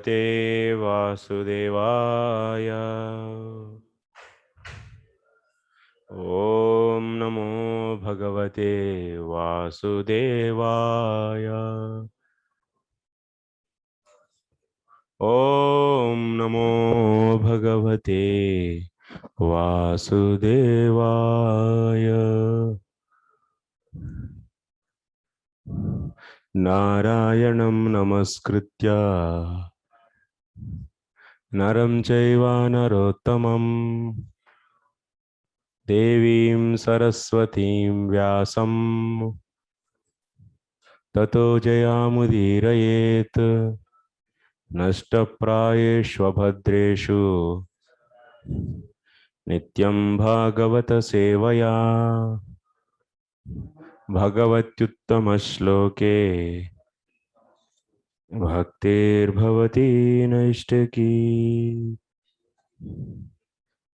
Bhagavate Vasudevaya. Om Namo Bhagavate Vasudevaya. Om Namo Bhagavate Vasudevaya. Narayanam Namaskritya Naram Chaiva Narottamam Devim Saraswatim Vyasam Tato Jayamudirayet Nashtaprayeshvabhadreshu Nityam Bhagavata Sevaya Bhagavatyuttama Shloke Bhaktir Bhavati Naishtaki.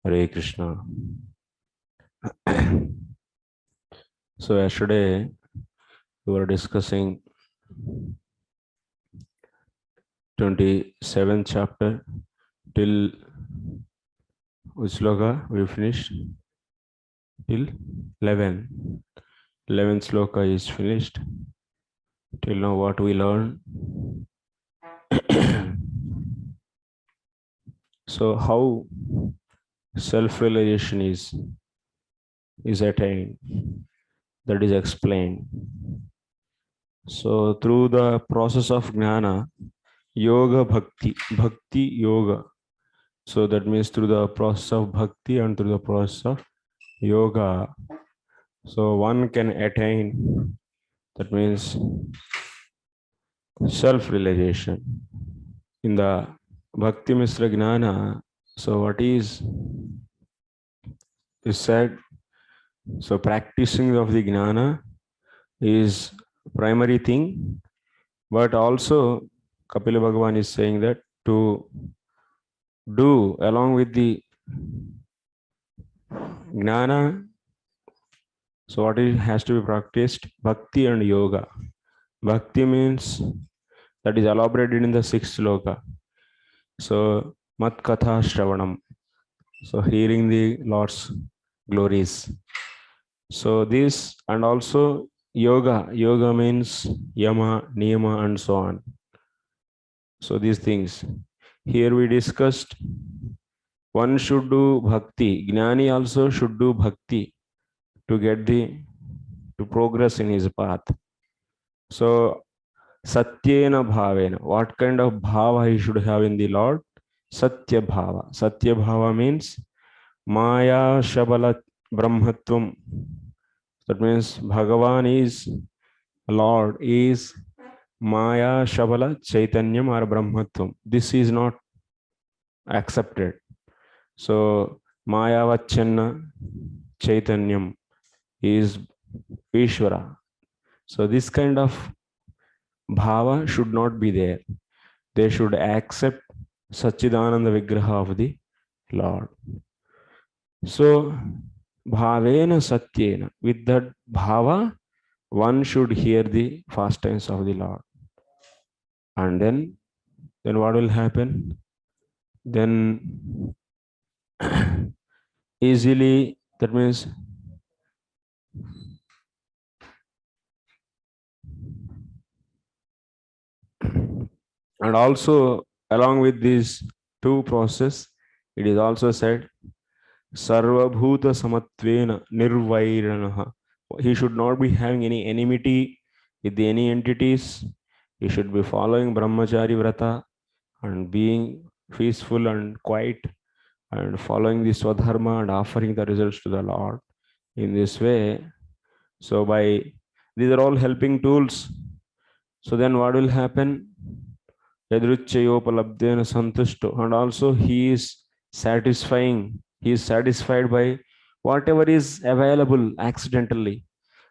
Hare Krishna. So yesterday we were discussing 27th chapter till which sloka we finished? Till 11. 11th sloka is finished. Till now what we learned. So how self-realization is attained, that is explained. So through the process of jnana, yoga bhakti yoga. So that means through the process of bhakti and through the process of yoga, so one can attain, that means self-realization. In the Bhakti Misra Jnana, so what is said, so practicing of the Jnana is primary thing, but also Kapila Bhagavan is saying that to do along with the Jnana, so what has to be practiced? Bhakti and yoga. Bhakti means that is elaborated in the 6th sloka. So Mat Katha Shravanam. So hearing the Lord's glories. So this, and also yoga. Yoga means yama, niyama, and so on. So these things. Here we discussed one should do bhakti. Jnani also should do bhakti to get to progress in his path. So satyena bhavena, what kind of bhava he should have in the Lord? Satya bhava. Satya bhava means Maya Shabala Brahmatvam. That means Bhagavan is Lord, is Maya Shabala Chaitanyam or Brahmatvam. This is not accepted. So Maya Vachanna Chaitanyam is Ishvara. So this kind of bhava should not be there. They should accept Sachidananda Vigraha of the Lord. So bhavena satyena, with that bhava, one should hear the pastimes of the Lord. And then what will happen? Then easily, that means and also along with these two process, it is also said Sarvabhuta Samatvena Nirvairanaha. He should not be having any enmity with any entities. He should be following Brahmachari Vrata and being peaceful and quiet and following the Swadharma and offering the results to the Lord. In this way, so these are all helping tools. So then what will happen? Yadruchayopalabdena santushto. And also he is satisfying. He is satisfied by whatever is available accidentally.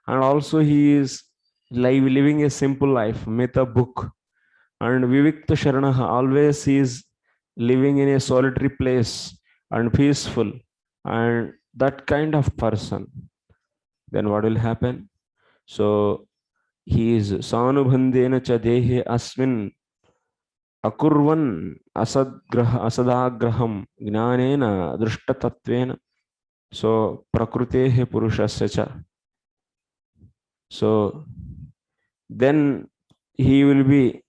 And also he is living a simple life, meta book. And Vivikta Sharanaha, always he is living in a solitary place and peaceful. And that kind of person, then what will happen? So he is Sanubhandena cha dehe asmin akurvan asadagraham gnanena drishtatattvena. So prakrutehe purushasya cha. So then he will be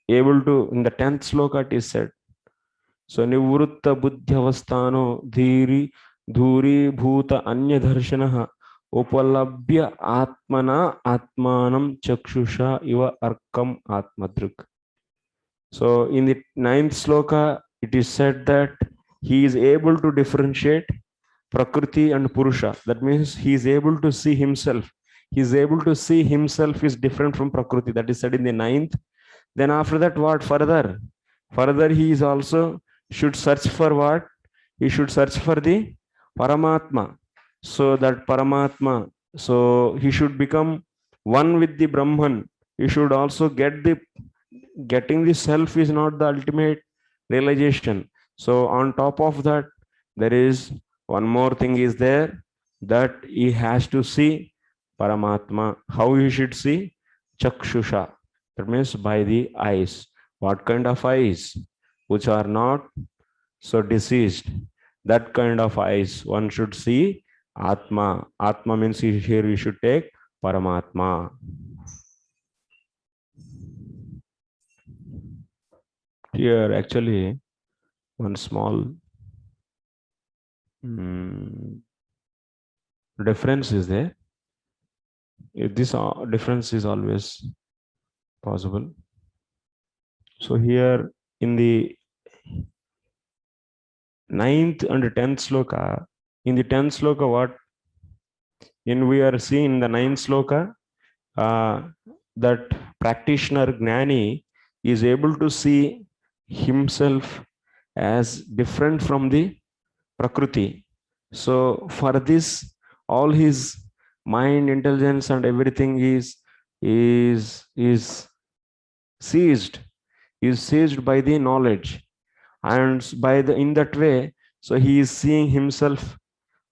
able to, in the 10th sloka it is said, so nivritta buddhyavasthano dhiri dhuri bhuta anya darshanah upalabhya atmana atmanam chakshusha iva arkam atmadruk. So in the 9th sloka it is said that he is able to differentiate prakriti and purusha. That means he is able to see himself. He is able to see himself is different from prakriti. That is said in the 9th. Then after that, what further? Further, he is also should search for what? He should search for the Paramatma. So that Paramatma, so he should become one with the Brahman. He should also getting the self is not the ultimate realization. So on top of that, there is one more thing is there, that he has to see Paramatma. How he should see? Chakshusha. That means by the eyes. What kind of eyes? Which are not so diseased. That kind of eyes one should see Atma. Atma means here we should take Paramatma. Here actually one small difference is there. If this difference is always possible. So here in the 9th and 10th sloka, in the 10th sloka, what in we are seeing in the 9th sloka, that practitioner Gnani is able to see himself as different from the Prakriti. So for this, all his mind, intelligence, and everything is seized by the knowledge, and by the in that way, so he is seeing himself.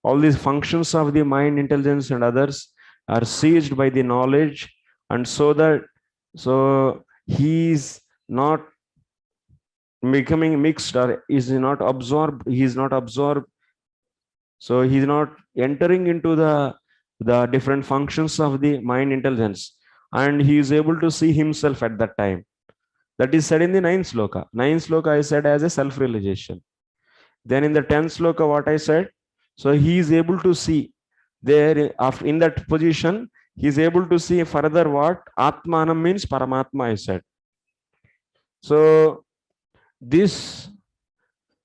All these functions of the mind, intelligence, and others are seized by the knowledge, and so he is not becoming mixed, or is not absorbed. He is not absorbed. So he is not entering into the different functions of the mind, intelligence, and he is able to see himself at that time. That is said in the 9th sloka. 9th sloka I said as a self-realization. Then in the 10th sloka, what I said, so he is able to see there after in that position, he is able to see further what Atmanam means Paramatma, I said. So this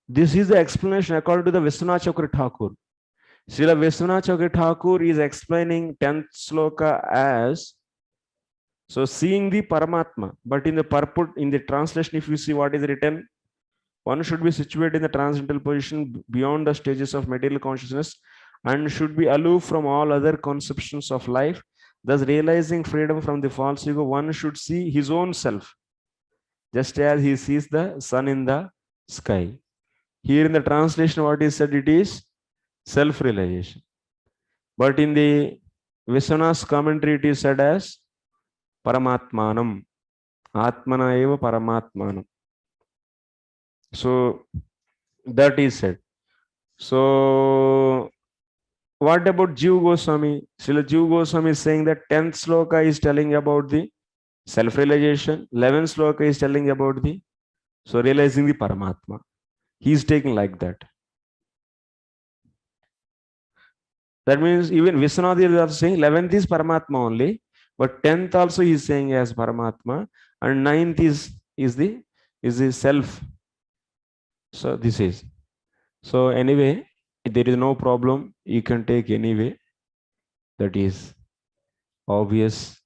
is the explanation according to the Vishwanath Chakravarti Thakur. Srila Vishwanath Chakravarti Thakur is explaining 10th sloka as so seeing the Paramatma. But in the purport, in the translation, if you see what is written, one should be situated in the transcendental position beyond the stages of material consciousness and should be aloof from all other conceptions of life. Thus, realizing freedom from the false ego, one should see his own self, just as he sees the sun in the sky. Here in the translation, what is said, it is self-realization. But in the Vishwanath's commentary, it is said as Paramatmanam. Atmana eva Paramatmanam. So that is said. So what about Jiva Goswami? Srila Jiva Goswami is saying that 10th sloka is telling about the self-realization. 11th sloka is telling about the realizing the Paramatma. He is taking like that. That means even Vishwanath is also saying 11th is Paramatma only, but 10th also he is saying as Paramatma, and 9th is the self. So this is. So anyway, there is no problem. You can take any way. That is obvious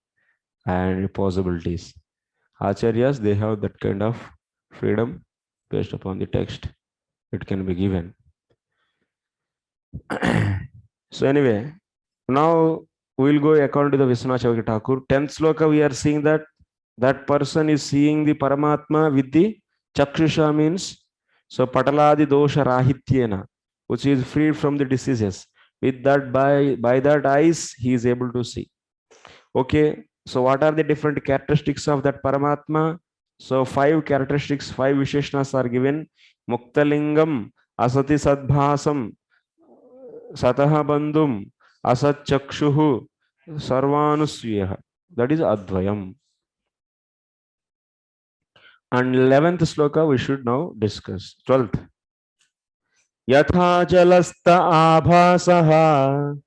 and possibilities. Acharyas, they have that kind of freedom based upon the text. It can be given. So anyway, now we'll go according to the Vishwanath Chakravarti Thakur. 10th sloka, we are seeing that person is seeing the Paramatma with the Chakshusha, means so Pataladi dosha rahityena, which is freed from the diseases. With that, by that eyes, he is able to see. Okay, so what are the different characteristics of that Paramatma? So 5 characteristics, 5 visheshnas are given. Muktalingam, asati sadbhasam, satah bandhum, asat chakshuhu, sarvanusvyaha. That is Advayam. And 11th sloka we should now discuss. 12th. Yatha jalasta abhasaha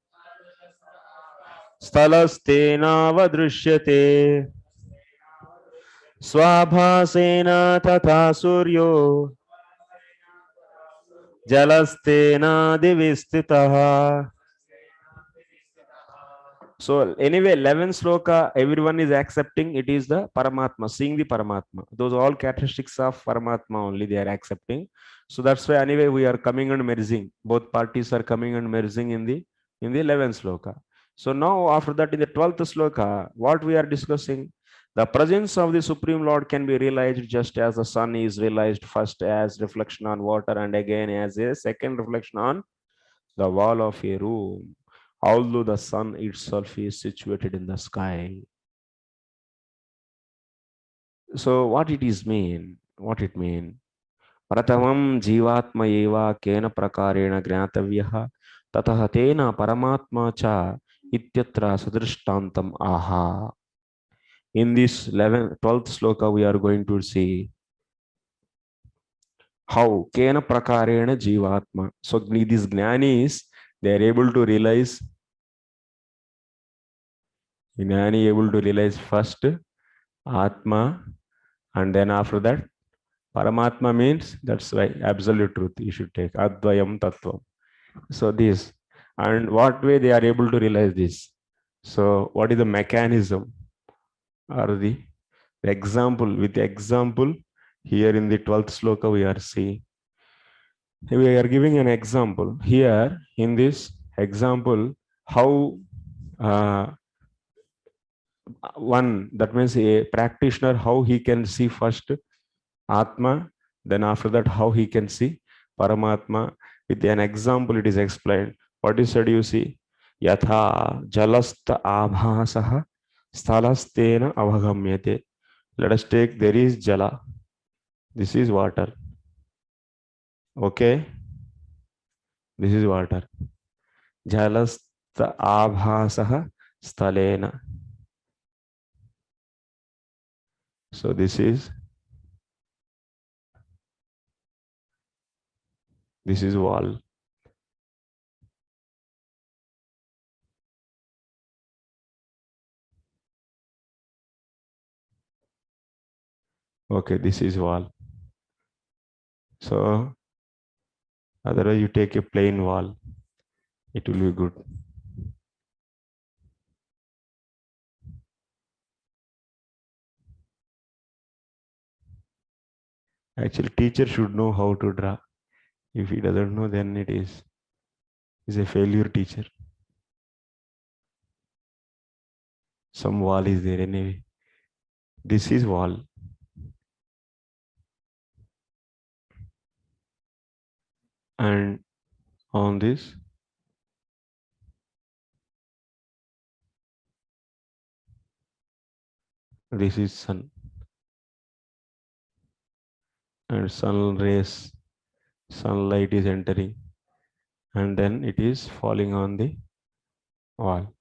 स्थलस्तेनावदृश्यते स्वाभासेन तथा सूर्यो जलस्तेनादिविस्थितः. So anyway, 11 sloka, everyone is accepting it is the Paramatma, seeing the Paramatma. Those all characteristics of Paramatma only they are accepting. So that's why anyway we are coming and merging. Both parties are coming and merging in the 11th sloka. So now after that in the 12th sloka, what we are discussing, the presence of the Supreme Lord can be realized just as the sun is realized first as reflection on water and again as a second reflection on the wall of a room, although the sun itself is situated in the sky. So what it is mean? What it mean? Pratamam jivatma eva kena prakarena gnatavyah tatah tena paramatma cha ityatra sadrishtantam aha. In this 11th, 12th sloka, we are going to see how kena prakarena jivatma. So these jnanis, they are able to realize, jnani able to realize first Atma, and then after that Paramatma means that's why absolute truth you should take Advayam Tattvam. So this, and what way they are able to realize this? So what is the mechanism or the example? With the example here in the 12th sloka we are seeing, we are giving an example here in this example how one, that means a practitioner, how he can see first Atma, then after that how he can see Paramatma. With an example it is explained. What is said, you see, Yatha jalasta abhasaha sthalastena avagamyate. Let us take, there is jala, this is water, okay, this is water. Jalasta abhasaha sthalena. So this is wall. Okay, this is wall. So otherwise you take a plain wall, it will be good. Actually, teacher should know how to draw. If he doesn't know, then it is a failure teacher. Some wall is there anyway. This is wall. And on this, this is sun. And sun rays, sunlight is entering. And then it is falling on the wall.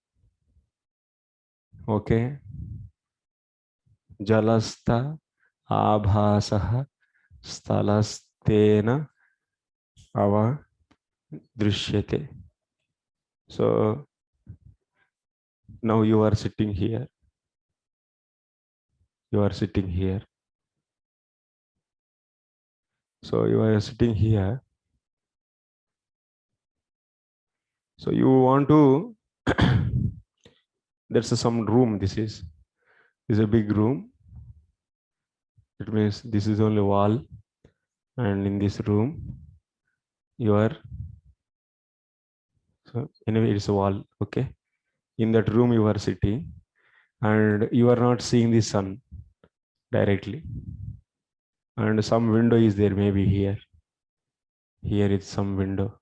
Okay. Jalasta abhasaha sthalastena ava drishyate. So now you are sitting here. You are sitting here. So you are sitting here. So you want to, there's some room. This is a big room. It means this is only wall. And in this room, you are, so anyway, it's a wall. Okay. In that room, you are sitting and you are not seeing the sun directly. And some window is there, maybe here. Here is some window.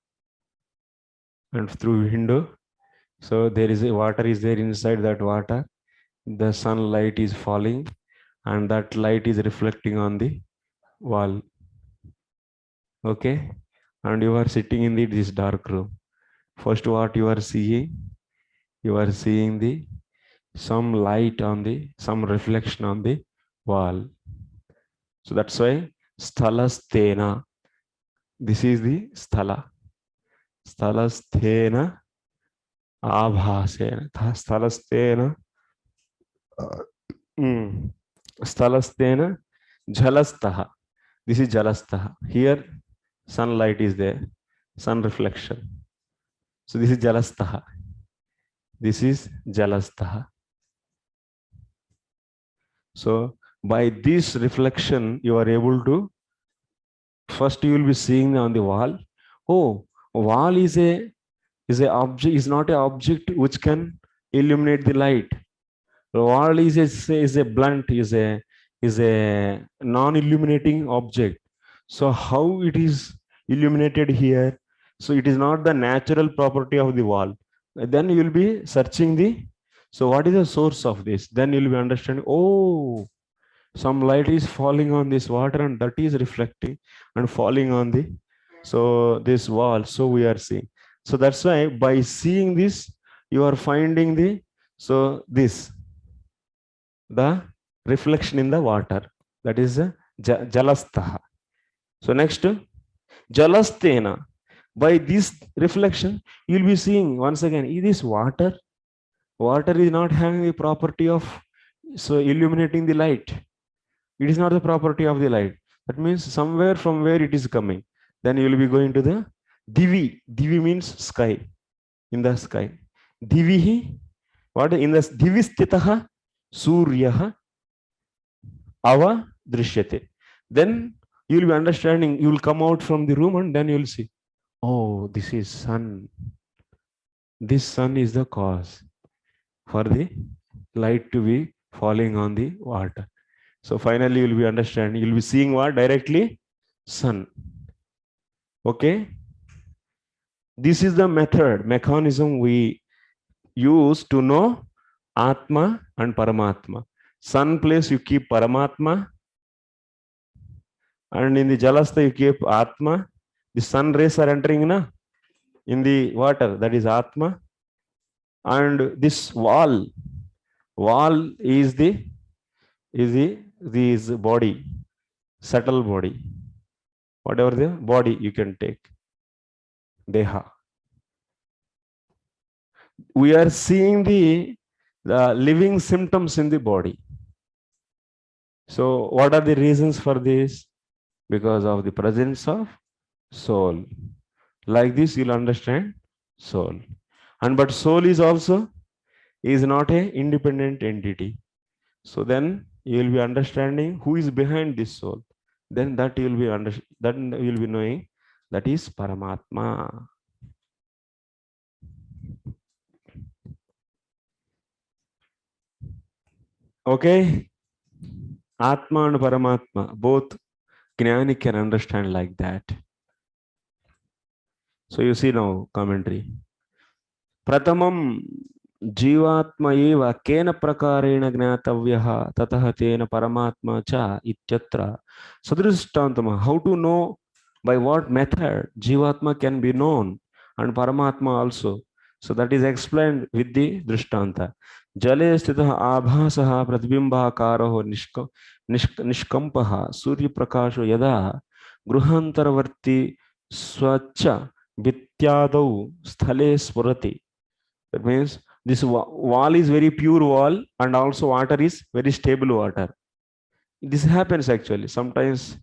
And through window, so there is a water is there inside that water. The sunlight is falling and that light is reflecting on the wall. Okay, and you are sitting in this dark room. First, what you are seeing? You are seeing the some light on the some reflection on the wall. So that's why sthalastena. This is the sthala. Sthalastena abhasena. Sthalastena. Sthalastena jalastaha. This is jalastaha. Here, sunlight is there, sun reflection. So this is jalastaha. This is jalastaha. So by this reflection, you are able to, first you will be seeing on the wall. Oh, wall is a object, is not an object which can illuminate the light. The wall is a blunt, is a non-illuminating object. So how it is illuminated here? So it is not the natural property of the wall. Then you will be searching the, so what is the source of this? Then you will be understanding, oh, some light is falling on this water and that is reflecting and falling on the, so this wall. So we are seeing. So that's why by seeing this, you are finding the, so this, the reflection in the water, that is jalastaha. So next, jalastena. By this reflection, you will be seeing once again, is this water? Water is not having the property of, so illuminating the light. It is not the property of the light. That means somewhere from where it is coming. Then you will be going to the divi. Divi means sky, in the sky. Divihi, what in the divi stitaha suryaha ava drishyate. Then you will be understanding, you will come out from the room and then you will see, oh, this is sun. This sun is the cause for the light to be falling on the water. So finally you will be understanding, you will be seeing what? Directly sun. Okay. This is the mechanism we use to know Atma and Paramatma. Sun place you keep Paramatma, and in the Jalastha you keep Atma. The sun rays are entering in the water, that is Atma. And this wall is this body, subtle body, whatever the body you can take, Deha. We are seeing the living symptoms in the body. So what are the reasons for this? Because of the presence of soul. Like this you'll understand soul. And but soul is also is not a independent entity. So then you will be understanding who is behind this soul. Then that you will be then you will be knowing that is Paramatma. Okay, Atma and Paramatma, both Gnani can understand like that. So you see now commentary. Pratamam जीवात्मा एव केन प्रकारेण ज्ञातव्यः ततः तेन परमात्मा च इत्यत्र सदृष्टान्तम्. How to know, by what method जीवात्मा can be known and Paramatma also. So that is explained with the दृष्टान्त. जले स्थितः आभासः प्रतिबिम्बाकारो निष्कम्पः सूर्यप्रकाशो यदा गृहान्तरवर्ती स्वच्छ भित्त्यादौ स्थले स्फुरति. That means this wall is very pure wall and also water is very stable water. This happens actually. Sometimes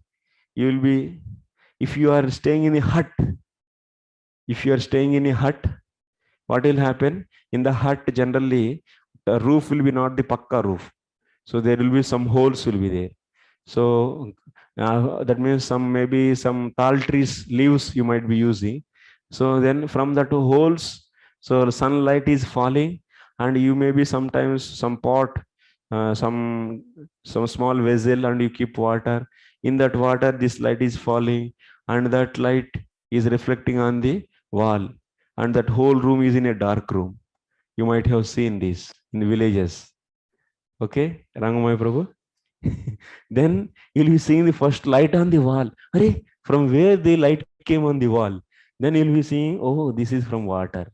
you will be, if you are staying in a hut, what will happen? In the hut generally, the roof will be not the pakka roof. So there will be some holes will be there. So that means maybe some tall trees leaves you might be using. So then from the two holes, so sunlight is falling, and you may be sometimes some pot, some small vessel, and you keep water. In that water, this light is falling, and that light is reflecting on the wall, and that whole room is in a dark room. You might have seen this in villages. Okay, Rangamaya Prabhu. Then you'll be seeing the first light on the wall. Arey, from where the light came on the wall? Then you'll be seeing, oh, this is from water.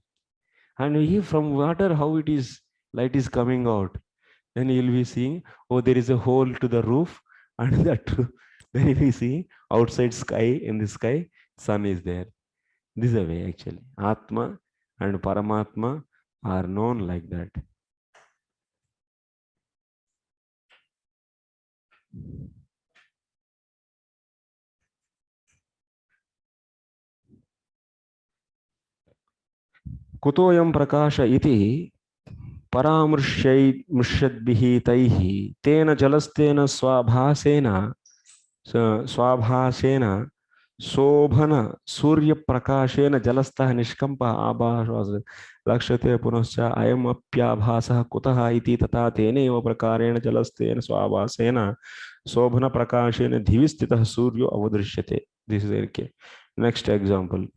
And if from water, how it is, light is coming out. Then you'll be seeing, oh, there is a hole to the roof, and that then you'll be seeing outside sky, in the sky, sun is there. This is a way actually. Atma and Paramatma are known like that. Kutoyam prakasha iti परामृश्यद्भिः तैः तेन जलस्तेन स्वाभासेन शोभन सूर्यप्रकाशेन जलस्थः निष्कम्पः आभासः लक्ष्यते पुनश्च अयमप्याभासः कुतः इति तथा तेनैव प्रकारेण जलस्तेन स्वाभासेन शोभन प्रकाशेन दिवि स्थितः सूर्यो अवदृश्यते. This is okay. Next example.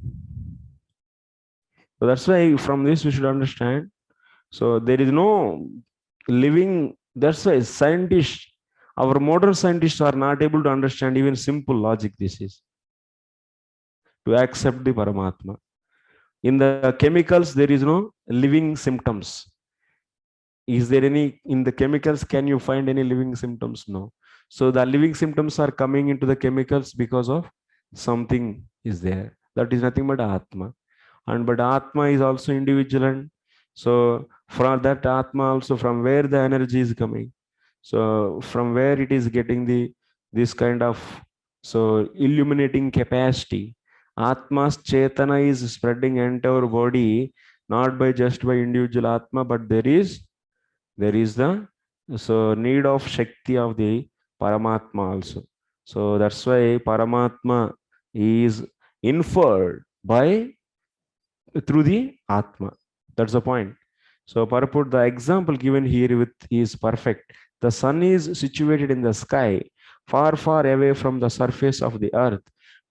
So that's why from this we should understand. So there is no living, that's why scientists, our modern scientists are not able to understand even simple logic. This is to accept the Paramatma. In the chemicals, there is no living symptoms. Is there any, in the chemicals, can you find any living symptoms? No. So the living symptoms are coming into the chemicals because of something is there. That is nothing but Atma. And but Atma is also individual, and so from that Atma also, from where the energy is coming, so from where it is getting the this kind of so illuminating capacity. Atma's Chetana is spreading entire body, not by just by individual Atma, but there is the so need of Shakti of the Paramatma also. So that's why Paramatma is inferred by through the Atma. That's the point. So Paraput, the example given here with is perfect. The sun is situated in the sky, far, far away from the surface of the earth,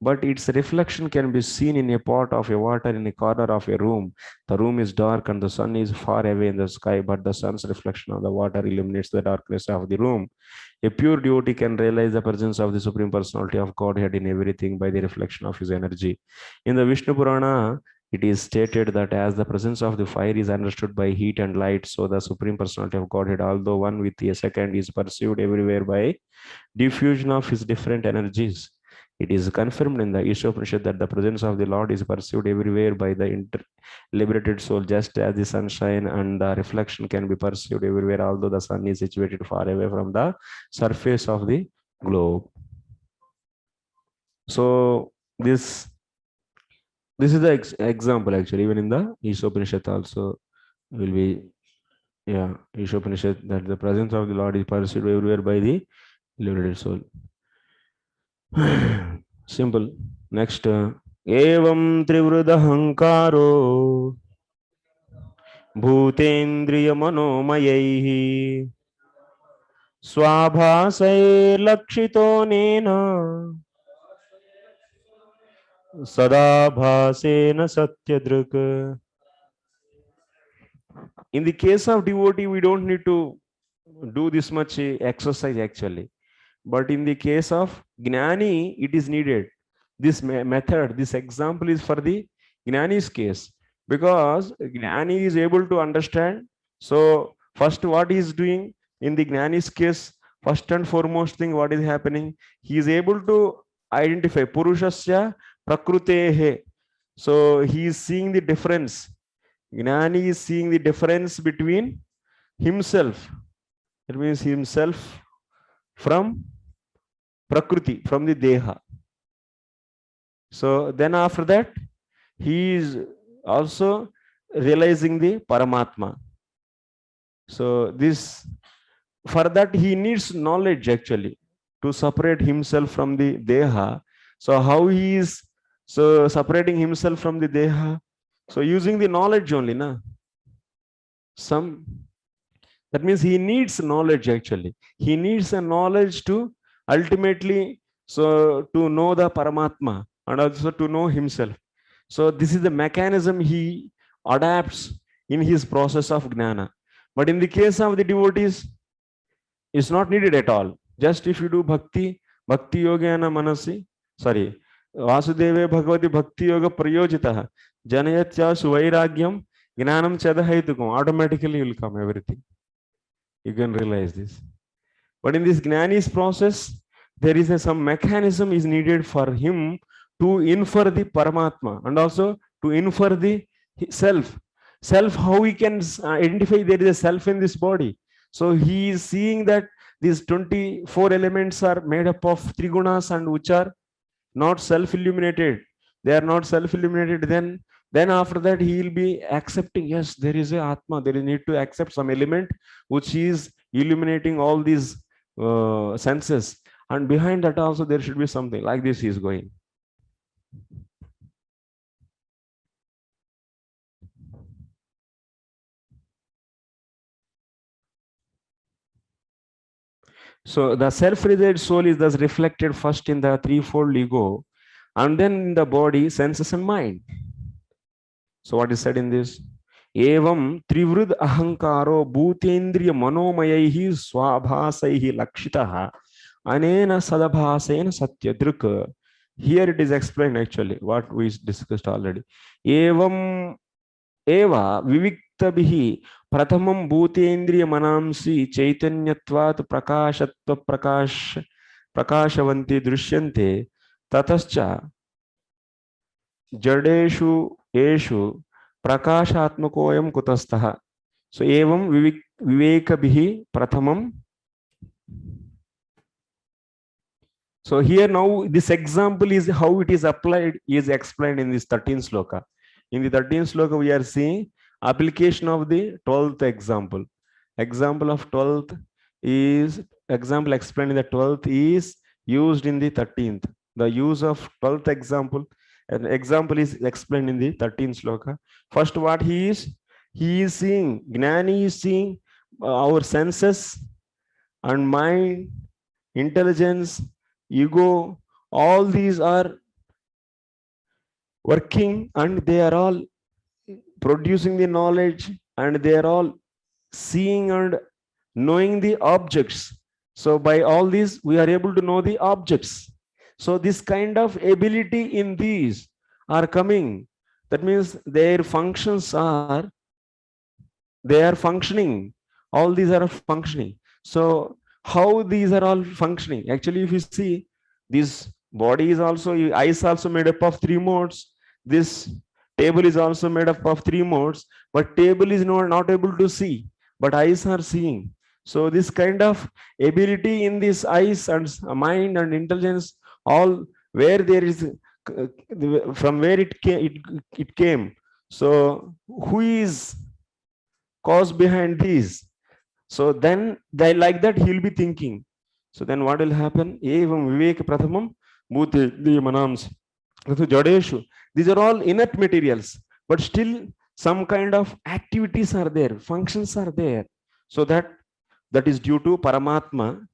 but its reflection can be seen in a pot of water in a corner of a room. The room is dark and the sun is far away in the sky, but the sun's reflection on the water illuminates the darkness of the room. A pure devotee can realize the presence of the Supreme Personality of Godhead in everything by the reflection of his energy. In the Vishnu Purana, it is stated that as the presence of the fire is understood by heat and light, so the Supreme Personality of Godhead, although one with a second, is perceived everywhere by diffusion of his different energies. It is confirmed in the Ishopanishad that the presence of the Lord is perceived everywhere by the liberated soul, just as the sunshine and the reflection can be perceived everywhere, although the sun is situated far away from the surface of the globe. So this is the example actually, even in the Ishopanishad also will be, yeah, Ishopanishad, that the presence of the Lord is perceived everywhere by the liberated soul. Simple. Next, evam trivrudahankaro bhutendriya manomayaihi swabhasai lakshito nena sada bhasena satyadruk. In the case of devotee, we don't need to do this much exercise actually. But in the case of Gnani, it is needed. This method, this example is for the Gnani's case, because Gnani is able to understand. So first what he is doing in the Gnani's case, first and foremost thing, what is happening? He is able to identify Purushasya Prakrutehe. So he is seeing the difference. Gnani is seeing the difference between himself. It means himself from Prakriti, from the Deha. So then after that, he is also realizing the Paramatma. So this, for that he needs knowledge actually to separate himself from the Deha. So how he is so separating himself from the Deha? So using the knowledge only, na? That means he needs knowledge actually. He needs a knowledge to ultimately, so to know the Paramatma and also to know himself. So this is the mechanism he adapts in his process of Gnana. But in the case of the devotees, it's not needed at all. Just if you do bhakti, bhakti yogena manasi, sorry, Vasudeve Bhagavati Bhakti Yoga Prayojitaha, Janayatya Suvairagyam, Gnanam Chadahaitukam, automatically will come everything. You can realize this. But in this Gnani's process, there is some mechanism is needed for him to infer the Paramatma and also to infer the self. Self, how he can identify there is a self in this body. So he is seeing that these 24 elements are made up of three gunas and which are not self-illuminated. They are not self-illuminated. Then after that he will be accepting, yes, there is a Atma. There is need to accept some element which is illuminating all these senses. And behind that also there should be something like this. He is going. So the self-realized soul is thus reflected first in the threefold ego, and then in the body, senses, and mind. So what is said in this? Evam trivrud ahankaro bhutendriya manomayaihi swabhasaihi lakshitaha anena sadabhasena satyadruk. Here it is explained actually what we discussed already. Evam eva viviktabhihi pratamam bhutendriya manamsi chaitanyatvat prakashatva prakashavanti drishyante tatascha jadeshu eshu prakashatmakoyam kutastha. So evam vivekabhihi pratamam. So here now this example is how it is applied is explained in this 13th sloka. In the 13th sloka we are seeing application of the 12th example. Example of 12th is example explained in the 12th is used in the 13th. The use of 12th example. An example is explained in the 13th sloka. First, what he is seeing, Gnani is seeing our senses and mind, intelligence, ego, all these are working and they are all producing the knowledge and they are all seeing and knowing the objects. So by all these, we are able to know the objects. So this kind of ability in these are coming. That means their functions are, they are functioning. All these are functioning. So how these are all functioning? Actually, if you see, this body is also, eyes also made up of three modes. This table is also made up of three modes, but table is not able to see, but eyes are seeing. So this kind of ability in this eyes and mind and intelligence, all where there is, from where it came. So who is cause behind these? So then they like that he'll be thinking. So then what will happen? Evam vivek prathamam bhuti manams jadeshu. These are all inert materials, but still some kind of activities are there, functions are there. So that is due to Paramatma.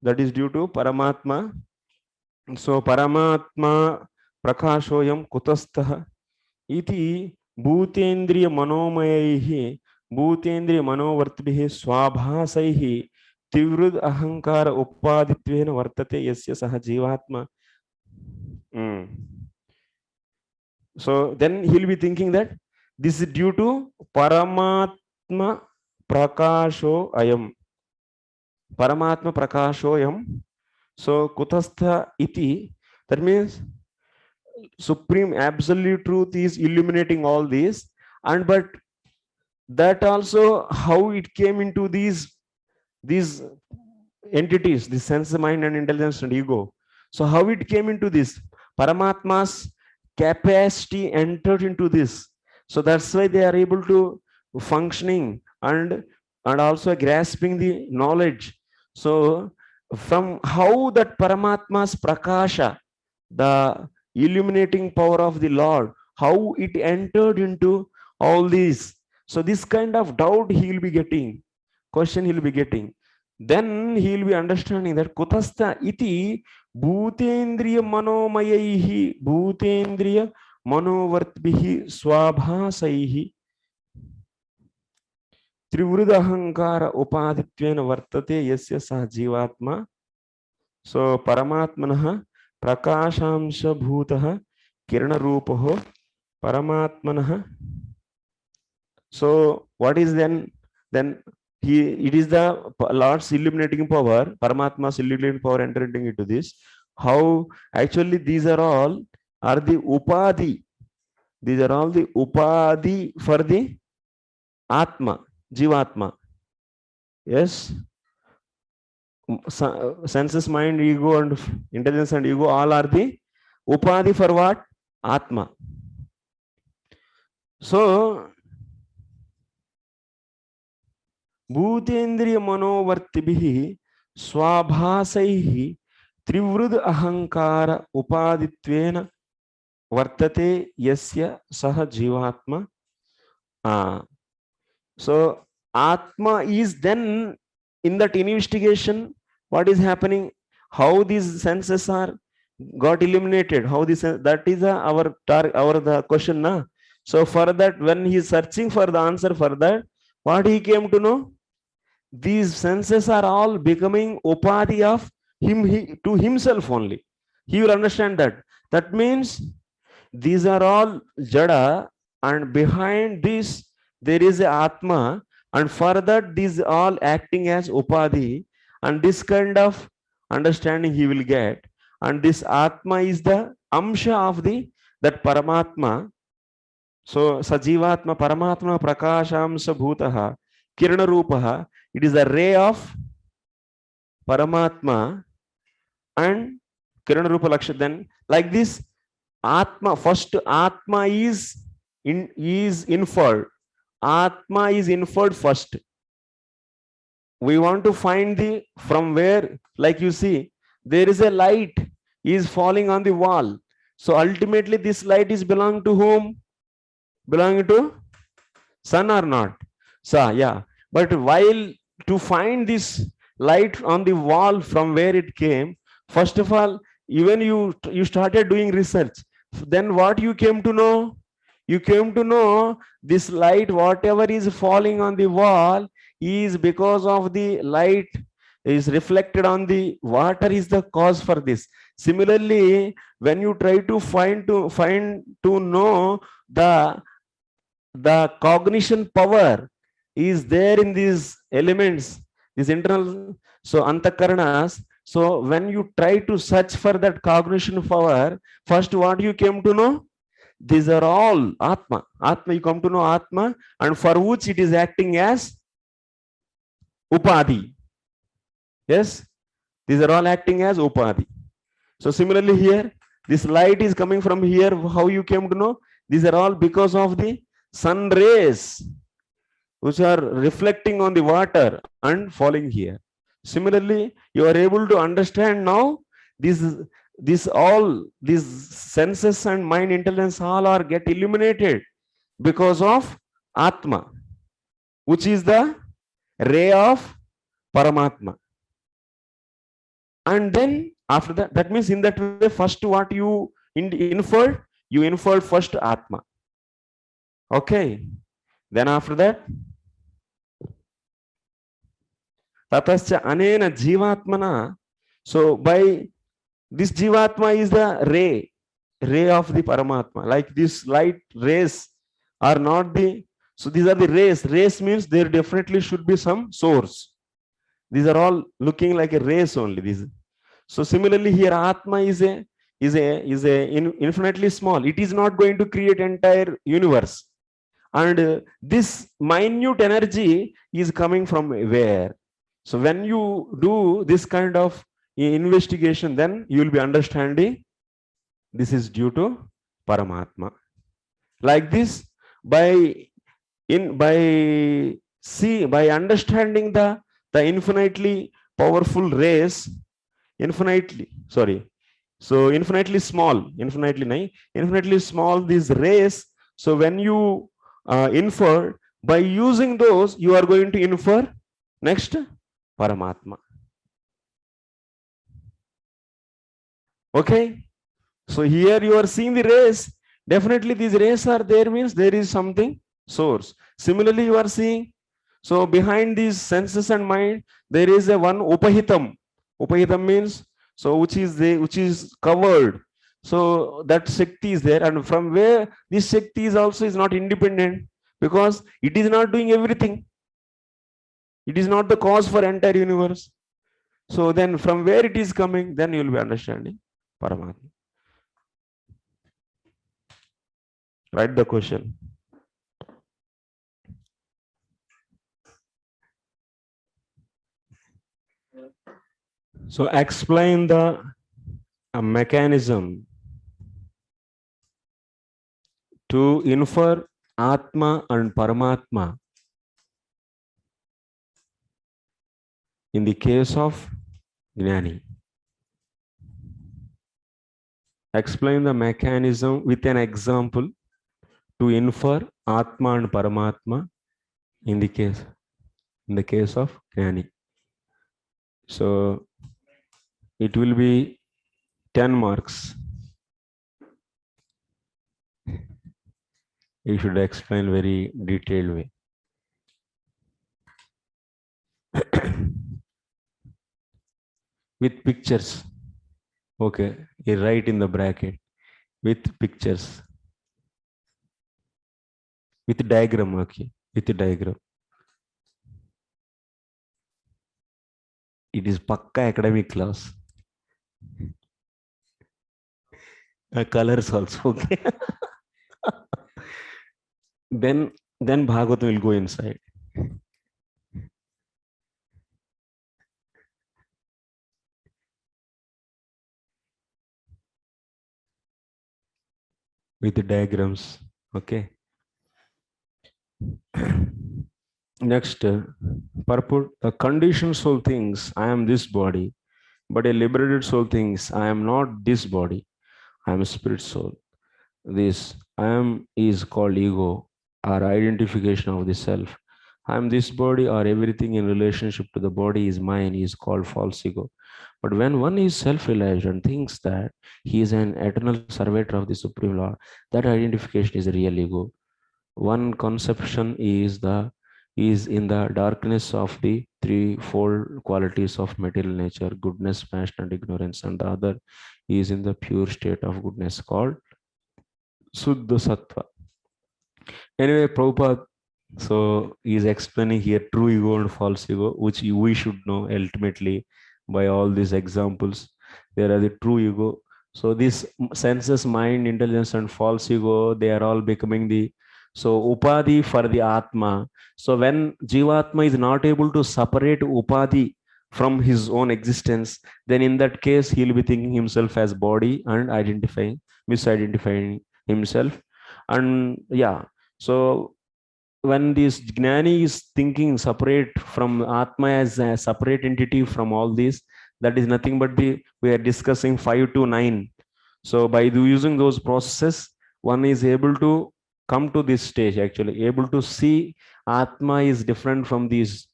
That is due to Paramatma. So Paramatma prakashoyam kutastha iti bhutendriya manomayaihi bhutendriya manovartibhihi swabhasaihi tivrud ahankara upadhitvena vartate yasya saha jivatma. So then he'll be thinking that this is due to Paramatma prakasho ayam. Paramatma prakasho ayam. So kutastha iti, that means supreme absolute truth is illuminating all these, and but that also how it came into these entities, the sense, mind and intelligence and ego. So how it came into this? Paramatma's capacity entered into this. So that's why they are able to functioning and also grasping the knowledge. So from how that Paramatma's prakasha, the illuminating power of the Lord, how it entered into all these. So this kind of doubt he will be getting, question he will be getting. Then he will be understanding that kutastha iti bhutendriya manomayaihi bhutendriya manovartbihi swabhasaihi trivrudahankara upadhitvena vartate yasya sah jivatma So Paramatmanah Prakashamsha Bhutah Kirana Rupaho Paramatmanah. So what is then it is the Lord's illuminating power, Paramatma's illuminating power entering into this. How actually these are all are the upadhi. These are all the upadhi for the Atma, Jivatma. Yes. Senses, mind, ego, and intelligence and ego all are the upadhi for what? Atma. So भूतेन्द्रिय मनोवर्तिभिः स्वाभासैः त्रिवृद अहंकार उपादित्वेन वर्तते यस्य सह जीवात्मा. So Atma is then in that investigation, what is happening, how these senses are got eliminated, how this, that is our the question na. So for that, when he is searching for the answer for that, what he came to know, these senses are all becoming upadhi of him, to himself only. He will understand that. That means these are all jada, and behind this there is a atma, and for that these all acting as upadhi, and this kind of understanding he will get. And this atma is the amsha of the that paramatma. So sajivatma paramatma prakashamsa bhutaha kirana rupaha. It is a ray of Paramatma and Kirana Rupa Laksha. Then, like this, Atma, first Atma is inferred. Atma is inferred first. We want to find the from where, like you see, there is a light is falling on the wall. So ultimately, this light is belong to whom? Belonging to sun or not? So yeah. But while to find this light on the wall from where it came, first of all, even you started doing research. Then what you came to know? You came to know this light, whatever is falling on the wall, is because of the light is reflected on the water is the cause for this. Similarly, when you try to find to know the cognition power is there in these elements, these internal, so antakaranas. So when you try to search for that cognition power, first what you came to know? These are all Atma. Atma, you come to know Atma, and for which it is acting as Upadhi. Yes, these are all acting as Upadhi. So similarly here, this light is coming from here. How you came to know? These are all because of the sun rays which are reflecting on the water and falling here. Similarly, you are able to understand now all these senses and mind intelligence all are get illuminated because of Atma, which is the ray of Paramatma. And then after that, that means in that way, first what you inferred, you inferred first Atma. Okay. Then after that, Tatascha anena jivatmana. So by this jivatma is the ray of the Paramatma. Like this light rays are not the, so these are the rays. Rays means there definitely should be some source. These are all looking like a rays only. These. So similarly here Atma is infinitely small. It is not going to create entire universe. And this minute energy is coming from where? So when you do this kind of investigation, then you will be understanding this is due to Paramatma. Like this, by understanding the infinitely powerful rays, infinitely small these rays. So when you infer, by using those, you are going to infer next Paramatma. Okay, so here you are seeing the rays. Definitely these rays are there, means there is something source. Similarly, you are seeing, so behind these senses and mind, there is a one upahitam. Upahitam means, So which is covered. So that Shakti is there, and from where this Shakti is also is not independent, because it is not doing everything. It is not the cause for entire universe. So then from where it is coming, then you will be understanding Paramatma. Write the question. So explain the mechanism to infer Atma and Paramatma in the case of Gnani. Explain the mechanism with an example to infer Atma and Paramatma in the case of Gnani. So it will be 10 marks. You should explain very detailed way. With pictures. Okay, you write in the bracket with pictures. With diagram, okay, with diagram. It is pakka academic class. Colors also, okay. then Bhagavatam will go inside. With the diagrams, okay. Next, purport. A conditioned soul thinks I am this body, but a liberated soul thinks I am not this body, I am a spirit soul. This I am is called ego, or identification of the self. I am this body, or everything in relationship to the body is mine, is called false ego. But when one is self-realized and thinks that he is an eternal servant of the Supreme Lord, that identification is a real ego. One conception is in the darkness of the threefold qualities of material nature, goodness, passion, and ignorance, and the other is in the pure state of goodness called Suddha Sattva. Anyway, Prabhupada, so he is explaining here true ego and false ego, which we should know ultimately by all these examples. There are the true ego. So these senses, mind, intelligence, and false ego, they are all becoming the upadhi for the Atma. So when Jivatma is not able to separate upadhi from his own existence, then in that case, he'll be thinking himself as body and misidentifying himself. And yeah, so when this Gnani is thinking separate from Atma as a separate entity from all these, that is nothing but we are discussing 5 to 9. So by using those processes, one is able to come to this stage, actually able to see Atma is different from these.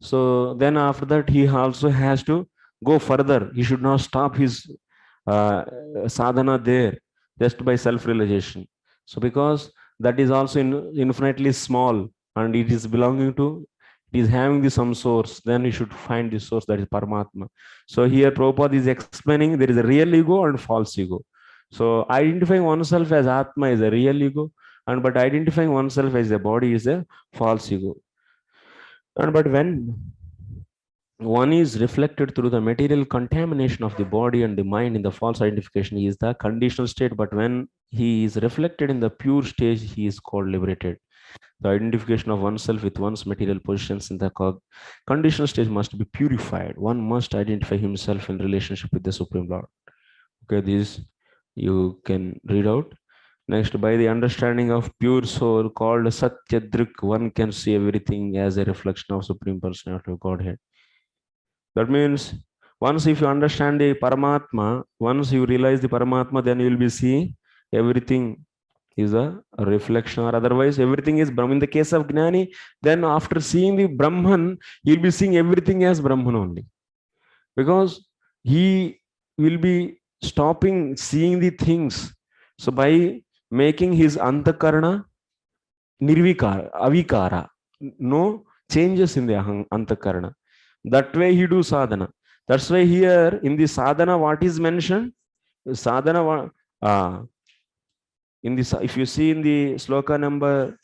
So then after that, he also has to go further. He should not stop his sadhana there just by self-realization. So because that is also infinitely small, and it is belonging to, it is having the some source, then you should find the source, that is Paramatma. So here Prabhupada is explaining there is a real ego and false ego. So identifying oneself as Atma is a real ego, and but identifying oneself as a body is a false ego. And but when one is reflected through the material contamination of the body and the mind in the false identification, he is the conditional state. But when he is reflected in the pure stage, he is called liberated. The identification of oneself with one's material positions in the conditional stage must be purified. One must identify himself in relationship with the Supreme Lord. Okay, this you can read out. Next, by the understanding of pure soul called Satyadrik, one can see everything as a reflection of Supreme Personality of Godhead. That means once if you understand the Paramatma, once you realize the Paramatma, then you will be seeing everything is a reflection, or otherwise everything is Brahman. In the case of Gnani, then after seeing the Brahman, you'll be seeing everything as Brahman only, because he will be stopping seeing the things. So by making his antakarana nirvikara, avikara, no changes in the antakarana, that way he do sadhana. That's why here in the sadhana, what is mentioned? Sadhana, in this, if you see in the sloka number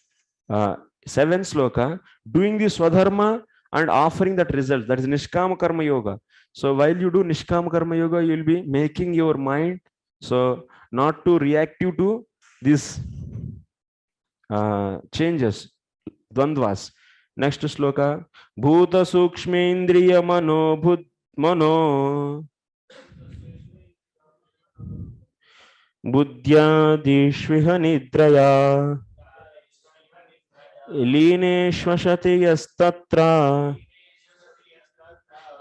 7 sloka, doing the swadharma and offering that result, that is Nishkama Karma Yoga. So while you do Nishkama Karma Yoga, you will be making your mind so not to reactive to these changes, dvandvas. Next sloka, Bhuta Sukshmendriya Mano Mano Buddhyadishviha Nidraya लीने श्वसति यस्तत्र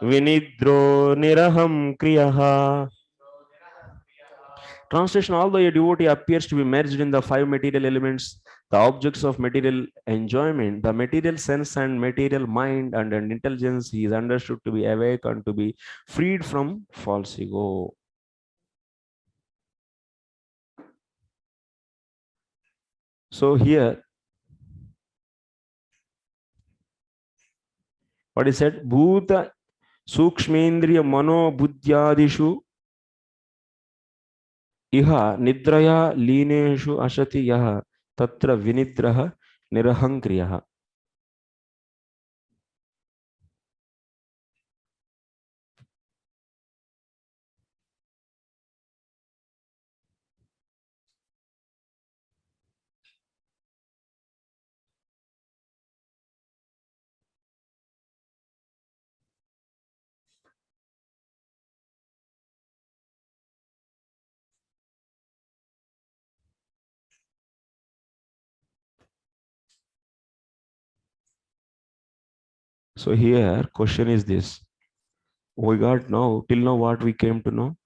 vinidro niraham kriyaha. Translation: although a devotee appears to be merged in the 5 material elements, the objects of material enjoyment, the material sense and material mind and intelligence, he is understood to be awake and to be freed from false ego. So here, what is said? Bhuta Sukshmendriya Mano Buddhyadishu Iha Nidraya Lineshu Ashati Yaha Tatra Vinidraha Nirahankriyaha. So here question is this. We got now, till now what we came to know.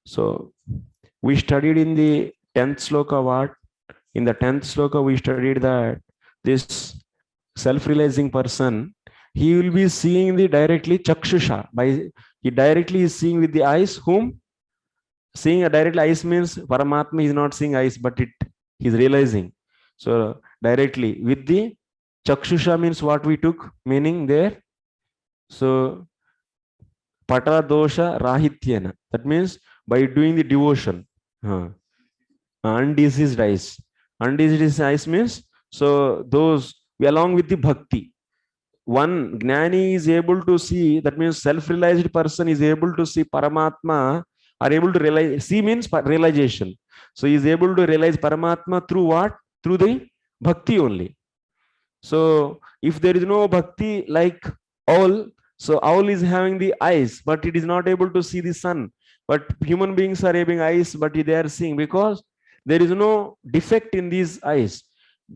So we studied in the 10th sloka what? In the 10th sloka we studied that this self-realizing person, he will be seeing the directly chakshusha. By he directly is seeing with the eyes whom? Seeing a direct eyes means Paramatma is not seeing eyes, but he is realizing. So directly with the chakshusha means what we took, meaning there. So pata dosha rahityena. That means by doing the devotion. Undiseased eyes. Undiseased eyes means so those along with the bhakti. One gnani is able to see, that means self-realized person is able to see Paramatma, are able to realize, see means realization. So he is able to realize Paramatma through what? Through the bhakti only. So if there is no bhakti like owl, so owl is having the eyes, but it is not able to see the sun. But human beings are having eyes, but they are seeing because there is no defect in these eyes.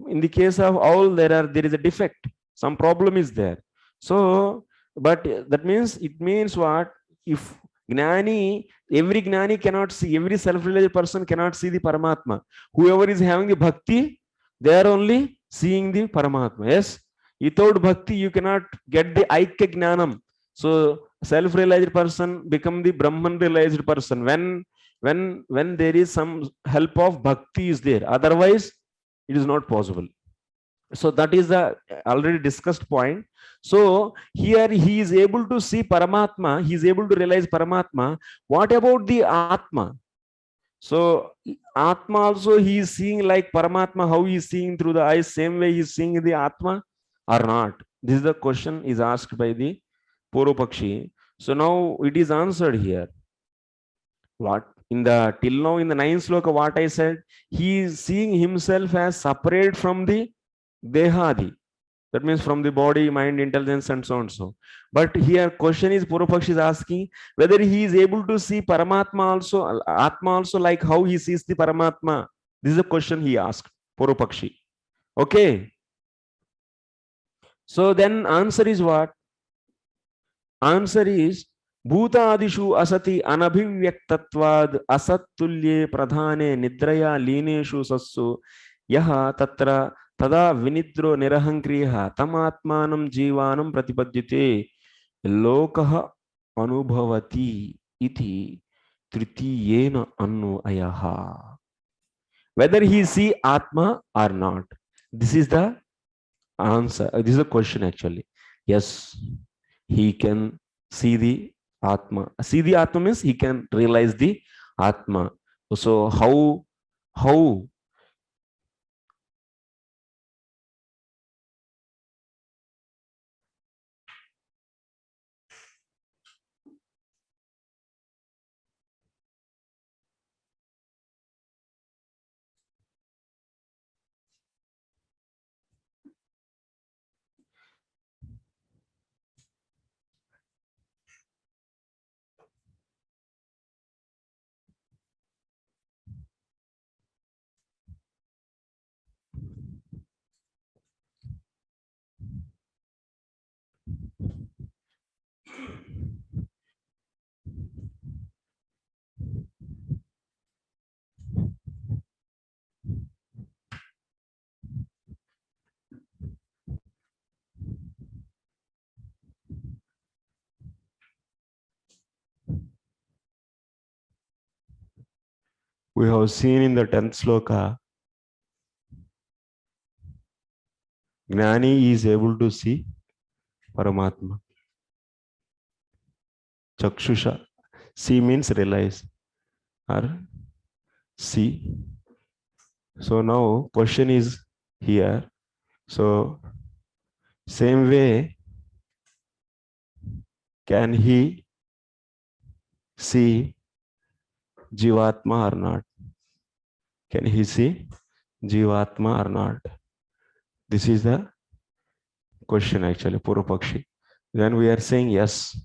In the case of owl, there is a defect. Some problem is there. So, but that means, it means what? If gnani, every gnani cannot see, every self-realized person cannot see the Paramatma. Whoever is having the bhakti, they are only seeing the Paramatma. Yes, without bhakti you cannot get the Aikya Gnanam. So self-realized person become the Brahman realized person when there is some help of bhakti is there. Otherwise it is not possible. So that is the already discussed point. So here he is able to see Paramatma, he is able to realize Paramatma. What about the Atma? So Atma also he is seeing like Paramatma, how he is seeing through the eyes, same way he is seeing the Atma or not? This is the question is asked by the Purvapakshi. So now it is answered here. What in the till now in the 9th sloka, what I said, he is seeing himself as separate from the Dehadi. That means from the body, mind, intelligence, and so on and so. But here question is Purvapakshi is asking whether he is able to see Paramatma also, Atma also, like how he sees the Paramatma. This is a question he asked, Purvapakshi. Okay. So then answer is what? Answer is Bhutadishu asati anabhivyaktatvad asatulye pradhane nidraya lineshu sassu yaha tatra tada vinidro nirahankriya tamatmanam jivanam pratipadyate lokah anubhavati iti tritiyena anvayaha. Whether he see Atma or not, this is the answer. This is the question actually. Yes, he can see the Atma. See the Atma means he can realize the Atma. So how we have seen in the 10th sloka, Gnani is able to see Paramatma. Chakshusha. See means realize or see. So now question is here. So same way, can he see Jivatma or not? Can he see Jivatma or not? This is the question actually, Purvapakshi. Then we are saying yes.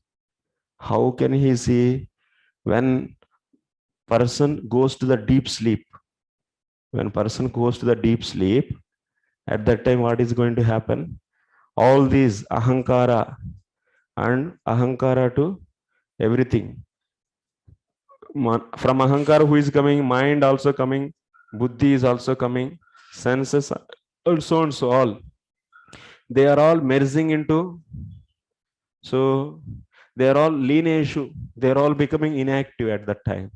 How can he see when person goes to the deep sleep? When person goes to the deep sleep, at that time what is going to happen? All these ahankara and ahankara to everything. From ahankara who is coming, mind also coming, buddhi is also coming, senses also, and so all. They are all merging into, so they are all lineshu, they are all becoming inactive at that time.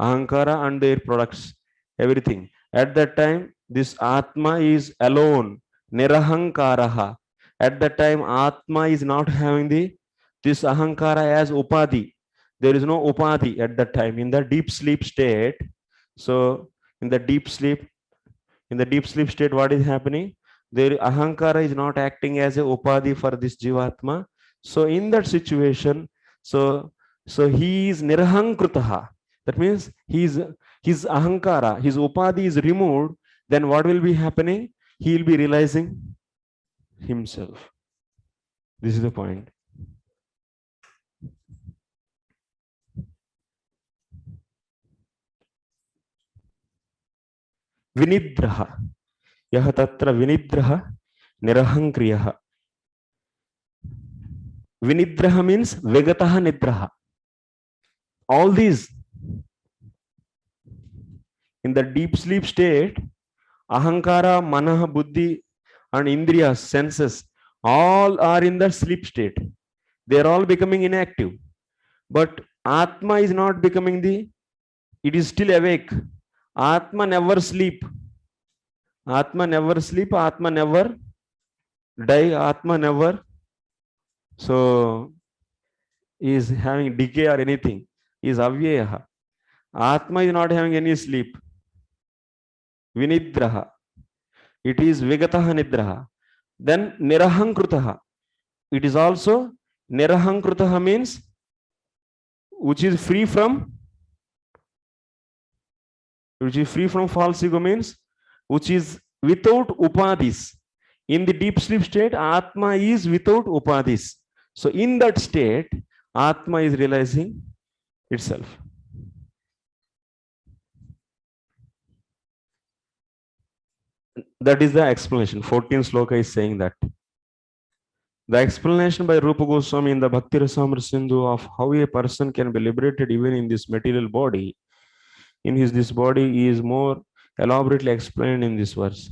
Ahankara and their products, everything. At that time, this Atma is alone, nirahankaraha. At that time, Atma is not having this Ahankara as Upadhi. There is no Upadhi at that time. In the deep sleep state, so in the deep sleep state, what is happening? Their Ahankara is not acting as a Upadhi for this Jivatma. So in that situation, so he is nirahankrutaha. That means his ahankara, his upadhi is removed. Then what will be happening? He will be realizing himself. This is the point. Vinidraha. Yaha tatra vinidraha nirahankriyah. Vinidraha means vegataha nidraha. All these in the deep sleep state, ahankara, manaha, buddhi, and indriya, senses, all are in the sleep state. They are all becoming inactive. But Atma is not becoming it is still awake. Atma never sleep. Atma never sleep. Atma never die. Atma never is having decay or anything. Is avyayaha. Atma is not having any sleep. Vinidraha. It is vigataha nidraha. Then nirahankrutaha. It is also nirahankrutaha means which is free from false ego, means which is without upadhis. In the deep sleep state, Atma is without upadhis. So in that state, Atma is realizing itself. That is the explanation. 14th sloka is saying that. The explanation by Rupa Goswami in the Bhakti Rasamrita Sindhu of how a person can be liberated even in this material body, this body, is more elaborately explained in this verse.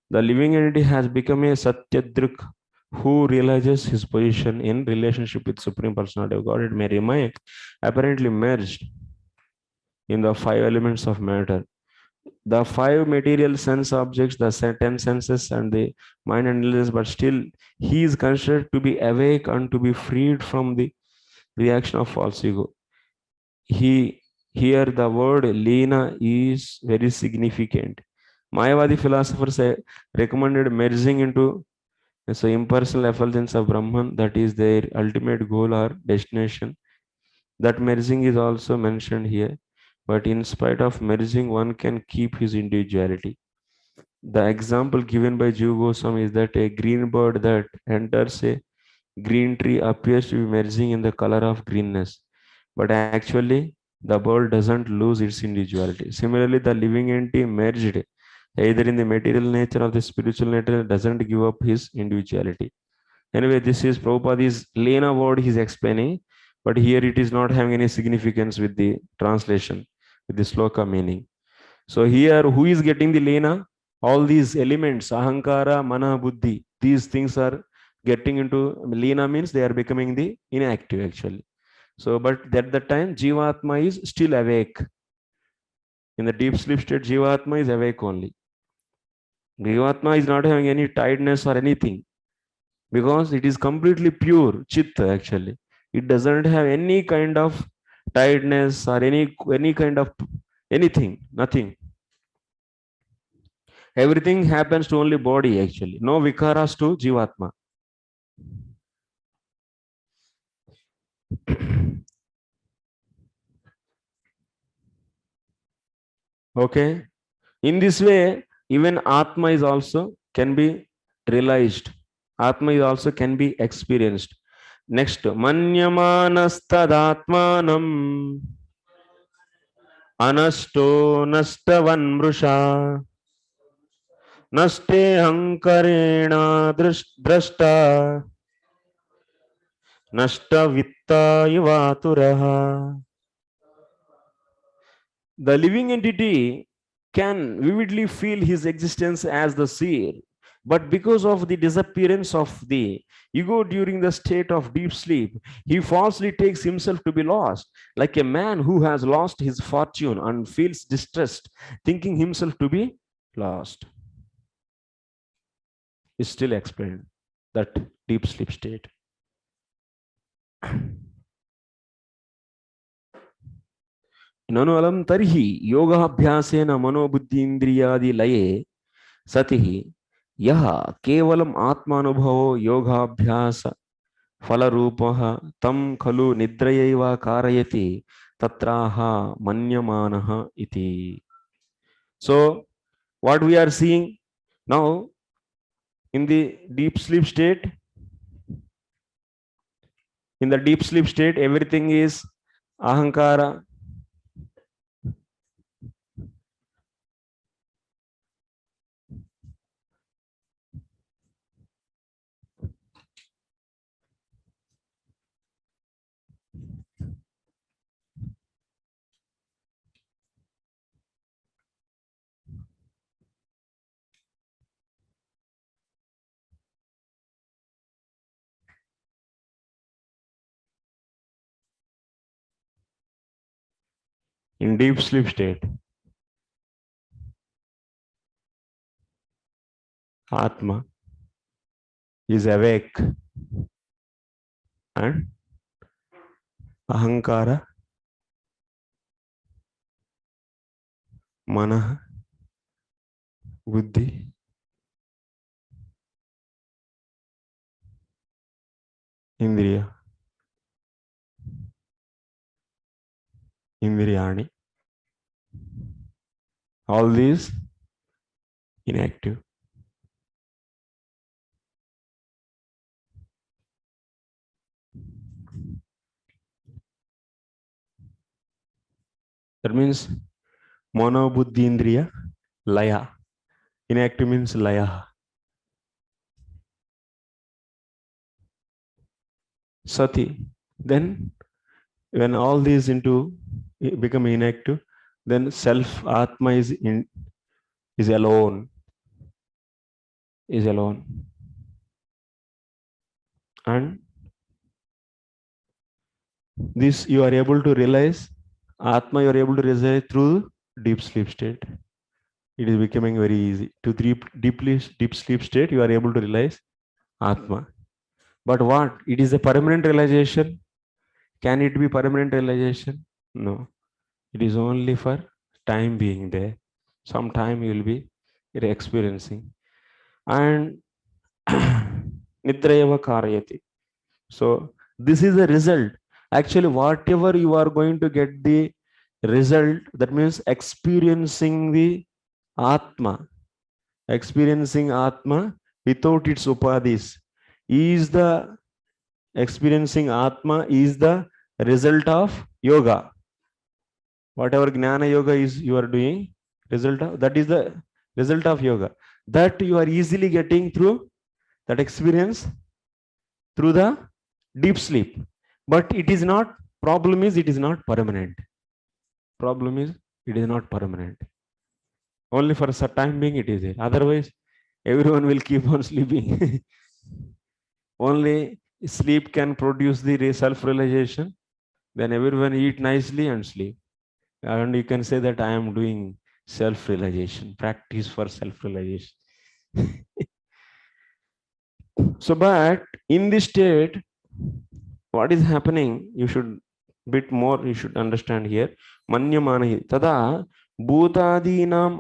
The living entity has become a Satyadrik who realizes his position in relationship with Supreme Personality of God. It may remain apparently merged in the 5 elements of matter. the five material sense objects, the 10 senses and the mind and intelligence, but still he is considered to be awake and to be freed from the reaction of false ego. He Here the word Lena is very significant. Mayavadi philosophers recommended merging into so impersonal effulgence of Brahman, that is their ultimate goal or destination. That merging is also mentioned here, but in spite of merging, one can keep his individuality. The example given by Jiva Goswami is that a green bird that enters a green tree appears to be merging in the color of greenness, but actually the bird doesn't lose its individuality. Similarly, the living entity merged either in the material nature or the spiritual nature doesn't give up his individuality. Anyway, this is Prabhupada's Lena word he's explaining, but here it is not having any significance with the translation, with the sloka meaning. So here, who is getting the Lena? All these elements, Ahankara, Mana, Buddhi, these things are getting into Lena means they are becoming the inactive actually. So, but at that time, Jivatma is still awake. In the deep sleep state, Jivatma is awake only. Jivatma is not having any tiredness or anything because it is completely pure chitta actually. It doesn't have any kind of tiredness or any kind of anything, nothing. Everything happens to only body actually. No vikaras to Jivatma. Okay. In this way, even Atma is also can be realized. Atma is also can be experienced. Next, Manyamanasthadatmanam Anasto Nastavanmrusha Naste Hankarena Drashta Nashta Vitta Ivaturaha. The living entity can vividly feel his existence as the seer, but because of the disappearance of the ego during the state of deep sleep, he falsely takes himself to be lost, like a man who has lost his fortune and feels distressed, thinking himself to be lost. Is still explained that deep sleep state. ननु अलं तर्हि योगाभ्यासेन मनोबुद्धीन्द्रियादि लये सति यह केवलम आत्मानुभवो योगाभ्यास फलरूपः तं खलु निद्रयैव कारयति तत्राह मन्यमानः इति. So what we are seeing now in the deep sleep state, everything is ahankara. In deep sleep state, Atma is awake and ahankara, mana, buddhi, indriya, indriyani, all these inactive. That means mono buddhi indriya laya. Inactive means laya. Sati. Then when all these into become inactive, then self Atma is alone. Is alone. And this you are able to realize, Atma you are able to realize through deep sleep state. it is becoming very easy. To deep sleep state, you are able to realize Atma. But what? It is a permanent realization. Can it be permanent realization? No. It is only for time being there. Some time you will be experiencing. And Nidrayava Karyati. So this is the result. Actually, whatever you are going to get the result, that means experiencing the Atma. Experiencing Atma without its upadhis is the experiencing Atma is the result of yoga. Whatever Jnana Yoga is you are doing, result of that is the result of yoga. That you are easily getting through that experience through the deep sleep. But it is not, problem is it is not permanent. Problem is it is not permanent. Only for a time being it is there. Otherwise, everyone will keep on sleeping. Only sleep can produce the self-realization. Then everyone eat nicely and sleep. And you can say that I am doing self-realization, practice for self-realization. So, but in this state, what is happening? You should bit more. You should understand here. Manyamanahi tada bhutadinam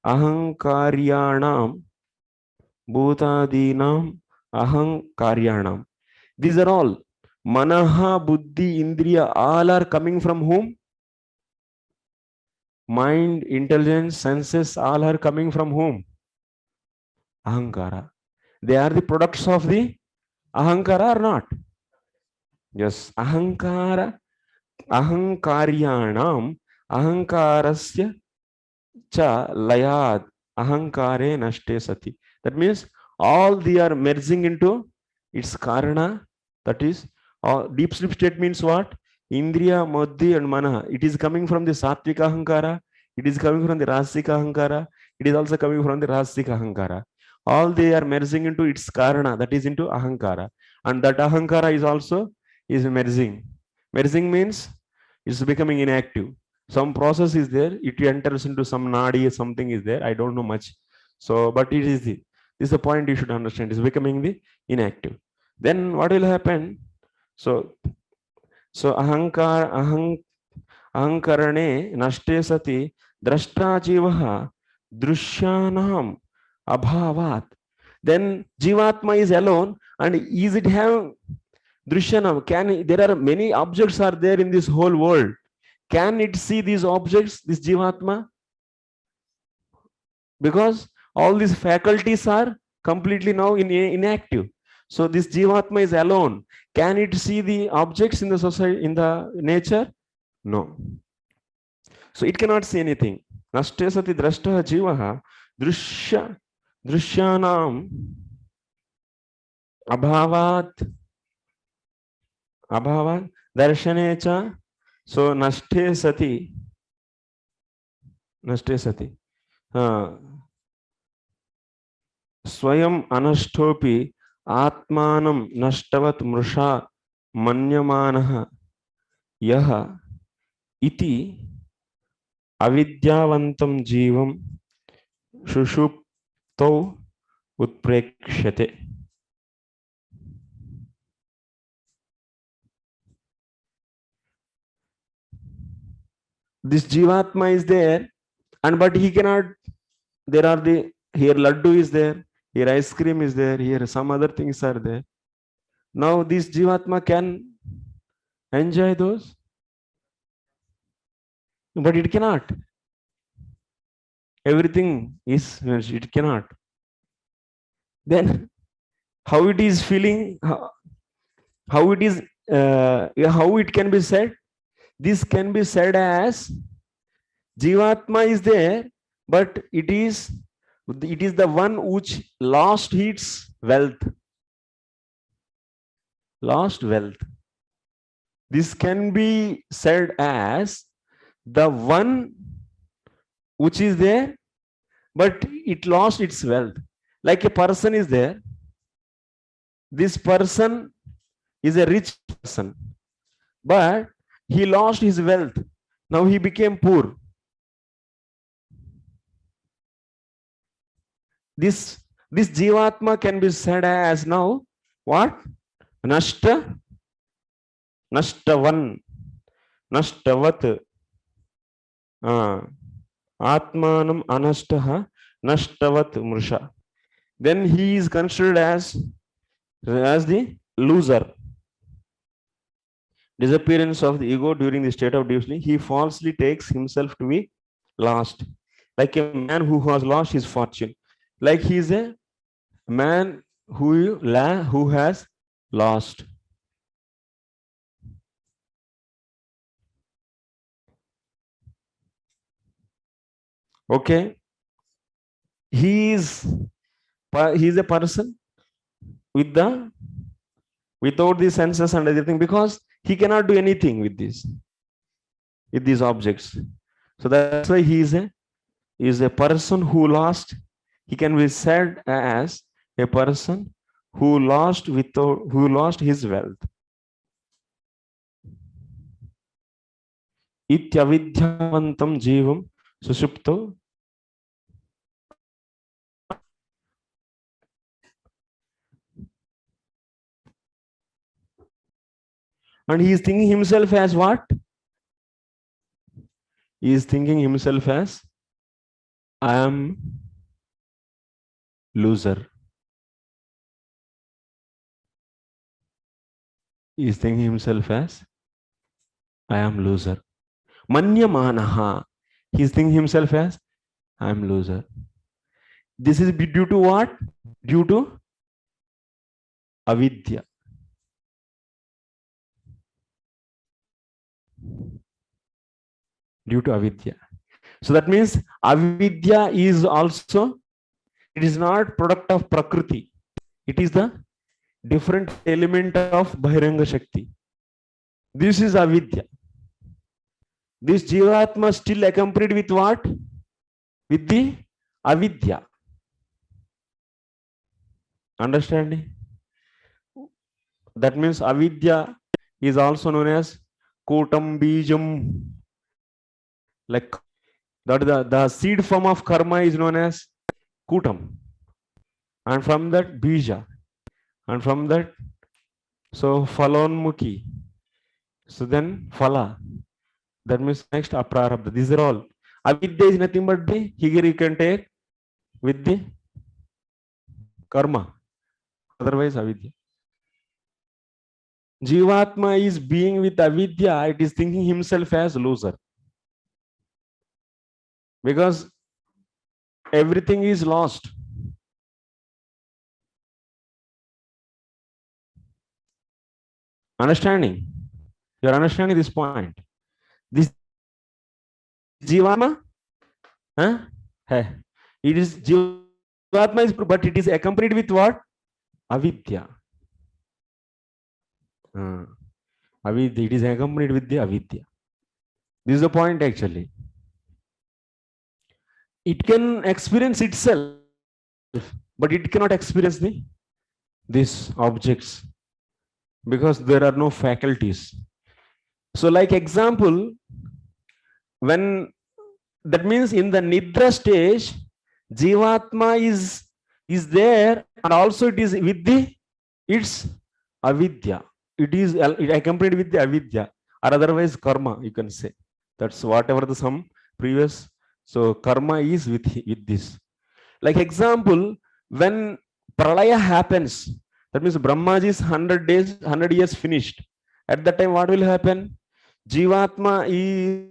ahankaryanam bhutadinam ahankaryanam. These are all manaha, buddhi, indriya. All are coming from whom? Mind, intelligence, senses. All are coming from whom? Ahankara. They are the products of the ahankara or not? Yes, ahankara, ahankaryanam, ahankarasya cha layad, ahankare nashte sati. That means all they are merging into its karana. That is, deep sleep state means what? Indriya, Madhi and Mana. It is coming from the Sattvika Ahankara. It is coming from the Rasika Ahankara. It is also coming from the Rasika Ahankara. All they are merging into its karana, that is into Ahankara. And that Ahankara is also is merging. Merging means it's becoming inactive. Some process is there, it enters into some nadi, something is there. I don't know much. So, but it is this is the point you should understand. It's becoming the inactive. Then what will happen? So ahankarane nashte sati drashta jivaha drushyanam abhavat. Then jivatma is alone, and is it have drushyanam? There are many objects are there in this whole world. Can it see these objects, this jivatma? Because all these faculties are completely now inactive. So this jivatma is alone. Can it see the objects in the society, in the nature? No. So it cannot see anything. Nashte sati drashta jivaha drushyanam abhavat darshanecha. So nashte sati swayam anashtopi atmanam nashtavat mrusha manyamanaha yaha iti avidyavantam jivam shushuptau utprekshate. This jivatma is there, and but he cannot. There are the here laddu is there, here ice cream is there, here some other things are there. Now this jivatma can enjoy those, but it cannot. Everything is, it cannot. Then how it is feeling, how it is, how it can be said? This can be said as jivatma is there, but it is the one which lost its wealth. Lost wealth. This can be said as the one which is there, but it lost its wealth. Like a person is there. This person is a rich person, but he lost his wealth. Now he became poor. This Jivatma can be said as now what? Nashta, Nashtavan, Nashtavat. Atmanam Anashtaha, Nashtavat Mrisha. Then he is considered as the loser. Disappearance of the ego during the state of deep sleep, he falsely takes himself to be lost, like a man who has lost his fortune, like he is a man who has lost. Okay, he is a person without the senses and everything, because he cannot do anything with these objects. So that's why he is a person who lost. He can be said as a person who lost his wealth. Ityavidhyavantam jivam sushupto. And he is thinking himself as what? He is thinking himself as, I am loser. He is thinking himself as, I am loser. Manyamanaha. He is thinking himself as, I am loser. This is due to what? Due to avidya. Due to avidya. So that means avidya is also, it is not product of prakriti. It is the different element of Bahiranga Shakti. This is avidya. This Jivatma still accompanied with what? With the avidya. Understanding? That means avidya is also known as kotam bijam. Like that, the seed form of karma is known as kutam. And from that bija. And from that, so falonmukhi. So then phala. That means next aprarabdha. These are all. Avidya is nothing but the, here you can take with the karma. Otherwise avidya. Jivatma is being with avidya, it is thinking himself as loser. Because everything is lost. Understanding? You are understanding this point. This Jivatma, it is Jivatma is, but it is accompanied with what? Avidya. Avidya. It is accompanied with the avidya. This is the point actually. It can experience itself, but it cannot experience these objects because there are no faculties. So like example, when that means in the Nidra stage, Jivatma is there, and also it is with its avidya. It is accompanied with the avidya, or otherwise karma, you can say. That's whatever the some previous. So karma is with this. Like example, when pralaya happens, that means Brahmaji's 100 years finished. At that time, what will happen? Jivatma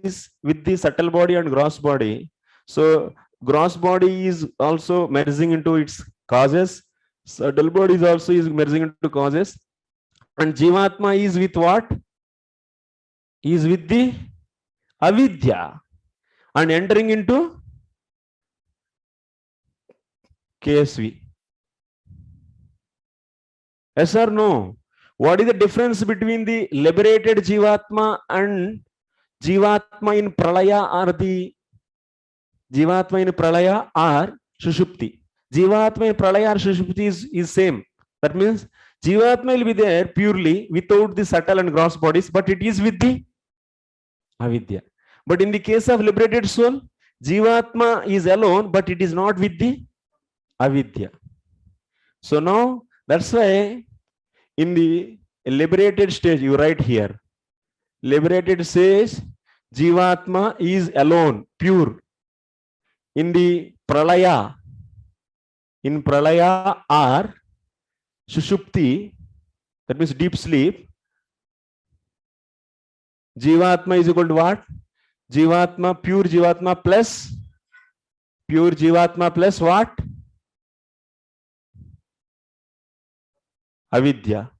is with the subtle body and gross body. So gross body is also merging into its causes. Subtle body is also merging into causes. And Jivatma is with what? Is with the avidya and entering into KSV. Yes or no? What is the difference between the liberated Jivatma and Jivatma in Pralaya, or the Jivatma in Pralaya or Sushupti? Jivatma in Pralaya or Sushupti is same. That means Jivatma will be there purely without the subtle and gross bodies, but it is with the avidya. But in the case of liberated soul, Jivatma is alone, but it is not with the avidya. So now that's why in the liberated stage, you write here, liberated says Jivatma is alone, pure. In the pralaya, or sushupti, that means deep sleep, Jivatma is equal to what? Jivatma, pure Jivatma plus what? Avidya.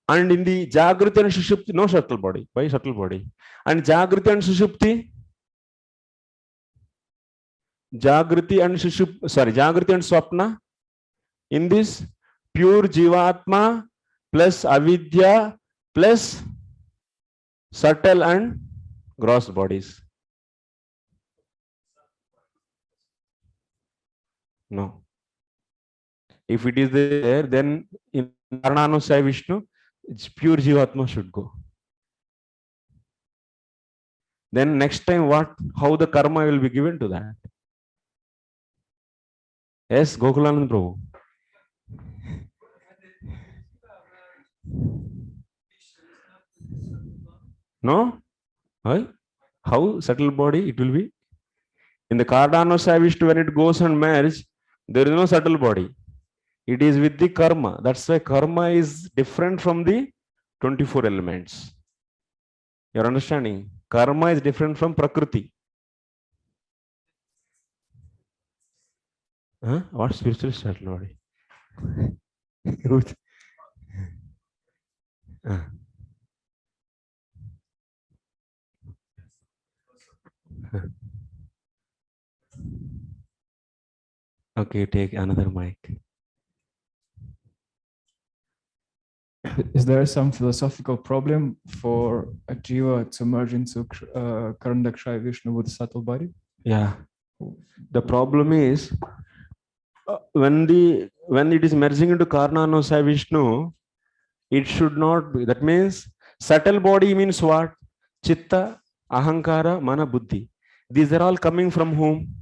And in the Jagriti and Sushupti, no subtle body. Why subtle body? And Jagriti and Sushupti? Jagriti and Swapna. In this, pure Jivatma plus Avidya plus subtle and gross bodies. No. If it is there, then in Karananusaya Vishnu, it's pure Jivatma should go. Then next time how the karma will be given to that? Yes, Gokulanand Prabhu. No? Why? How subtle body it will be? In the Karananusaya Vishnu, when it goes and merge, there is no subtle body. It is with the karma. That's why karma is different from the 24 elements. You're understanding? Karma is different from Prakriti. Huh? What spiritual subtle body? Okay, take another mic. Is there some philosophical problem for a jiva to merge into Karandakshaya Vishnu with a subtle body? Yeah. The problem is when it is merging into Karananusaya Vishnu, it should not be. That means subtle body means what? Chitta, Ahankara, Mana, Buddhi. These are all coming from whom?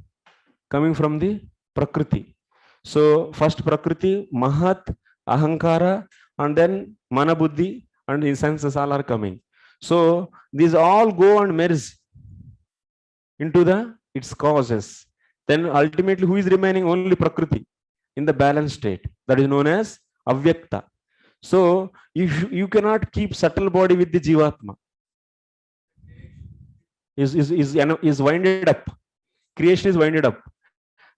Coming from the Prakriti. So first Prakriti, Mahat, Ahankara, and then Mana, Buddhi, and the senses all are coming. So these all go and merge into its causes. Then ultimately who is remaining? Only Prakriti in the balanced state. That is known as Avyakta. So you cannot keep subtle body with the Jivatma. Is winded up. Creation is winded up.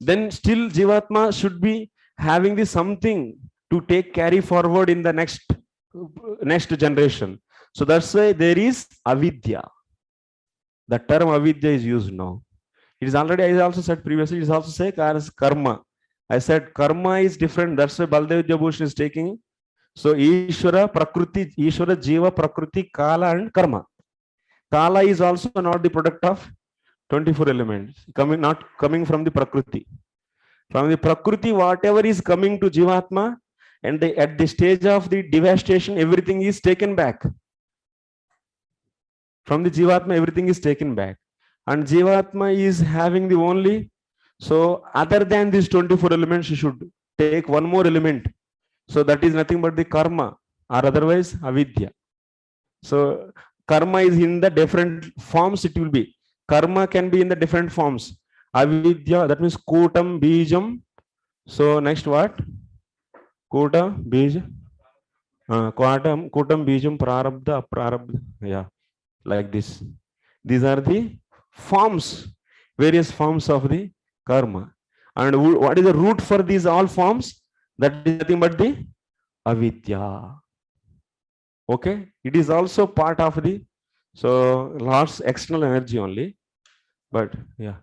Then still Jivatma should be having the something to carry forward in the next generation. So that's why there is avidya. The term avidya is used now. It is already, I also said previously, it is also said as karma. I said karma is different. That's why Baldev Vidyabhushan is taking. So Ishvara, Prakriti, Ishvara, Jiva, Prakriti, Kala and Karma. Kala is also not the product of 24 elements, not coming from the Prakriti. From the Prakriti, whatever is coming to Jivatma, and at the stage of the devastation, everything is taken back. From the Jivatma, everything is taken back. And Jivatma is having the only, so other than these 24 elements, you should take one more element. So that is nothing but the karma, or otherwise avidya. So karma is in the different forms, it will be. Karma can be in the different forms. Avidya, that means Kutam, Bijam. So next what? Kuta, Bija. Kutam, Bijam, Prarabdha, Aprarabdha. Yeah, like this. These are the forms, various forms of the karma. And what is the root for these all forms? That is nothing but the avidya. Okay, it is also part of the Lord's external energy only, but yeah.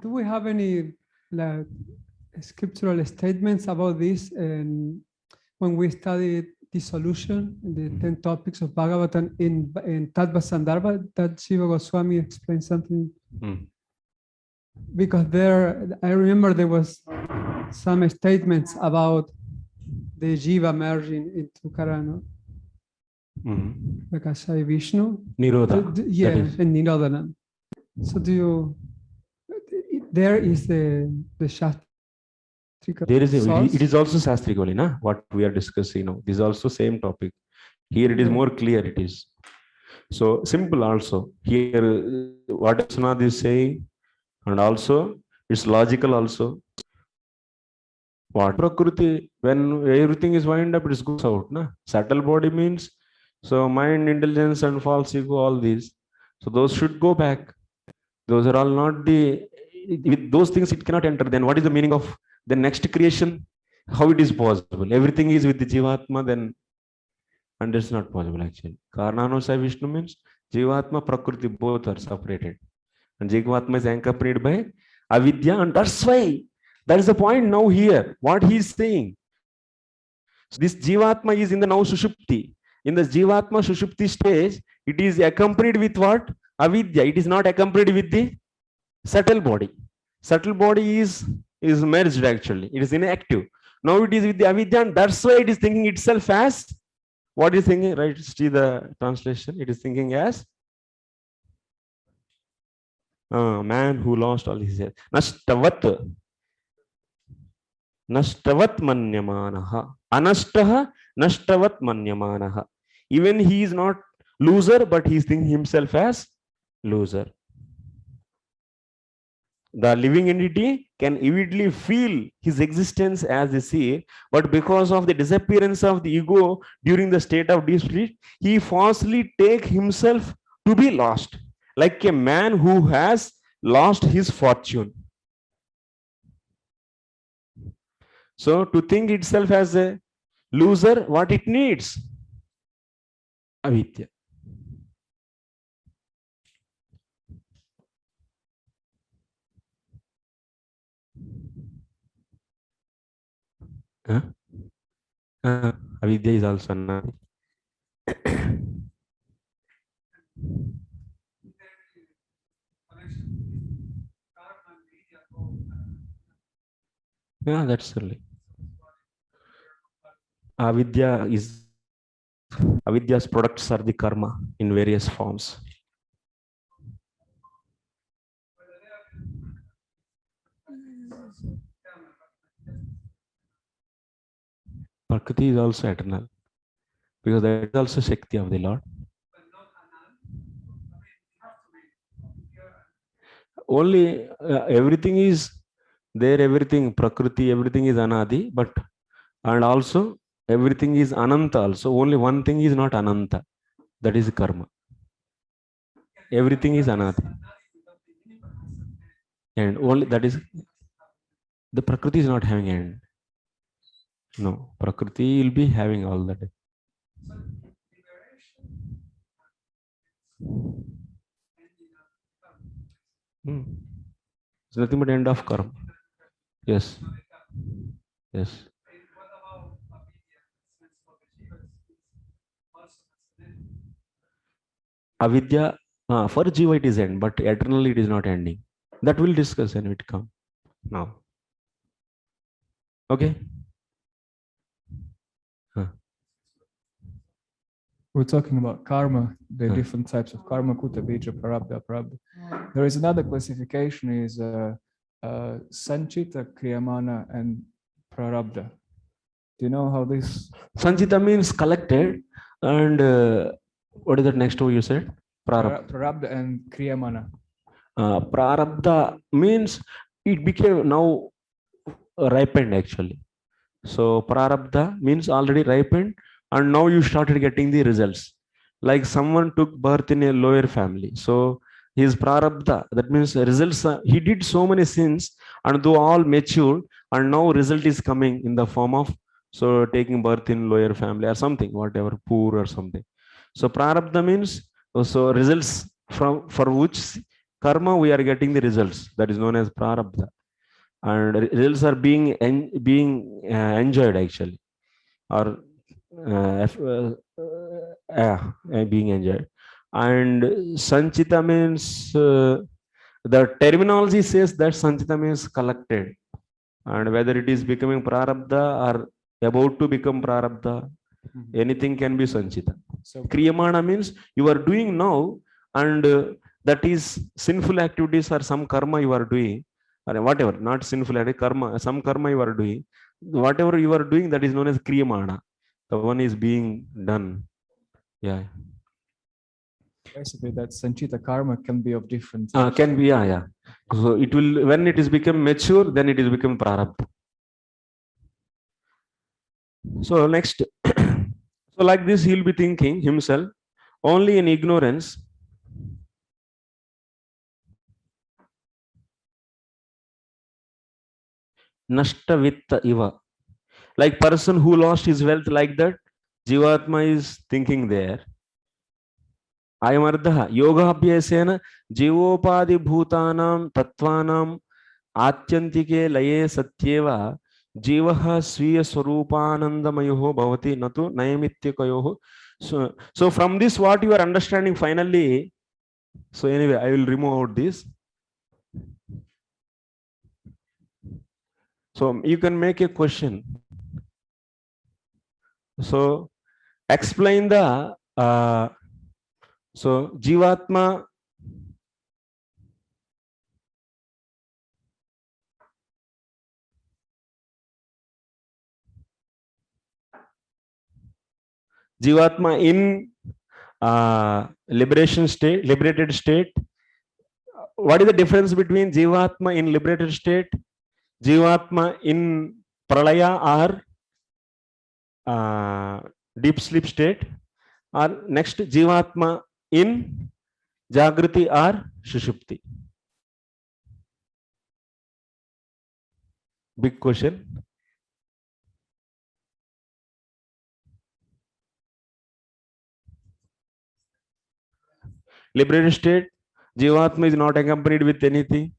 Do we have any scriptural statements about this? And when we studied dissolution, the 10 topics of Bhagavatam in Tattva Sandarbha, that Shiva Goswami explained something. Because I remember there was some statements about the Jiva merging into Karana. Prakashai Vishnu. Nirodha. Yeah, That is- and Nirodhana. So do you, there is the Shastrika There is source? it is also Sastric only, na? What we are discussing now. This is also same topic. Here it is Yeah. more clear. It is. So simple also. Here, what Vishwanath is saying, and also it's logical also. What Prakriti, when everything is wind up, it goes out. Na? Subtle body means, so mind, intelligence, and false ego, all these. So those should go back. Those are all not the, with those things it cannot enter. Then what is the meaning of the next creation? How it is possible? Everything is with the Jivatma, then, and it's not possible actually. Karnanusaya Vishnu means Jivatma, Prakriti, both are separated. And Jivatma is accompanied by Avidya, and that's why, that is the point now here, what he is saying. So this Jivatma is in the now Sushupti. In the Jivatma Sushupti stage, it is accompanied with what? Avidya. It is not accompanied with the subtle body. Subtle body is merged actually. It is inactive. Now it is with the Avidya, and that's why it is thinking itself as, what is thinking, right? See the translation. It is thinking as man who lost all his health. Nashtavat. Nashtavat manyamanaha. Anashtaha nashtavat manyamanaha. Even he is not loser, but he is thinking himself as loser. The living entity can immediately feel his existence as they see, but because of the disappearance of the ego during the state of deep sleep, he falsely take himself to be lost, like a man who has lost his fortune. So to think itself as a loser, what it needs? Avidya. Huh? Avidya is also another. Yeah, that's really. Avidya's products are the karma in various forms. Prakriti is also eternal, because that is also Shakti of the Lord. Only everything is there, everything, Prakriti, everything is Anadi, but, and also everything is Ananta also. Only one thing is not Ananta, that is karma. Everything is Anadi. And only that is, the Prakriti is not having end. No, Prakriti will be having all that. It's nothing but end of karma. Yes. Yes. Avidya, for Jiva it is end, but eternally it is not ending. That we'll discuss when it comes now. Okay. We're talking about karma, the different types of karma, Kuta, Bija, Prarabdha, Prarabdha. There is another classification is Sanchita, Kriyamana, and Prarabdha. Do you know how this? Sanchita means collected, and what is that next one you said? Prarabdha. Prarabdha and Kriyamana. Prarabdha means it became now ripened actually. So Prarabdha means already ripened, and now you started getting the results. Like someone took birth in a lower family, so his Prarabdha, that means results, he did so many sins, and though all matured, and now result is coming in the form of, so taking birth in lower family or something, whatever, poor or something. So Prarabdha means, so results from, for which karma we are getting the results, that is known as Prarabdha. And results are being enjoyed actually, or being enjoyed. And Sanchita means, the terminology says that Sanchita means collected, and whether it is becoming Prarabdha or about to become Prarabdha, anything can be Sanchita. So Kriyamana means you are doing now, and that is sinful activities or some karma you are doing, or whatever, not sinful activity, karma, some karma you are doing. Whatever you are doing, that is known as Kriyamana. The one is being done. Yeah. basically, that sanchita karma can be of different Can be, yeah. So it will, when it is become mature, then it is become prarabdha. So next, so like this, he'll be thinking himself only in ignorance. Nashta vitta iva. Like person who lost his wealth like that, Jivatma is thinking there. Ayamardha yoga abhyasena jivopadi bhutanam tattvanam atyantike laye satyeva jivaha sviya swarupanandamayoho bhavati natu nayamityakayoho. So from this, what you are understanding finally. So anyway, I will remove out this. So you can make a question. So explain the so Jivatma in liberation state, liberated state. What is the difference between Jivatma in liberated state, Jivatma in pralaya or deep sleep state, or next Jivatma in Jagriti or Sushupti? Big question. Liberated state, Jivatma is not accompanied with anything,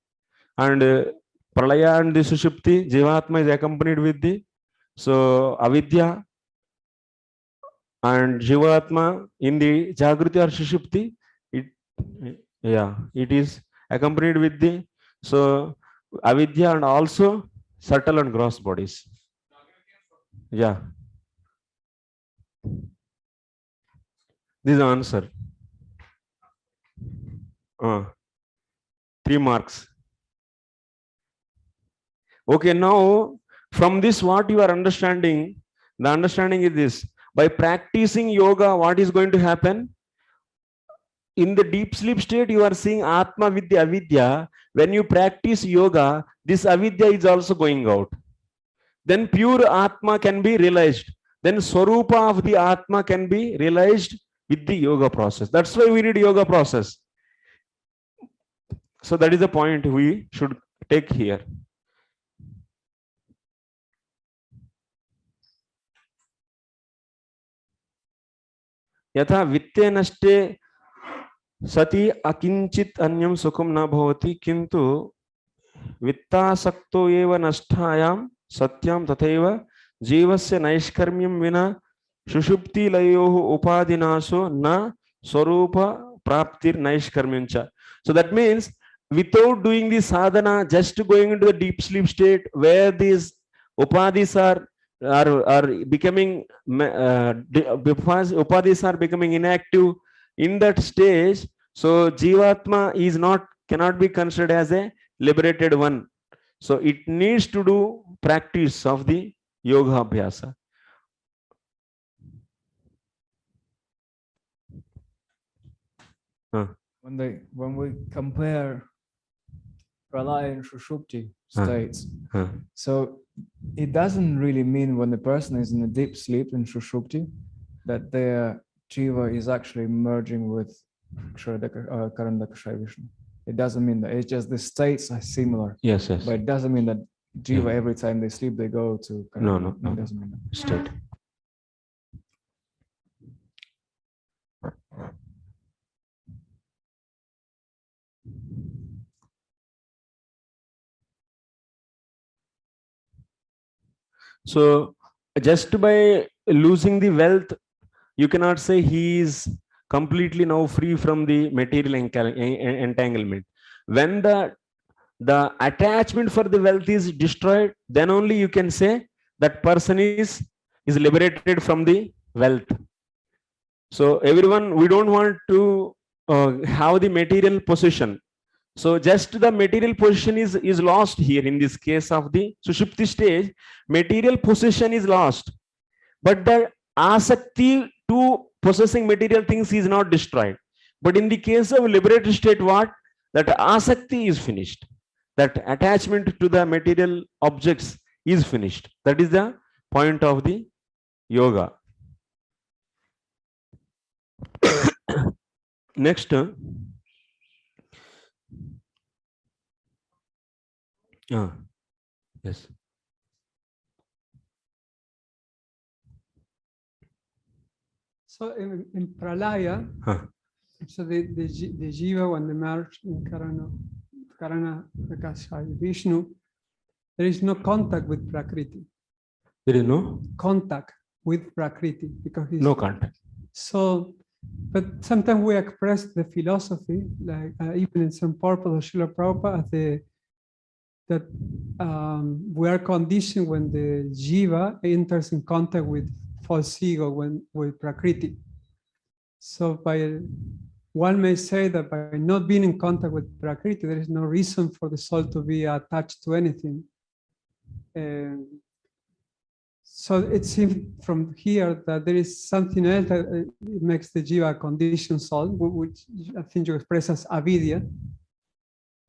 and Pralaya and the Sushupti, Jivatma is accompanied with the avidya, and Jivatma in the Jagriti or Sushupti, it is accompanied with the avidya and also subtle and gross bodies. Yeah. This is the answer. 3 marks. Okay, now from this, what you are understanding, the understanding is this: by practicing yoga, what is going to happen? In the deep sleep state, you are seeing Atma with the avidya. When you practice yoga, this avidya is also going out. Then pure Atma can be realized. Then Swarupa of the Atma can be realized with the yoga process. That's why we need yoga process. So that is the point we should take here. Yatha vitte nashte sati akinchit anyam sukham na bhavati kintu vittasakto eva nasthayam satyam tathaiva jivasya naishkarmyam vina sushupti layohu upadinaso na swarupa praptir naishkarmyancha. So that means without doing the sadhana, just going into the deep sleep state where these upadis are becoming upadis are becoming inactive, in that stage, so Jivatma is cannot be considered as a liberated one. So it needs to do practice of the yoga abhyasa. When we compare pralaya and sushupti states, so it doesn't really mean when the person is in a deep sleep in sushupti that their jiva is actually merging with Karandaka Vishnu. It doesn't mean that. It's just the states are similar. Yes. But it doesn't mean that jiva every time they sleep they go to Karandaka. No. It doesn't mean that. State. So just by losing the wealth, you cannot say he is completely now free from the material entanglement. When the attachment for the wealth is destroyed, then only you can say that person is liberated from the wealth. So everyone, we don't want to have the material possession. So just the material possession is lost here in this case of the Sushupti stage. Material possession is lost, but the asakti to possessing material things is not destroyed. But in the case of liberated state, what? That asakti is finished. That attachment to the material objects is finished. That is the point of the yoga. Next, yes. So in Pralaya, Huh. so the Jiva, when they merge in Karana, Prakasha, Vishnu, there is no contact with Prakriti. There is no Contact with Prakriti because he's no contact. so. But sometimes we express the philosophy, like even in some purpose of Srila Prabhupada, that we are conditioned when the jiva enters in contact with false ego, with Prakriti. So one may say that by not being in contact with Prakriti, there is no reason for the soul to be attached to anything. So it seems from here that there is something else that makes the jiva a conditioned soul, which I think you express as avidya.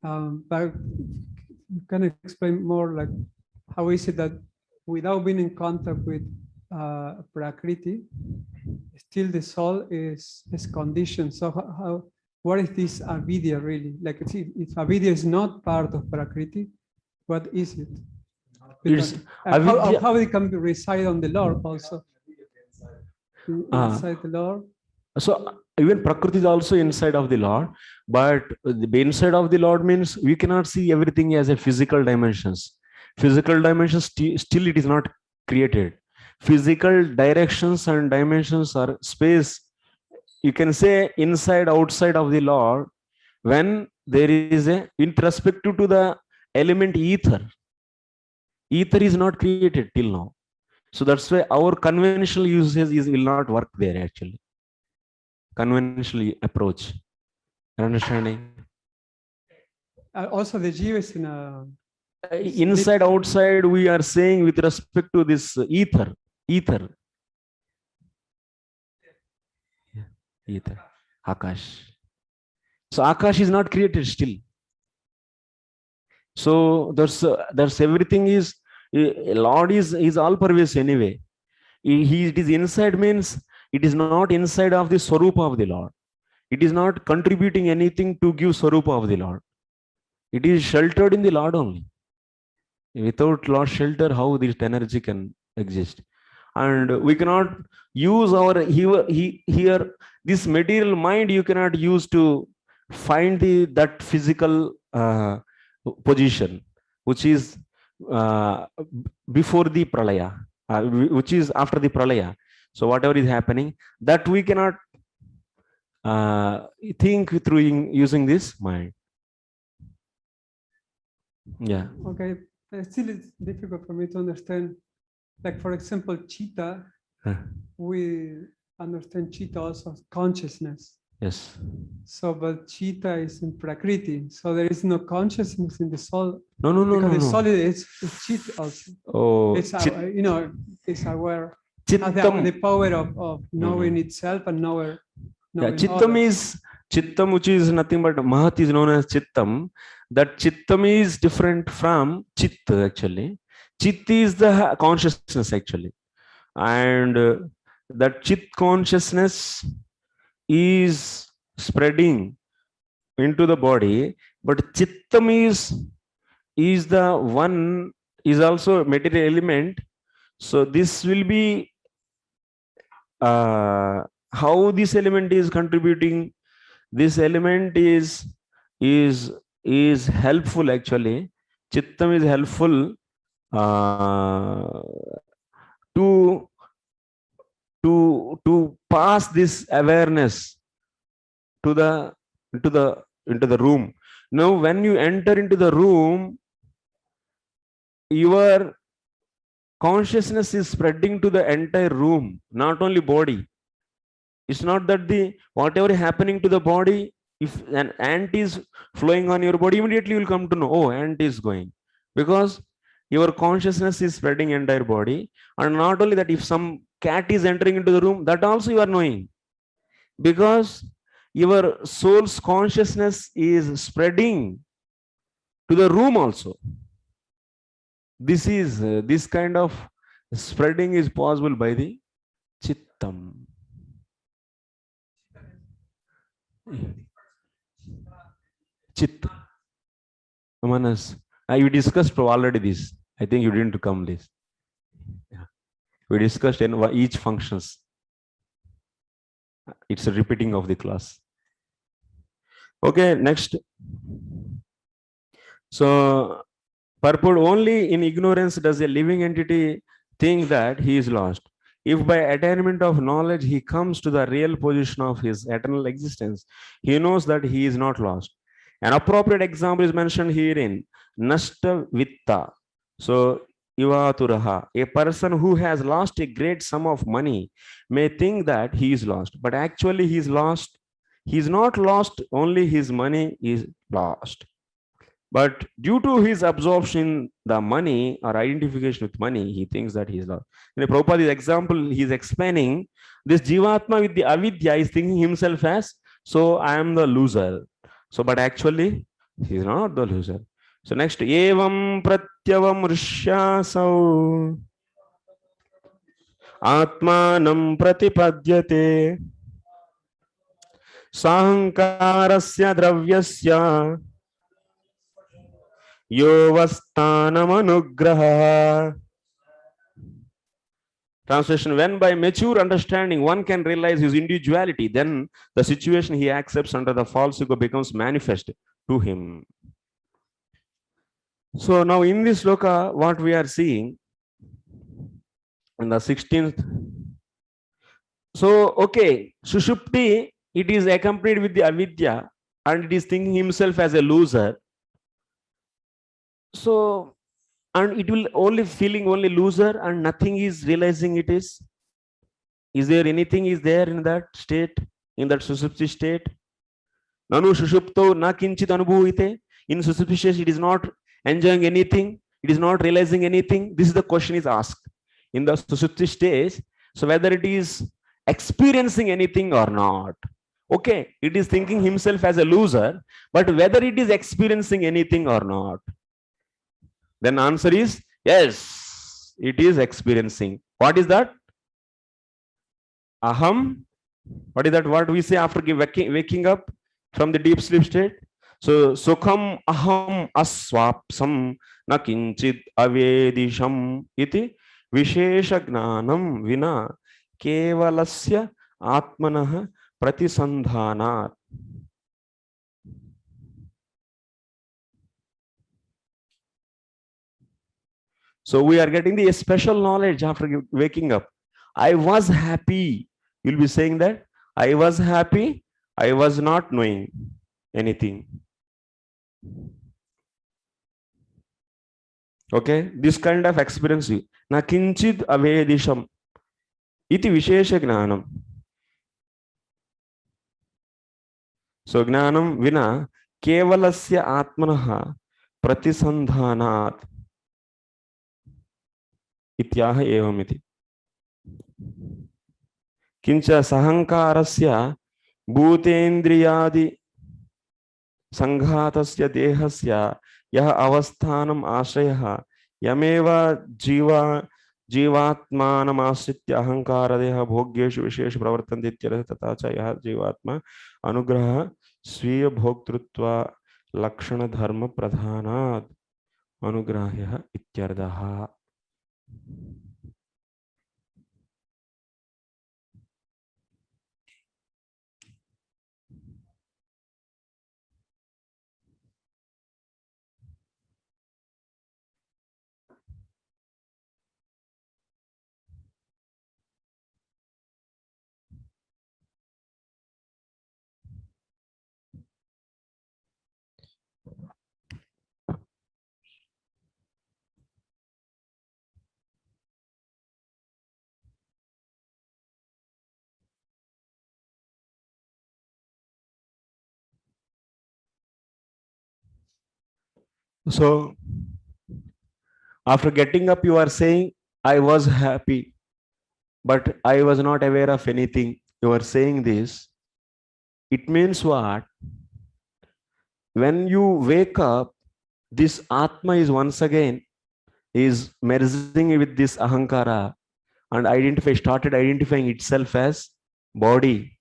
But you can explain more, like how is it that without being in contact with Prakriti, still the soul is conditioned. So what is this avidya really? Like if avidya is not part of Prakriti, what is it? Because, how it can reside on the Lord also. Inside the Lord. So even Prakriti is also inside of the Lord, but the inside of the Lord means we cannot see everything as a physical dimensions. Physical dimensions still it is not created. Physical directions and dimensions are space. You can say inside, outside of the Lord, when there is a in respective to the element ether. Ether is not created till now. So that's why our conventional usage will not work there actually. Conventional approach. Understanding? Also the jiva is in a... Inside, outside, we are saying with respect to this ether. Ether. Akash. So Akash is not created still. So there's everything is Lord is all pervasive anyway. It is inside means it is not inside of the Swarupa of the Lord. It is not contributing anything to give Swarupa of the Lord. It is sheltered in the Lord only. Without Lord shelter, how this energy can exist? And we cannot use our here this material mind. You cannot use to find that physical position, which is before the pralaya, which is after the pralaya. So whatever is happening, that we cannot think through using this mind. Yeah. Okay, still it's difficult for me to understand. Like for example, chitta, we understand chitta also as consciousness. Yes. So, but chitta is in prakriti, so there is no consciousness in the soul. No. Because the soul is chitta also. Oh, it's it's aware. Chittam. The power of knowing itself and knowing Chittam others. Chittam, which is nothing but Mahat is known as Chittam. That Chittam is different from Chit actually. Chit is the consciousness actually. And that Chit consciousness is spreading into the body, but Chittam is the one, is also a material element. So this will be how this element is contributing. This element is helpful actually. Chittam is helpful to pass this awareness to the into the room. Now when you enter into the room, your consciousness is spreading to the entire room, not only body. It's not that the whatever happening to the body, if an ant is flowing on your body, immediately you will come to know, oh, ant is going. Because your consciousness is spreading entire body. And not only that, if some cat is entering into the room, that also you are knowing. Because your soul's consciousness is spreading to the room also. This kind of spreading is possible by the chittam. Chit. Manas. We discussed already this. I think you didn't come this. Yeah. We discussed in each functions. It's a repeating of the class. Okay, next. So, purport only in ignorance does a living entity think that he is lost. If by attainment of knowledge he comes to the real position of his eternal existence, he knows that he is not lost. An appropriate example is mentioned here in Nashta Vitta. So, Ivaturaha, a person who has lost a great sum of money may think that he is lost, but actually he is lost. He is not lost, only his money is lost. But due to his absorption in the money or identification with money, he thinks that he is lost. In Prabhupada's example, he is explaining this Jivatma with the avidya is thinking himself as, so I am the loser. So, but actually, he is not the loser. So next, evam pratyavam rishyasau atmanam pratipadyate sahankarasya dravyasya Yovasthanamanugraha. Translation: when by mature understanding one can realize his individuality, then the situation he accepts under the false ego becomes manifest to him. So now in this sloka, what we are seeing in the 16th. So, okay, Sushupti, it is accompanied with the avidya and it is thinking himself as a loser. So, and it will only feeling only loser and nothing is realizing it is. Is there anything is there in that state, in that Sushupti state? Nanu Sushupto na kinchit anubhuvite. In Sushupti state, it is not enjoying anything. It is not realizing anything. This is the question is asked in the Sushupti stage. So whether it is experiencing anything or not. Okay, it is thinking himself as a loser, but whether it is experiencing anything or not. Then answer is yes, it is experiencing. What is that? Aham. What is that? What we say after waking up from the deep sleep state? So sukham aham aswapsam na kinchit avedisham iti vishesha gnanam vina kevalasya atmanah pratisandhanat. So we are getting the special knowledge after waking up. I was happy. You'll be saying that I was happy. I was not knowing anything. Okay, this kind of experience. Na kinchid avedisham iti vishesha gnanam. So gnanam vina kevalasya atmanah pratisandhanat ityaha evamiti. Kincha sahankarasya bhutendriyadi sanghatasya dehasya yah avasthanam ashrayah yameva jivatmanam asritya ahankara deha bhogyeshu visheshu pravartante ityartha tata cha yah jivatma anugraha sviya bhoktrutva lakshana dharma pradhanat anugrahyah ityartha. So after getting up, you are saying, I was happy, but I was not aware of anything. You are saying this. It means what? When you wake up, this Atma is once again is merging with this Ahankara and started identifying itself as body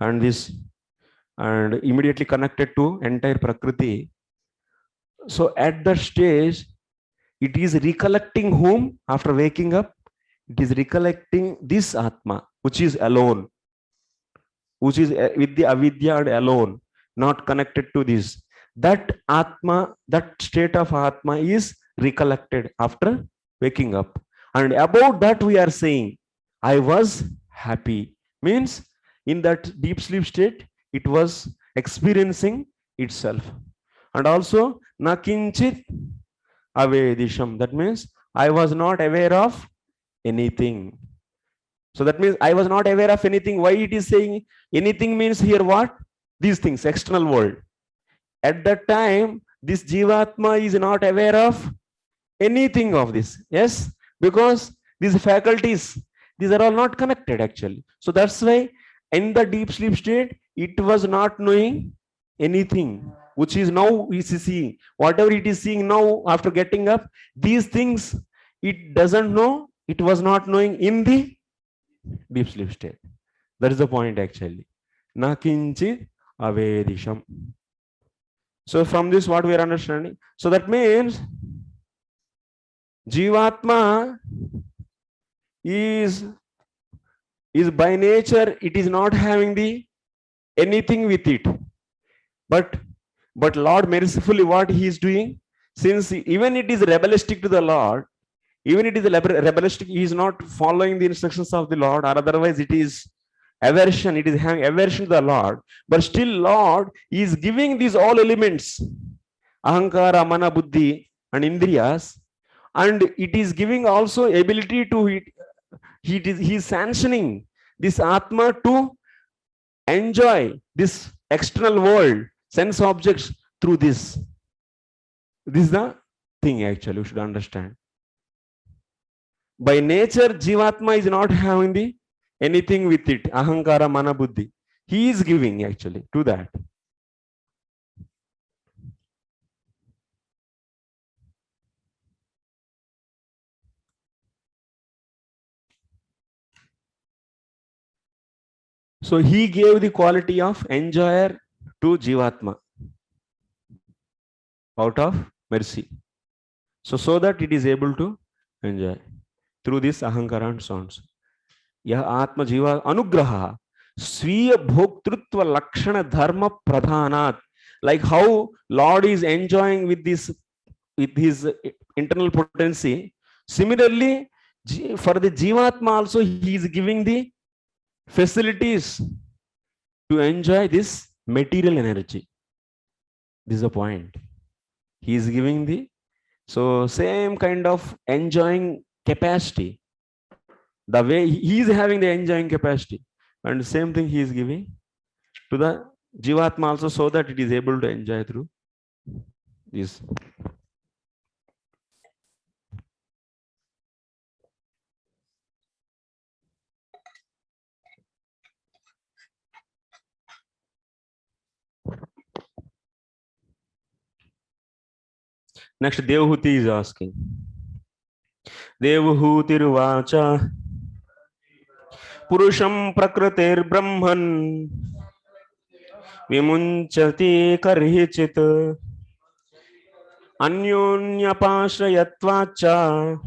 and this, and immediately connected to entire Prakriti. So at that stage, it is recollecting whom after waking up? It is recollecting this Atma, which is alone, which is with the avidya and alone, not connected to this. That Atma, that state of Atma is recollected after waking up. And about that we are saying, I was happy. Means in that deep sleep state, it was experiencing itself. And also, nakinchit avedisham. That means I was not aware of anything. So that means I was not aware of anything. Why it is saying anything means here what? These things, external world. At that time, this Jivatma is not aware of anything of this. Yes, because these faculties, these are all not connected actually. So that's why in the deep sleep state, it was not knowing anything, which is now is seeing. Whatever it is seeing now after getting up, these things it doesn't know, it was not knowing in the deep sleep state. That is the point actually. Nakinchit avedisham. So from this, what we are understanding? So that means Jivatma is by nature, it is not having the anything with it. But Lord mercifully, what he is doing, since even it is rebellistic to the Lord, even it is rebellistic, he is not following the instructions of the Lord, or otherwise it is aversion, it is having aversion to the Lord, but still Lord is giving these all elements, ahankara, mana, buddhi and indriyas, and it is giving also ability to it. He is sanctioning this Atma to enjoy this external world, sense objects through this. This is the thing actually you should understand. By nature, Jivatma is not having the anything with it, ahankara, mana, buddhi. He is giving actually to that. So he gave the quality of enjoyer to Jivatma out of mercy. So that it is able to enjoy through this ahankara and sounds. Yah atma jiva anugraha swiya bhoktrutva lakshana dharma pradhanat. Like how Lord is enjoying with this, with his internal potency. Similarly, for the Jivatma also he is giving the facilities to enjoy this material energy. This is the point. He is giving the same kind of enjoying capacity. The way he is having the enjoying capacity, and the same thing he is giving to the Jivatma also, so that it is able to enjoy through this. Next, Devahuti is asking. Devahutirvacha Purusham Prakritir Brahman Vimunchati Karhichit Anyonyapashrayatvacha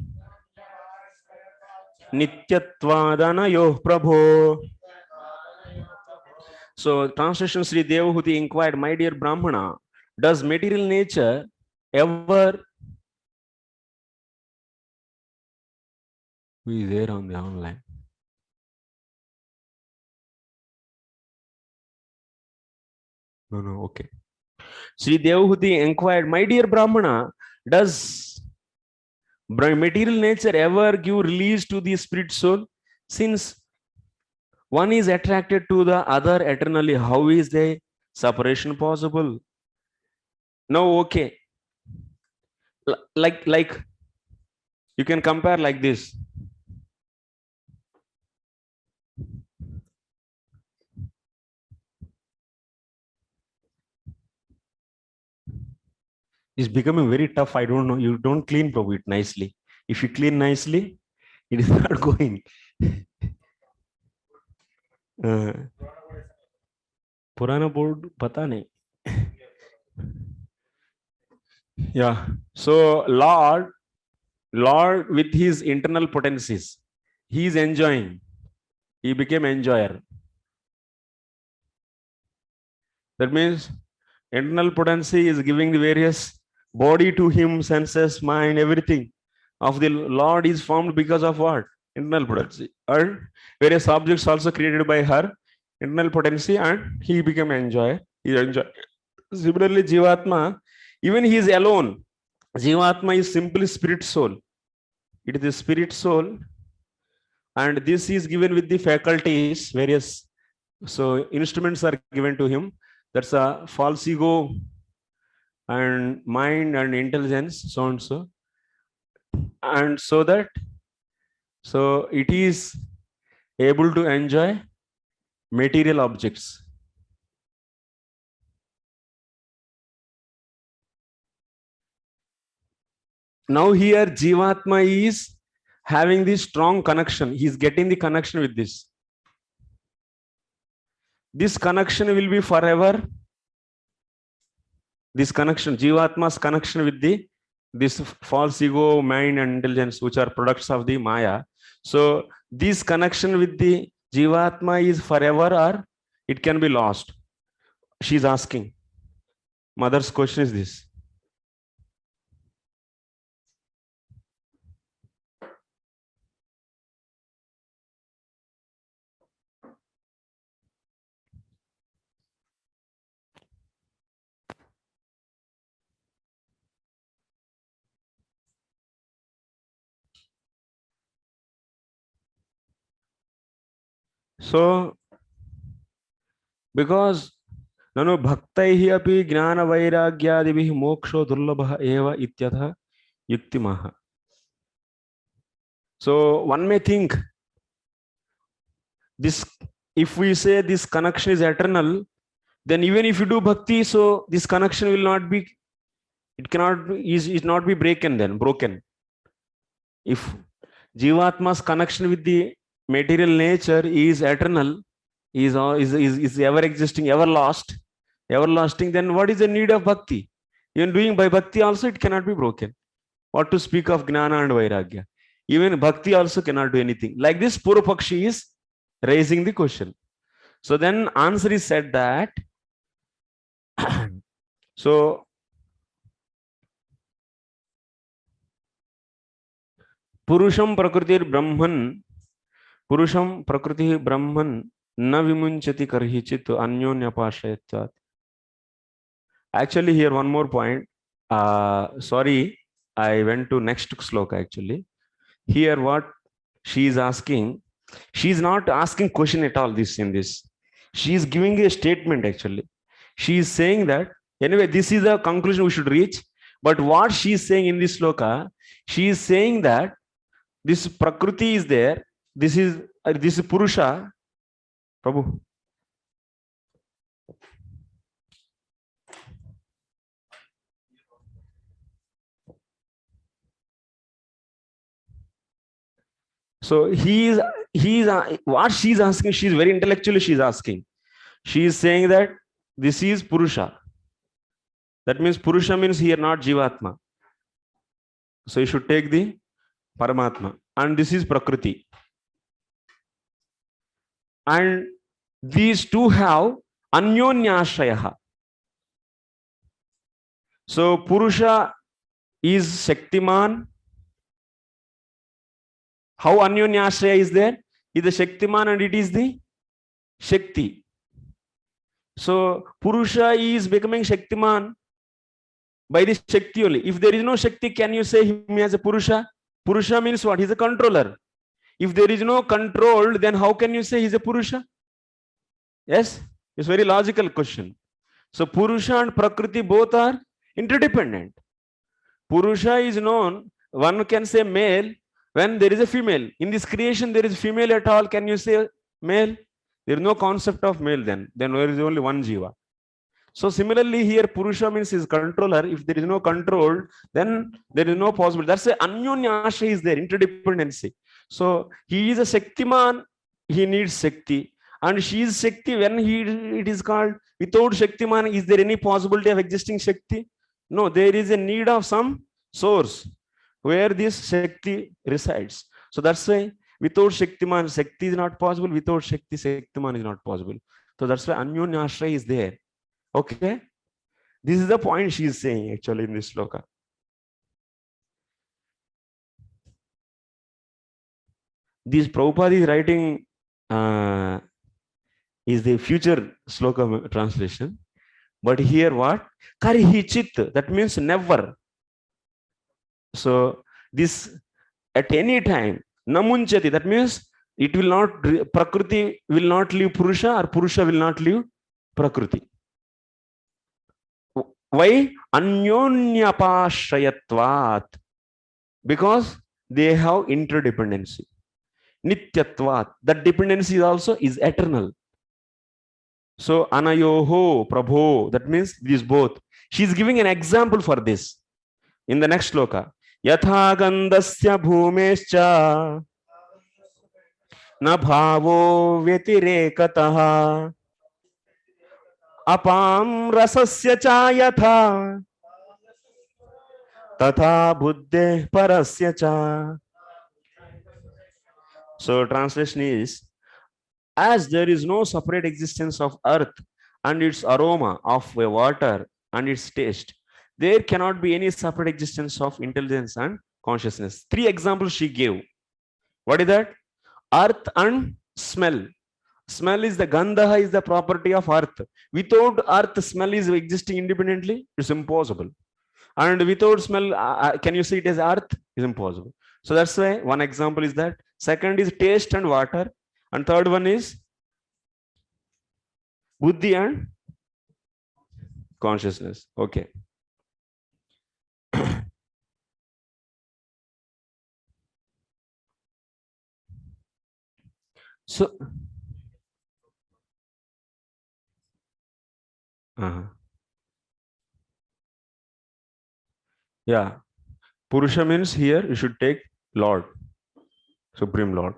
Nityatvadanayoh Prabho. So, translation Sri Devahuti inquired, my dear Brahmana, does material nature ever be there on the online? No, okay. Sri Devahuti inquired, my dear Brahmana, does material nature ever give release to the spirit soul? Since one is attracted to the other eternally, how is the separation possible? Now, okay. Like you can compare like this. It's becoming very tough. I don't know. You don't clean Prabhu it nicely. If you clean nicely, it is not going. Purana board, pata nahi. Yeah. So Lord with his internal potencies, he is enjoying. He became enjoyer. That means internal potency is giving the various body to him, senses, mind, everything of the Lord is formed because of what? Internal potency. And various objects also created by her internal potency, and he became enjoyer. He enjoy. Similarly, Jivatma, even he is alone. Jivatma is simply spirit soul. It is the spirit soul, and this is given with the faculties, various. So instruments are given to him. That's a false ego and mind and intelligence, so and so. And so it is able to enjoy material objects. Now here Jivatma is having this strong connection. He is getting the connection with this. This connection will be forever. This connection, Jivatma's connection with this false ego, mind and intelligence, which are products of the Maya. So this connection with the Jivatma is forever, or it can be lost. She's asking. Mother's question is this. So, because nanu bhaktaihi api gnana vairagyadibhi moksho durlabha eva ityatha yuktimaha. So one may think this, if we say this connection is eternal, then even if you do bhakti, so this connection will not be, it cannot is not be broken. If Jivatma's connection with the material nature is eternal, is ever existing, everlasting, then what is the need of bhakti? Even doing by bhakti also it cannot be broken. What to speak of gnana and vairagya? Even bhakti also cannot do anything. Like this, Purvapakshi is raising the question. So then answer is said that so Purusham Prakritir Brahman na vimunchati karhichit anyonya pashayatvat. Actually, here one more point. Sorry, I went to next sloka actually. Here what she is asking, she is not asking question at all in this. She is giving a statement actually. She is saying that, anyway, this is the conclusion we should reach. But what she is saying in this sloka, she is saying that this Prakriti is there. This is Purusha. Prabhu. So he is what she is asking, she is very intellectually she is asking. She is saying that this is Purusha. That means Purusha means here not Jivatma. So you should take the Paramatma. And this is Prakriti. And these two have Anyonyashayaha. So Purusha is Shaktiman. How Anyonyashaya is there? It is the Shaktiman and it is the Shakti. So Purusha is becoming Shaktiman by this Shakti only. If there is no Shakti, can you say him as a Purusha? Purusha means what? He's a controller. If there is no control, then how can you say he's a Purusha? Yes, it's a very logical question. So Purusha and Prakriti both are interdependent. Purusha is known, one can say male when there is a female. In this creation, there is female at all. Can you say male? There is no concept of male then. Then there is only one Jiva. So similarly here, Purusha means is controller. If there is no control, then there is no possibility. That's why Anyonya Ashray is there, interdependency. So he is a Shaktiman, he needs Shakti. And she is Shakti when it is called. Without Shaktiman, is there any possibility of existing Shakti? No, there is a need of some source where this Shakti resides. So that's why without Shaktiman, Shakti is not possible. Without Shakti, Shaktiman is not possible. So that's why Anyonya Ashray is there. Okay, this is the point she is saying actually in this sloka. This Prabhupada is writing is the future sloka translation, but here what? Karihichit, that means never. So this at any time, namunchati, that means it will not, Prakriti will not leave Purusha or Purusha will not leave Prakriti. Why? Anyonyapashrayatvat. Because they have interdependency. Nityatvat. That dependency also is eternal. So anayoho prabho. That means these both. She is giving an example for this in the next sloka. Yatha gandasya bhumescha na bhavo vyatirekataha apam rasasya cha yatha tatha buddhe parasya cha. So translation is, as there is no separate existence of earth and its aroma, of water and its taste, there cannot be any separate existence of intelligence and consciousness. 3 examples she gave. What is that? Earth and smell. Smell is the Gandha is the property of earth. Without earth, smell is existing independently. It's impossible. And without smell, can you see it as earth? It's impossible. So that's why one example is that. Second is taste and water. And third one is buddhi and consciousness. Okay. So yeah, Purusha means here you should take Lord, Supreme Lord.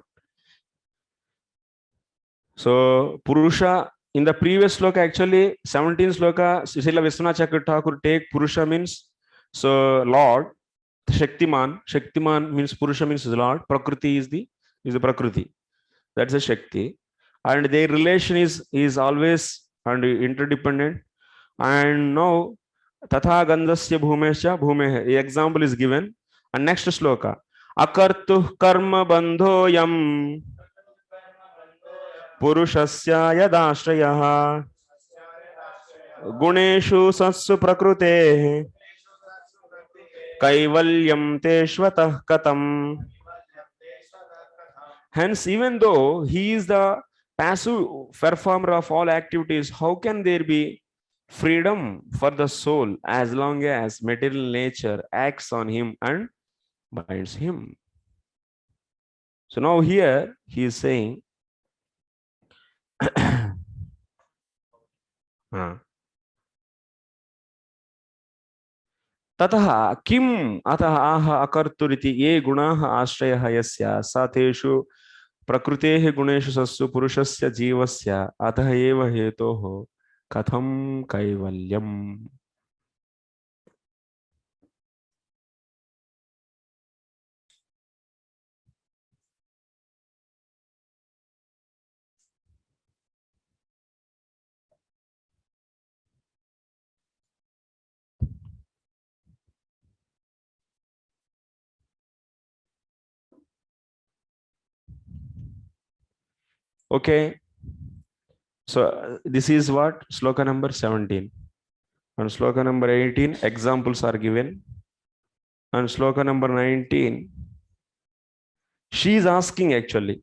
So Purusha in the previous sloka, actually 17th sloka, Srila Vishwanath Chakravarti Thakur take Purusha means so Lord, Shaktiman. Shaktiman means Purusha means Lord. Prakriti is the Prakriti. That's a Shakti, and their relation is always and interdependent. And now Tatha Gandasya Bhumesha Bhume. Example is given. And next sloka. Akartu karma bandhoyam Purushasya yadashrayah Guneshu satsu prakrute Kaivalyam teshvatah katam. Hence, even though he is the passive performer of all activities, how can there be freedom for the soul as long as material nature acts on him and binds him? So now here he is saying Tataha kim ataha akarturiti ye gunaha ashrayah yasya sateshu prakrutehi guneshu sassu purushasya jivasya ataha eva hetoho katham kaivalyam. Okay, so this is what sloka number 17, and sloka number 18 examples are given, and sloka number 19 she is asking actually.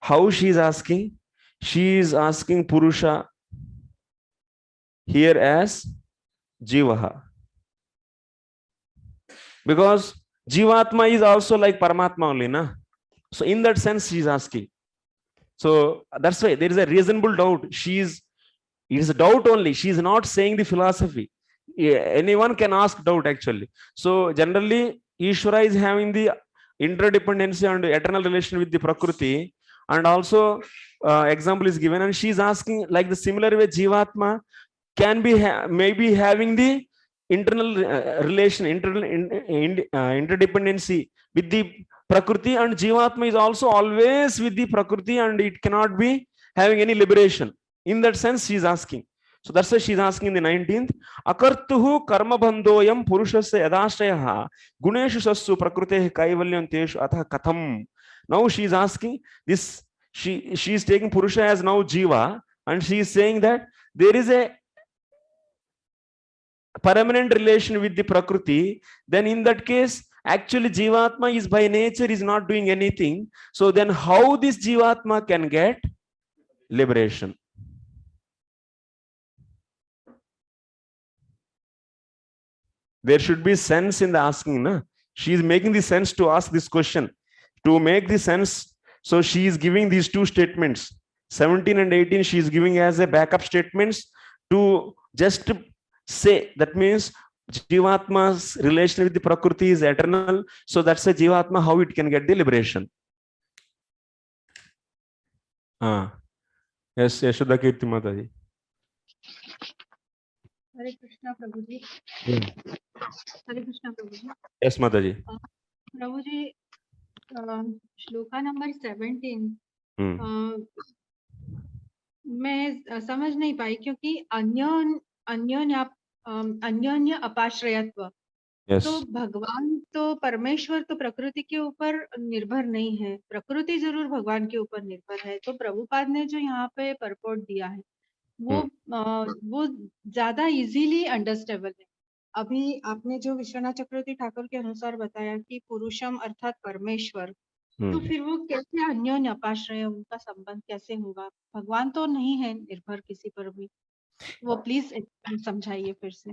How she is asking? She is asking Purusha here as Jivaha. Because Jivatma is also like Paramatma only, na? So in that sense, she's asking. So that's why there is a reasonable doubt. It is a doubt only. She is not saying the philosophy. Yeah, anyone can ask doubt actually. So generally, Ishvara is having the interdependency and eternal relation with the Prakriti, and also example is given, and she is asking like the similar way Jivatma can be maybe having the internal relation, interdependency with the Prakriti, and Jivatma is also always with the Prakriti, and it cannot be having any liberation. In that sense, she is asking. So that's why she is asking in the 19th. Akartuhu karma bandhoyam purushasya yadashrayaha guneshu sassu prakritehi kaivalyam teshu atha katham. Now she is asking this. She is taking Purusha as now Jiva, and she is saying that there is a permanent relation with the Prakriti. Then in that case, actually Jivatma is by nature is not doing anything. So then how this Jivatma can get liberation? There should be sense in the asking. Na? She is making the sense to ask this question. To make the sense, so she is giving these two statements. 17 and 18, she is giving as a backup statements to just say. That means Jivatma's relation with the Prakriti is eternal. So that's a Jivatma, how it can get the liberation. Yes, Yashoda Kirti Mataji. Hare Krishna Prabhuji. Hare Krishna Prabhuji. Yes, Mataji. Prabhuji, shloka number 17 मैं समझ नहीं पाई क्योंकि अन्योन्य अपाश्रयत्व। Yes. तो भगवान तो परमेश्वर तो प्रकृति के ऊपर निर्भर नहीं है, प्रकृति जरूर भगवान के ऊपर निर्भर है। तो प्रभुपाद ने जो यहाँ पे परपोर्ट दिया है वो ज्यादा इजीली अंडरस्टैंडेबल है। अभी आपने जो विश्वनाथ चक्रवर्ती ठाकुर के अनुसार बताया कि पुरुषम अर्थात परमेश्वर, तो फिर वो कैसे अन्योन्य अपाश्रय, उनका संबंध कैसे होगा? भगवान तो नहीं है निर्भर किसी पर भी, वो प्लीज समझाइए फिर से।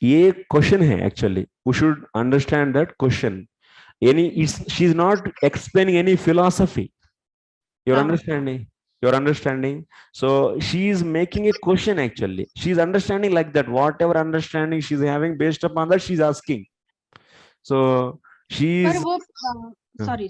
ये क्वेश्चन है actually, we should understand that question. She is not explaining any philosophy, you're understanding. So she is making a question actually. She is understanding like that, whatever understanding she's having, based upon that she's asking. So she is sorry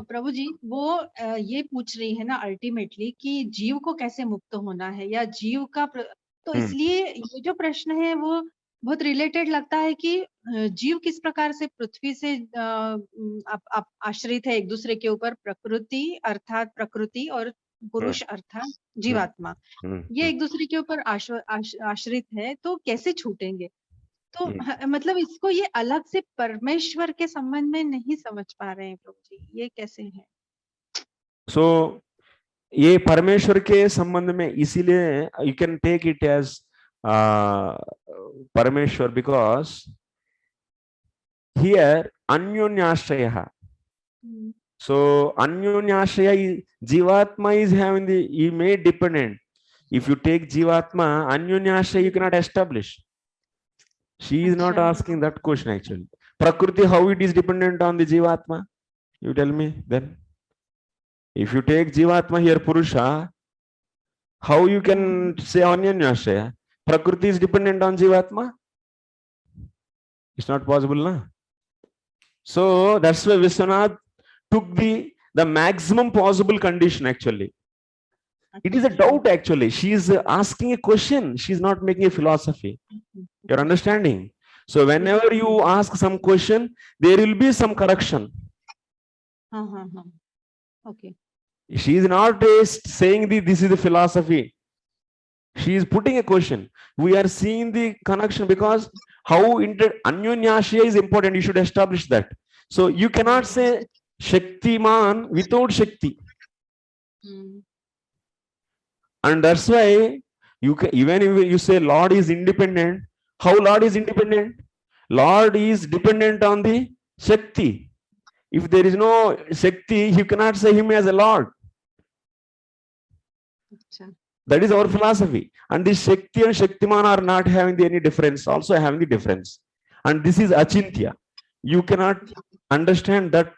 Prabhu ji, वो ये पूछ रही है ना ultimately कि जीव को कैसे मुक्त होना है, या जीव का तो इसलिए ये जो प्रश्न है वो बहुत रिलेटेड लगता है कि जीव किस प्रकार से पृथ्वी से आश्रित है एक दूसरे के ऊपर, प्रकृति अर्थात प्रकृति और पुरुष अर्थात जीवात्मा, ये एक दूसरे के ऊपर आश्रित है, तो कैसे छूटेंगे? तो मतलब इसको ये अलग से परमेश्वर के संबंध में नहीं समझ पा रहे हैं प्रभु जी, ये कैसे है? So ये परमेश्वर के संबंध में, इसीलिए you can take it as Parameshwar, because here Anyonyashraya. So Anyonyashraya, Jivatma is having he made dependent. If you take Jivatma, Anyonyashraya you cannot establish. She is not asking that question actually. Prakriti, how it is dependent on the Jivatma? You tell me then. If you take Jivatma here, Purusha, how you can say Anyonyashraya? Prakriti is dependent on Jivatma? It's not possible, na? So that's why Vishwanath took the maximum possible condition actually. It is a doubt actually. She is asking a question. She is not making a philosophy. You're understanding? So whenever you ask some question, there will be some correction. Okay. She is not saying this is the philosophy. She is putting a question. We are seeing the connection, because how Anyonyashraya is important. You should establish that. So you cannot say Shaktiman without Shakti. And that's why you can, even if you say Lord is independent, how Lord is independent? Lord is dependent on the Shakti. If there is no Shakti, you cannot say him as a Lord. That is our philosophy. And this Shakti and Shaktiman are not having any difference, also having the difference. and this is achintya. You cannot understand that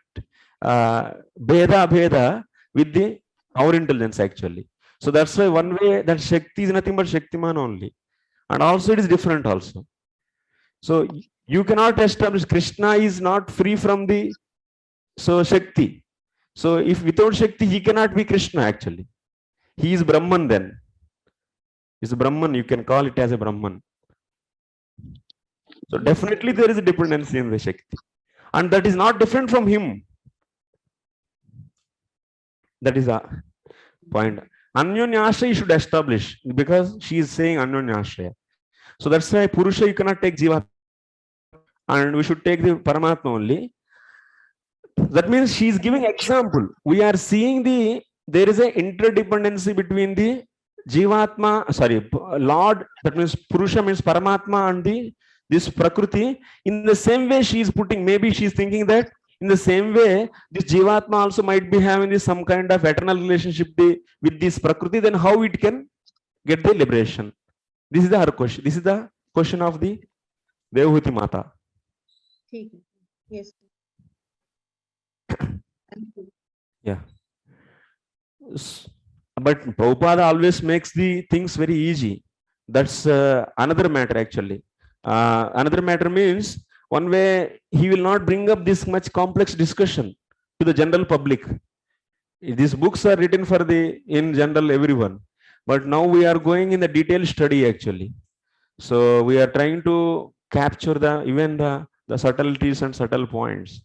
bheda with the our intelligence actually. So that's why one way that Shakti is nothing but Shaktiman only, and also it is different also. So you cannot establish Krishna is not free from the Shakti. So if without Shakti he cannot be Krishna actually. He is Brahman then. Is Brahman, you can call it as a Brahman. So definitely there is a dependency in the Shakti. And that is not different from him. That is a point. Anyonyashraya you should establish, because she is saying Anyonyashraya. So that's why Purusha you cannot take Jiva, and we should take the Paramatma only. That means she is giving example. We are seeing there is a interdependency between the Jivatma, sorry, Lord, that means Purusha means Paramatma, and this Prakriti. In the same way she is putting, maybe she is thinking that in the same way, this Jivatma also might be having some kind of eternal relationship with this Prakriti, then how it can get the liberation? This is her question. This is the question of the Devahuti Mata. Yes. Yeah. But Prabhupada always makes the things very easy. That's another matter actually. Another matter means one way he will not bring up this much complex discussion to the general public. These books are written for in general everyone, but now we are going in the detailed study actually. So we are trying to capture even the subtleties and subtle points.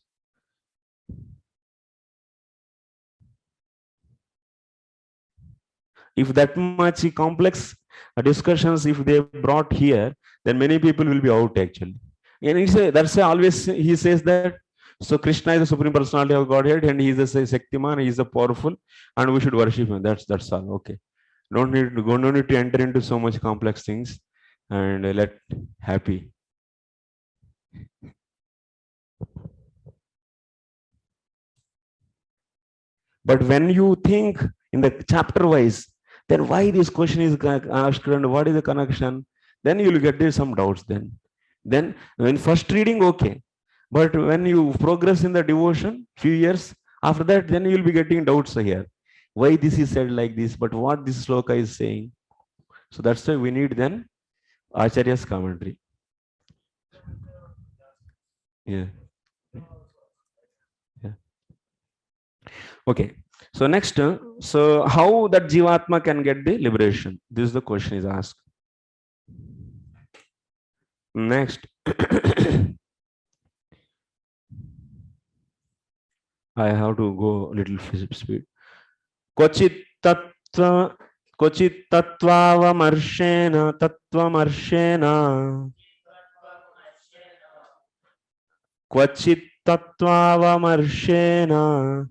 If that much complex discussions, if they brought here, then many people will be out actually. And that's why always he says that, so Krishna is the Supreme Personality of Godhead, and he is a Shaktiman, he is a powerful, and we should worship him. That's all. Okay. No need to enter into so much complex things, and let happy. But when you think in the chapter wise, then why this question is asked and what is the connection, then you will get some doubts. Then when first reading, okay, but when you progress in the devotion few years after that, then you will be getting doubts here, why this is said like this, but what this sloka is saying. So that's why we need then Acharya's commentary. Yeah. Okay, so next, so how that Jivatma can get the liberation? This is the question is asked. Next. I have to go a little speed. Kochit tattvamarshena Kvachit tattvamarshena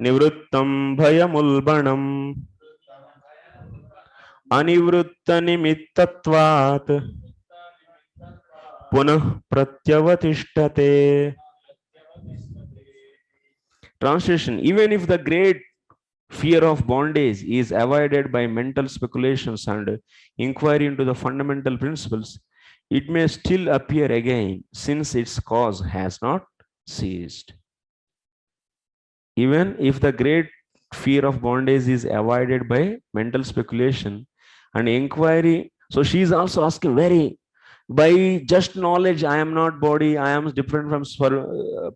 Nivrittam bhayamulbanam Anivritta nimittatvat Punah pratyavatisthate. Translation: even if the great fear of bondage is avoided by mental speculations and inquiry into the fundamental principles, it may still appear again, since its cause has not ceased. Even if the great fear of bondage is avoided by mental speculation and inquiry, so she is also asking by just knowledge, I am not body, I am different from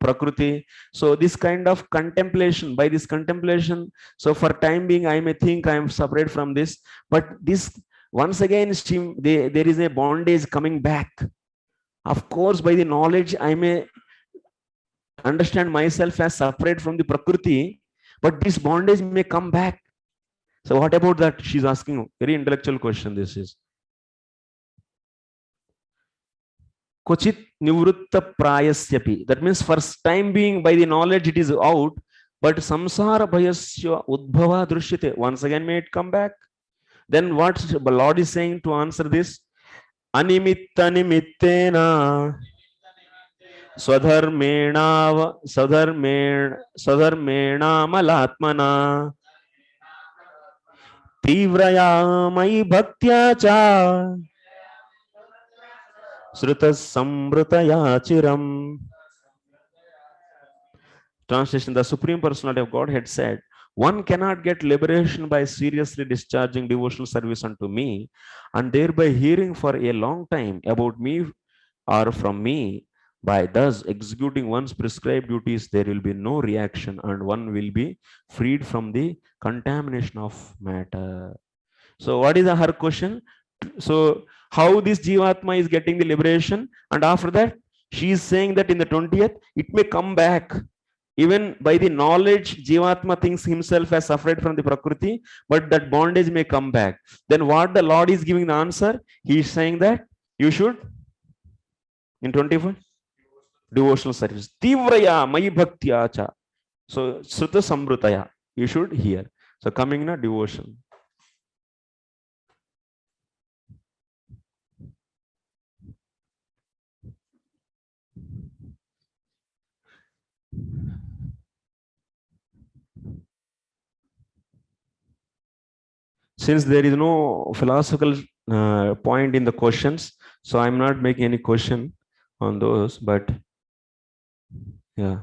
Prakriti. So this kind of contemplation, by this contemplation, so for time being, I may think I am separate from this, but this once again, there is a bondage coming back. Of course, by the knowledge, I may understand myself as separate from the Prakriti, but this bondage may come back. So what about that? She's asking very intellectual question. This is Kochit nivritta prayasyapi. That means first time being, by the knowledge it is out, but samsara bhayasya udbhava drishyate. Once again may it come back. Then what the Lord is saying to answer this? Animitta nimittena swadharmena malatmana tivraya mai bhaktya cha Sruta Sambrutaya Chiram. Translation: the Supreme Personality of Godhead said, one cannot get liberation by seriously discharging devotional service unto me and thereby hearing for a long time about me or from me. By thus executing one's prescribed duties, there will be no reaction and one will be freed from the contamination of matter. So what is her question? So how this Jivatma is getting the liberation, and after that she is saying that in the 20th it may come back. Even by the knowledge, Jivatma thinks himself as separate from the Prakriti, but that bondage may come back. Then what the Lord is giving the answer? He is saying that you should, in 24, devotional service. Tivraya mai bhaktya cha. So Sruta Sambrutaya, you should hear. So coming na devotion. Since there is no philosophical point in the questions, so I'm not making any question on those, but yeah.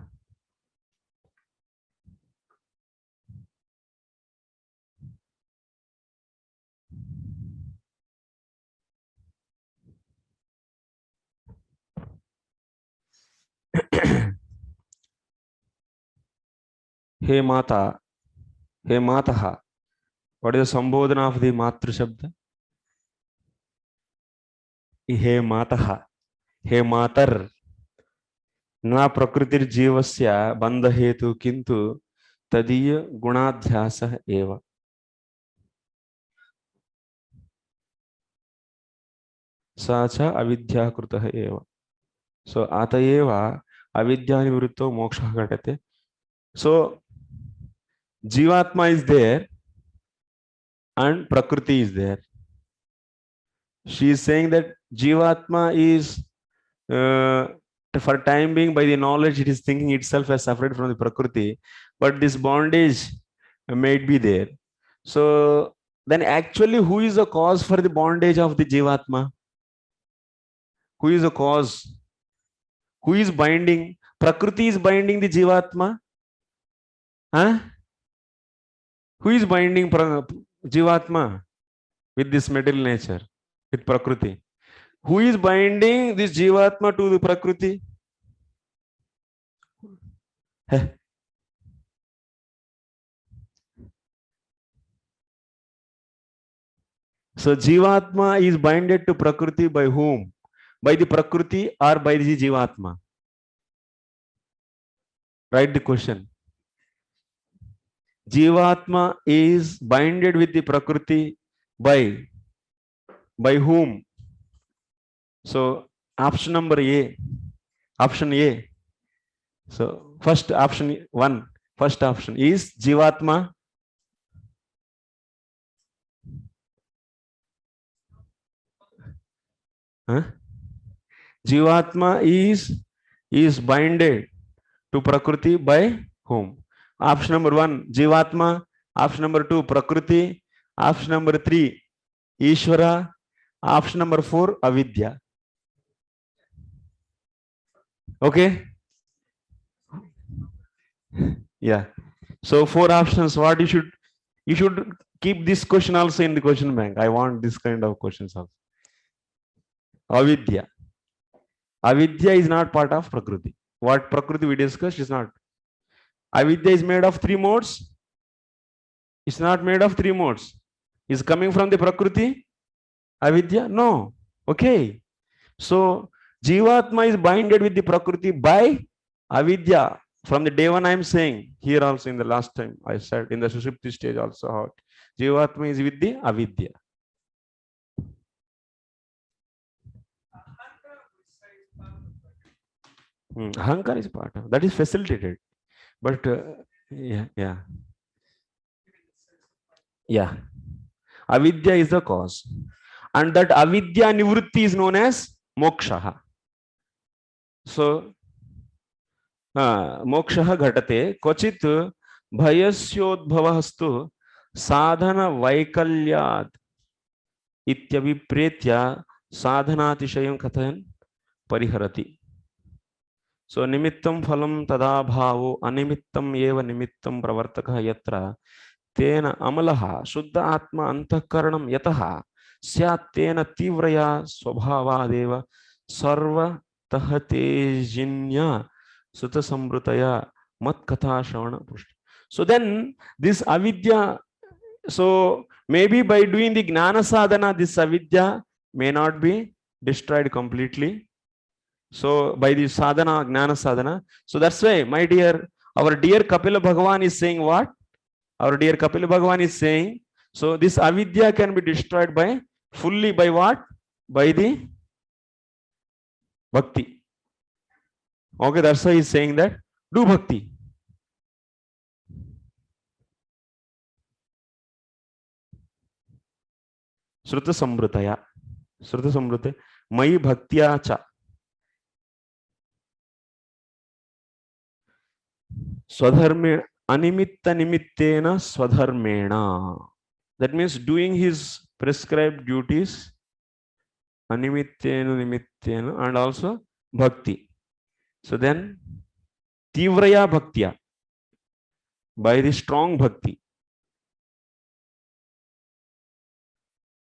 Hey Mata, Hey Mataha. What is the Sambodhana of the Matra Shabda? He Mataha, He Matar. Na Prakritir Jivasya Bandha Hetu Kintu Tadiya Gunadhyasa Eva. Sacha Avidya Krutah Eva. So Atayeva Avidya Nivritto Moksha Gatate. So Jivatma is there and Prakriti is there. She is saying that Jivatma is for time being, by the knowledge, it is thinking itself as separate from the Prakriti, but this bondage may be there. So then actually who is the cause for the bondage of the Jivatma? Who is the cause? Who is binding? Prakriti is binding the Jivatma? Huh? Who is binding Jivatma with this material nature, with Prakriti? Who is binding this Jivatma to the Prakriti? So Jivatma is binded to Prakriti by whom? By the Prakriti or by the Jivatma? Write the question. Jivatma is binded with the Prakriti by whom? So option number A. Option A. So first option 1. First option is Jivatma. Huh? Jivatma is binded to Prakriti by whom? Option number 1, Jivatma. Option number 2, Prakriti. Option number 3, Ishvara. Option number 4, Avidya. Okay? Yeah. So 4 options. What you should keep this question also in the question bank. I want this kind of questions also. Avidya. Avidya is not part of Prakriti. What Prakriti we discussed is not. Avidya is made of 3 modes. It's not made of 3 modes. Is coming from the Prakriti? Avidya? No. Okay. So Jivatma is binded with the Prakriti by Avidya. From the day one I am saying, here also in the last time I said, in the Sushupti stage also, how Jivatma is with the Avidya. Ahankar is part of that, is facilitated, but yeah, Avidya is the cause, and that Avidya Nivritti is known as Moksha. So Moksha ghatate kvachit bhayasyodbhavastu sadhana vaikalyad ityabhipretya sadhanatishayam kathayan Pariharati. So nimittam phalam tada bhavo animittam eva nimittam pravartaka yatra tena amalaha shuddha atma antakaranam yataha syat tena tivraya swabhavadeva sarva tahatejinya sutta sambrutaya mat katha shravana pushta. So then this avidya, so maybe by doing the gnana sadhana, this avidya may not be destroyed completely. So by the sadhana, gnana sadhana. So that's why, my dear, our dear Kapila Bhagavan is saying what? Our dear Kapila Bhagavan is saying, so this avidya can be destroyed by fully by what? By the bhakti. Okay, that's why he's saying that do bhakti. Sruta sambrutaya. Sruta sambrute. Mai bhaktya cha. Swadharme animitta nimittena swadharmena. That means doing his prescribed duties, animittena nimittena, and also bhakti. So then, tivraya bhaktya, by the strong bhakti.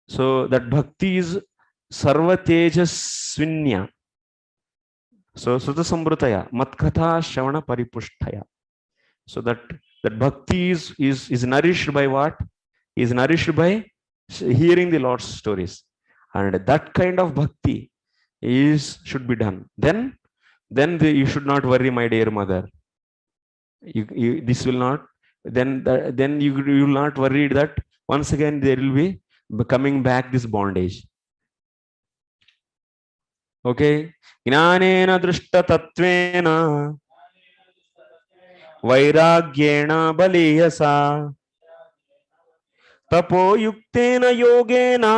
So that bhakti is sarva tejasvinya. So sruta sambrutaya, matkatha shravana paripushtaya. So that bhakti is nourished by what? Is nourished by hearing the Lord's stories, and that kind of bhakti should be done. Then you should not worry, my dear mother. This will not. Then you will not worry that once again there will be coming back this bondage. Okay. Gnanena drishta tattvena vairagyena baliyasa tapo yuktena yogena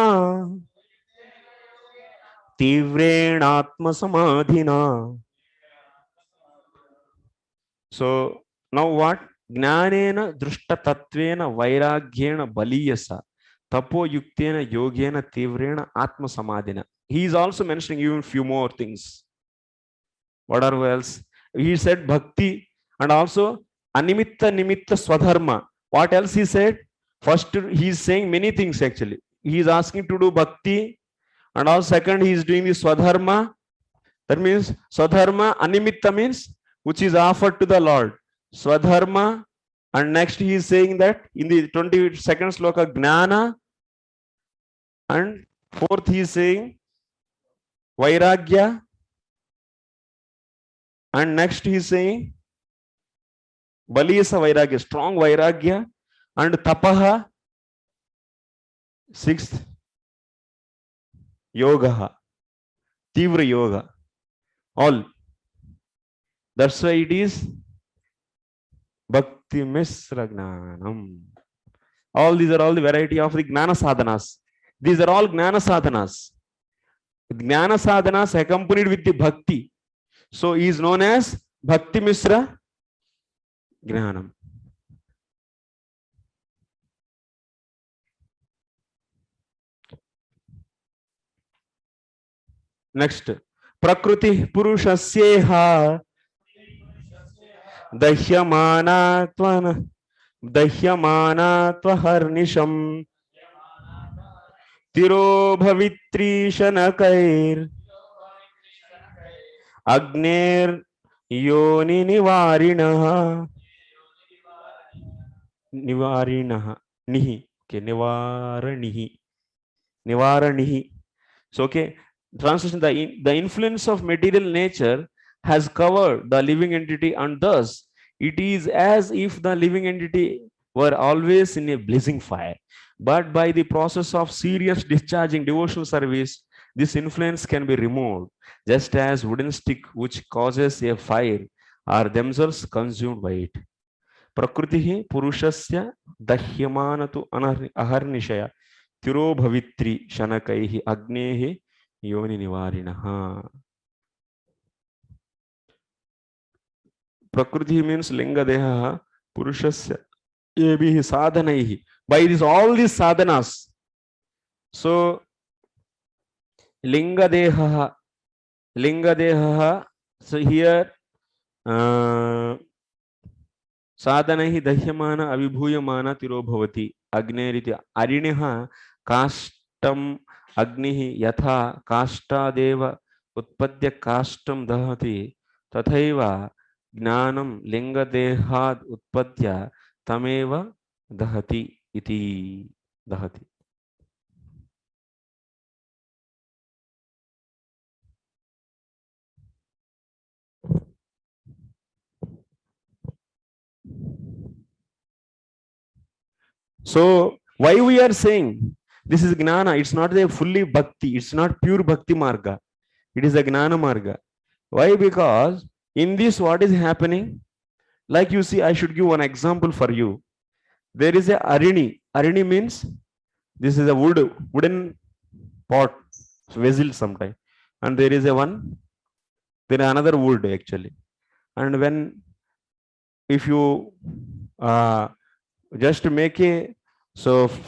tivrena atma samadhina. So now what? Gnanena drishta tattvena vairagyena baliyasa tapo yuktena yogena tivrena atma samadhina. He is also mentioning even few more things. What are else? He said bhakti and also animitta nimitta swadharma. What else he said? First, he is saying many things actually. He is asking to do bhakti, and also second, he is doing the swadharma. That means swadharma, animitta means which is offered to the Lord. Swadharma, and next he is saying that in the 22nd sloka, gnana, and fourth he is saying vairagya, and next he is saying baliyasa vairagya, strong vairagya, and tapaha, sixth yoga, tivra yoga, all. That's why it is bhakti misra gnanam. All these are all the variety of the gnana sadhanas. These are all gnana sadhanas. Gnana sadhanas accompanied with the bhakti. So he is known as bhakti misra gnanam. Next, Prakriti Purushasyeha Dahyamana Tiro Bhavitri Shanakair Agner Yoni Nivarinaha Nihi. Okay, Nivaranihi. So, okay, translation, the influence of material nature has covered the living entity, and thus it is as if the living entity were always in a blazing fire. But by the process of serious discharging devotional service, this influence can be removed, just as wooden stick which causes a fire are themselves consumed by it. Prakritihi purushasya dahyamanatu aharnishaya tiro bhavitri shanakaihi agnehi yoni nivarinaha. Prakriti means linga deha, purushasya ebihi sadhanaihi. By this, all these sadhanas. So linga deha, Lingadeha. So here sadhanaihi dahyamana avibhuyamana tiro bhavati. Agneriti arineha kashtam agnihi yatha kashtadeva utpadya kashtam dahati tathaiva gnanam lingadehad utpadya tameva dahati iti dahati. So why we are saying this is gnana? It's not a fully bhakti. It's not pure bhakti marga. It is a gnana marga. Why? Because in this, what is happening? Like you see, I should give one example for you. There is a arini. Arini means this is a wooden pot, vessel sometime, and there is a one. There is another wood actually, and when if you just make a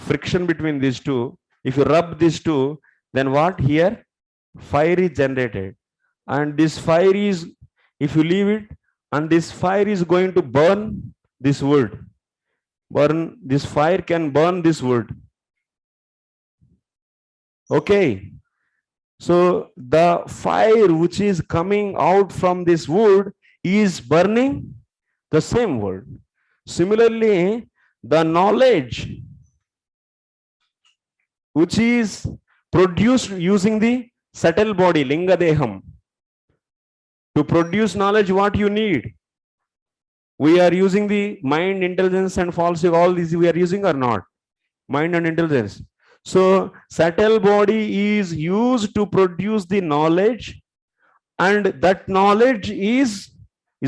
friction between these two, if you rub these two, then what here? Fire is generated, and this fire is, if you leave it, and this fire is going to burn this wood. This fire can burn this wood. Okay. So the fire which is coming out from this wood is burning the same wood. Similarly, the knowledge which is produced using the subtle body, linga deham. To produce knowledge, what you need? We are using the mind, intelligence, and false ego. All these we are using or not? Mind and intelligence. So subtle body is used to produce the knowledge, and that knowledge is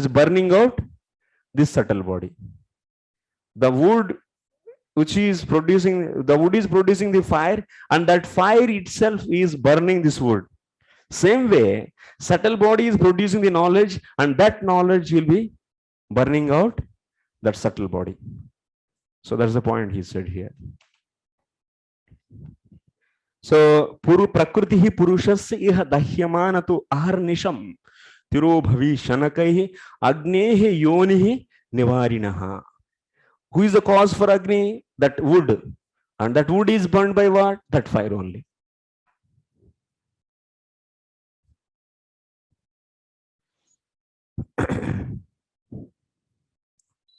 burning out this subtle body. The wood which is producing, the wood is producing the fire, and that fire itself is burning this wood. Same way, subtle body is producing the knowledge, and that knowledge will be burning out that subtle body. So that's the point he said here. So prakriti hi purushasya iha dahyamanatu aharnisham tiro bhavi shanakaihi agnehi yonihi nivarinaha. Who is the cause for Agni? That wood. And that wood is burned by what? That fire only.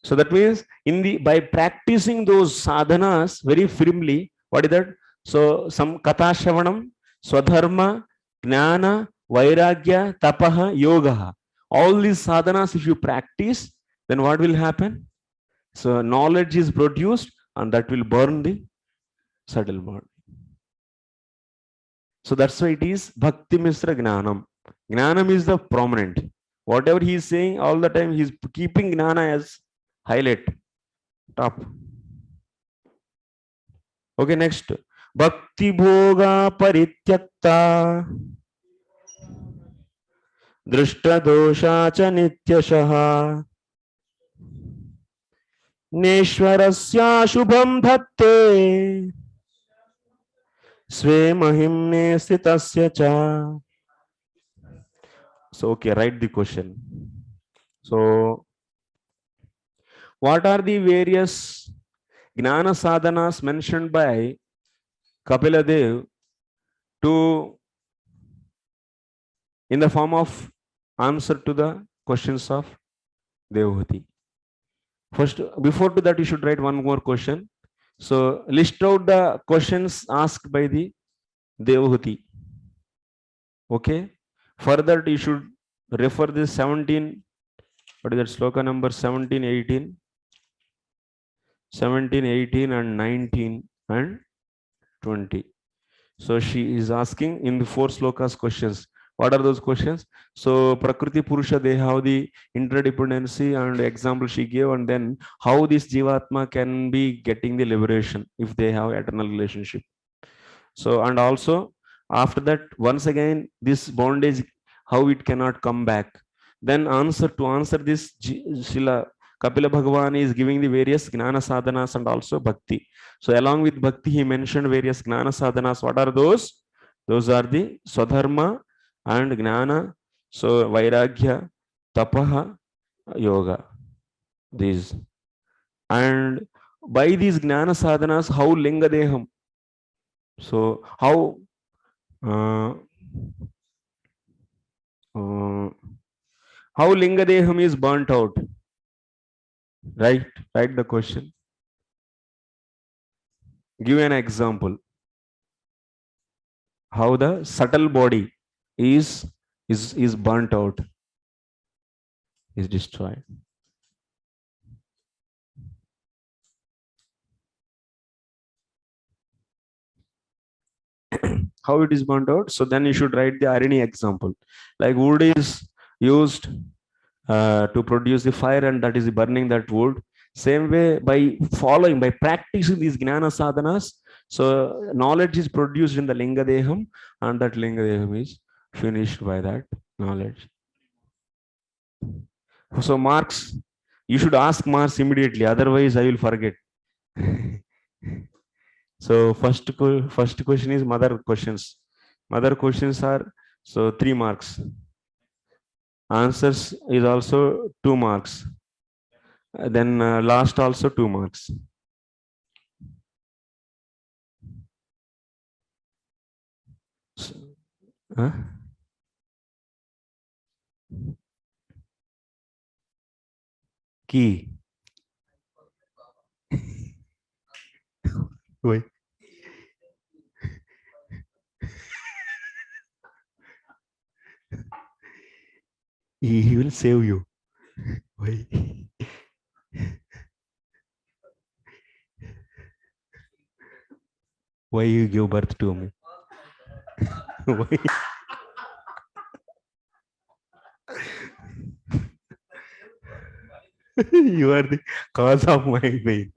So that means by practicing those sadhanas very firmly, what is that? So some katha shravanam, swadharma, gnana, vairagya, tapaha, yoga. All these sadhanas, if you practice, then what will happen? So knowledge is produced, and that will burn the subtle body. So that's why it is Bhakti Misra Gnanam. Gnanam is the prominent. Whatever he is saying, all the time he is keeping Gnana as highlight, top. Okay, next. Bhakti Bhoga Parityakta Drishta Dosha Cha Nityashaha Neshwarasya Shubham Dhatte Sve Mahimne Sitasya Cha. So, okay, write the question. So, what are the various Gnana sadhanas mentioned by Kapila Dev in the form of answer to the questions of Devahuti? First, before to that, you should write one more question. So list out the questions asked by the Devahuti. Okay. Further, you should refer this 17. What is that? Sloka number 17, 18, 17, 18, and 19 and 20. So she is asking in the 4 slokas questions. What are those questions? So Prakriti Purusha, they have the interdependency and example she gave, and then how this Jivatma can be getting the liberation if they have eternal relationship. So, and also after that, once again, this bondage, how it cannot come back. Then to answer this, Srila Kapila Bhagavan is giving the various Gnana sadhanas and also Bhakti. So along with Bhakti, he mentioned various Gnana sadhanas. What are those? Those are the Swadharma, and Gnana, so Vairagya, Tapaha, Yoga. These. And by these Gnana sadhanas, how Linga Deham? So how Linga Deham is burnt out? Right? Write the question. Give an example. How the subtle body is burnt out, is destroyed. How it is burnt out? So then you should write the irony example. Like wood is used to produce the fire, and that is burning that wood. Same way, by practicing these Gnana sadhanas, so knowledge is produced in the Linga Deham, and that Linga Deham is finished by that knowledge. So marks, you should ask marks immediately, otherwise I will forget. So first question is mother questions. Mother questions are, so 3 marks. Answers is also 2 marks. Then last also 2 marks. Huh? Key. Wait. He will save you. Why? Why you give birth to me? Why? You are the cause of my pain.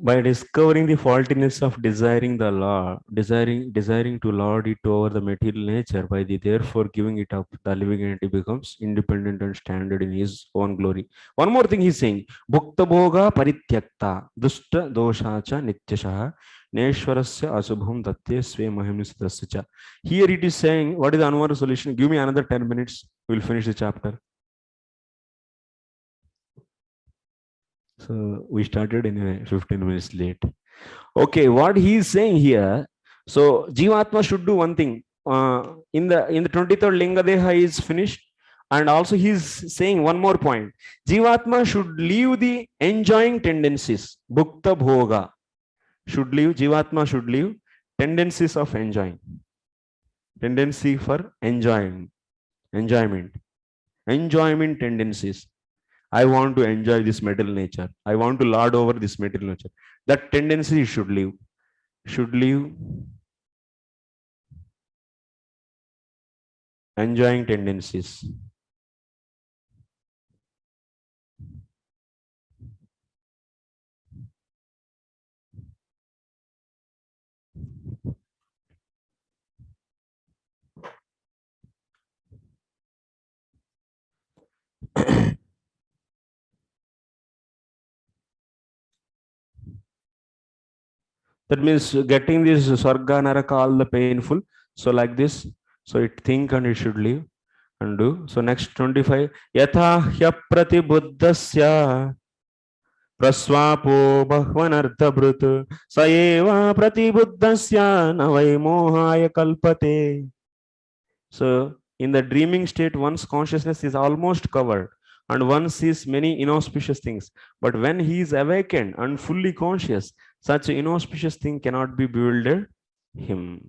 By discovering the faultiness of desiring the law, desiring to lord it over the material nature, by the therefore giving it up, the living entity becomes independent and standard in his own glory. One more thing he's saying, Bhukta Bhoga Parityakta, Dushta Doshacha Nityashaha, Neshwarasya Asubham Datte Sve Mahimnisadasya. Here it is saying, what is the Anwar solution? Give me another 10 minutes, we'll finish the chapter. So we started in 15 minutes late. Okay, what he is saying here, so Jivatma should do one thing. In the 23rd Linga Deha is finished, and also he is saying one more point. Jivatma should leave the enjoying tendencies. Bhukta Bhoga should leave, Jivatma should leave tendencies of enjoying. Tendency for enjoyment tendencies. I want to enjoy this material nature. I want to lord over this material nature. That tendency should leave. Enjoying tendencies. That means getting this Sarga Naraka all the painful. So like this. So it think and it should leave and do. So next 25. Yatha hya pratibuddhasya prasvapo bhvanartha brut saeva pratibuddhasya navai mohaya kalpate. So in the dreaming state, one's consciousness is almost covered and one sees many inauspicious things. But when he is awakened and fully conscious, such an inauspicious thing cannot be bewildered him.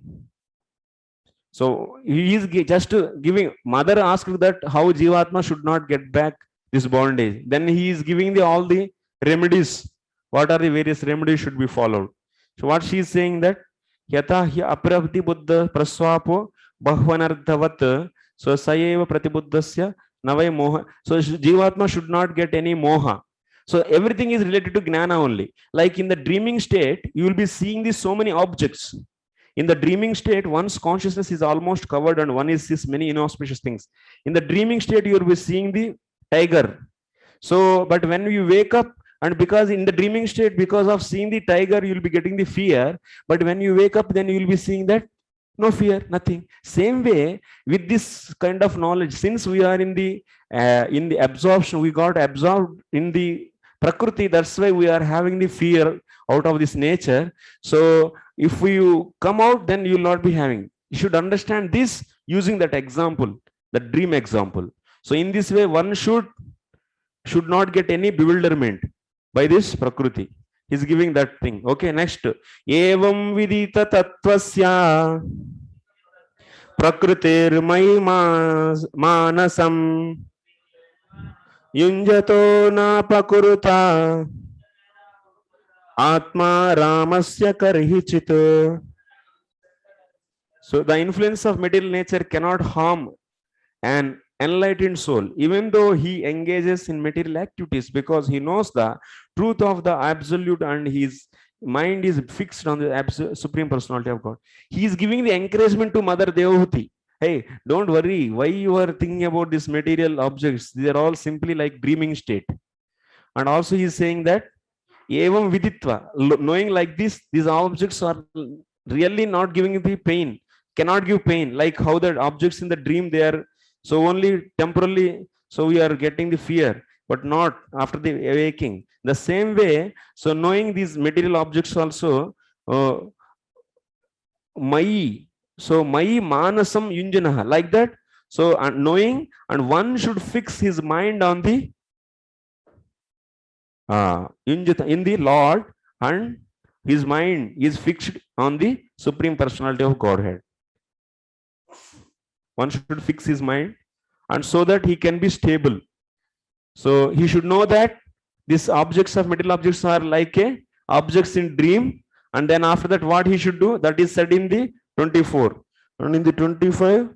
So he is just giving, mother asked that how Jivatma should not get back this bondage. Then he is giving all the remedies. What are the various remedies should be followed? So what she is saying that Yata hi aprabdi buddha praswapo bhvanardhavat, so sayeva pratibuddhasya navai moha. So Jivatma should not get any moha. So everything is related to Gnana only. Like in the dreaming state, you will be seeing these so many objects. In the dreaming state, one's consciousness is almost covered and one is sees many inauspicious things. In the dreaming state, you will be seeing the tiger. So, but when you wake up And because in the dreaming state, because of seeing the tiger, you'll be getting the fear. But when you wake up, then you'll be seeing that no fear, nothing. Same way with this kind of knowledge, since we are in the absorption, we got absorbed in the prakriti. That's why we are having the fear out of this nature. So if you come out, then you will not be having. You should understand this using that example, the dream example. So in this way, one should not get any bewilderment by this prakriti. He's giving that thing. Okay, next. Evam vidita tattvasya prakritir mai manasam yunjato na pakuruta atma ramasya karhichit. So the influence of material nature cannot harm an enlightened soul, even though he engages in material activities, because he knows the truth of the absolute and his mind is fixed on the supreme personality of God. He is giving the encouragement to Mother Devahuti. Hey, don't worry, why you are thinking about these material objects? They are all simply like dreaming state. And also he is saying that evam viditva, knowing like this, these objects are really not giving the pain, cannot give pain, like how the objects in the dream, they are so only temporarily, so we are getting the fear, but not after the awaking. The same way, so knowing these material objects also, mai, so mai manasam yunjanaha, like that. So knowing, and one should fix his mind on the yunjata, in the Lord, and his mind is fixed on the supreme personality of Godhead. One should fix his mind, and so that he can be stable. So he should know that these objects of material objects are like objects in dream. And then after that, what he should do, that is said in the 24. And in the 25,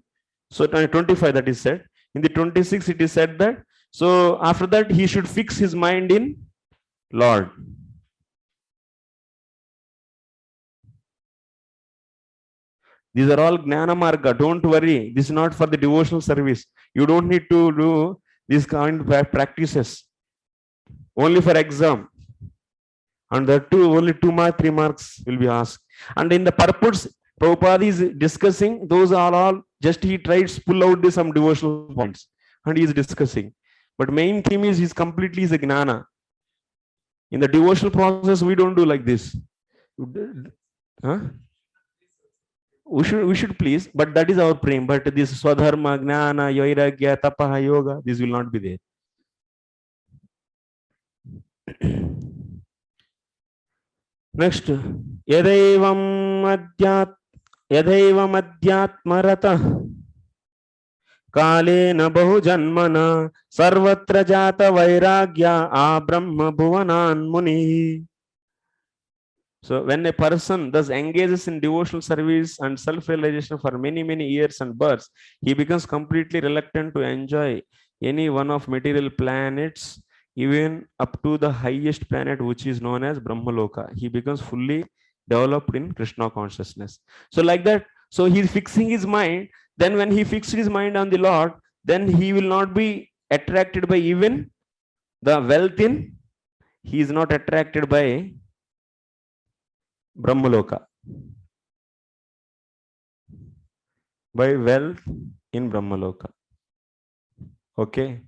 so 25 that is said. In the 26, it is said that, so after that, he should fix his mind in Lord. These are all Gnana Marga. Don't worry. This is not for the devotional service. You don't need to do these kind of practices. Only for exam. And that too, only 2 marks, 3 marks will be asked. And in the purports, Prabhupada is discussing, those are all, just he tries to pull out some devotional points. And he is discussing. But main theme is completely is a Gnana. In the devotional process, we don't do like this. Huh? We should please, but that is our prem. But this Swadharma, Gnana, Vairagya, Tapaha, Yoga, this will not be there. Next, Yadaivam Adhyatmarata Kalena Bahu Janmana Sarvatra Jata Vairagya Abrahma Bhuvanan Muni. So when a person thus engages in devotional service and self-realization for many, many years and births, he becomes completely reluctant to enjoy any one of material planets, even up to the highest planet, which is known as Brahmaloka. He becomes fully developed in Krishna consciousness. So like that, so he's fixing his mind. Then when he fixed his mind on the Lord, then he will not be attracted by even the wealth in, he is not attracted by Brahmaloka, by wealth in Brahmaloka. Okay.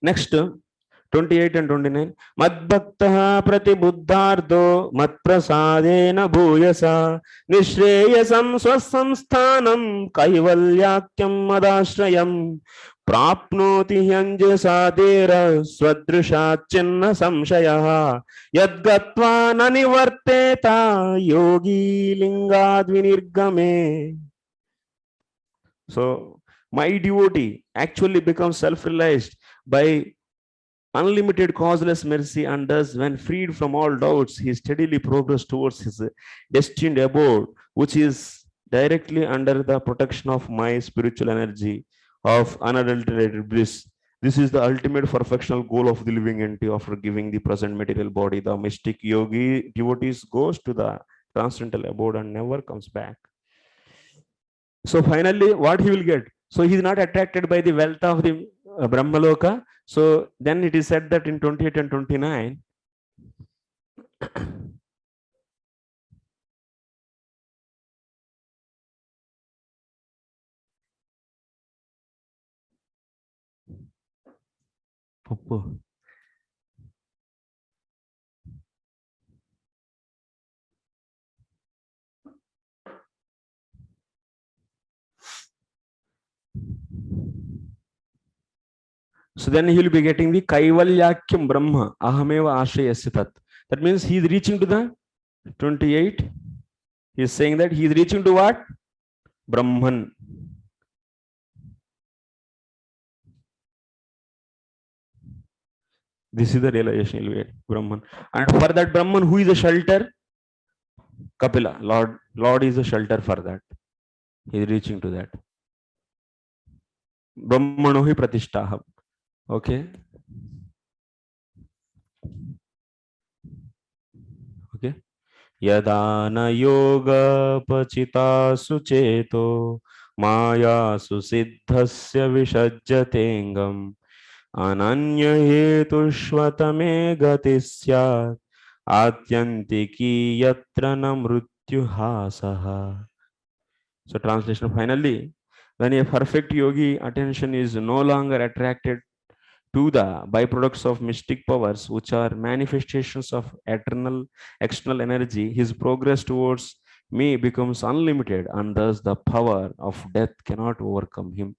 Next, 28 and 29. Madbhaktaha pratibuddhardo matprasadena bhuyasa nishreyasam swasamsthanam kaivalyakyam madashrayam prapnoti hyanjasadera swadrisha-chinna samshayah yadgatva nanivarteta yogi lingadvinirgame. So my devotee actually becomes self-realized by unlimited causeless mercy, and thus when freed from all doubts, he steadily progresses towards his destined abode, which is directly under the protection of my spiritual energy of unadulterated bliss. This is the ultimate perfectional goal of the living entity. After giving the present material body, the mystic yogi devotees goes to the transcendental abode and never comes back. So finally, what he will get? So he is not attracted by the wealth of the Brahmaloka. So then it is said that in 28 and 29, Puppu. So then he will be getting the Kaivalyakyam Brahma, Ahameva Ashrayasya Tat. That means he is reaching to the 28. He is saying that he is reaching to what? Brahman. This is the realization he will get, Brahman. And for that Brahman, who is a shelter? Kapila. Lord is a shelter for that. He is reaching to that. Brahmano hi pratishtaham. Okay. Okay. Yadana yoga pachita sucheto maya susiddhasya vishajyatengam ananya hetushvatame gatisya atyantiki yatra na mrityuhasaha. So translation finally, when a perfect yogi attention is no longer attracted to the byproducts of mystic powers, which are manifestations of eternal external energy, his progress towards me becomes unlimited, and thus the power of death cannot overcome him.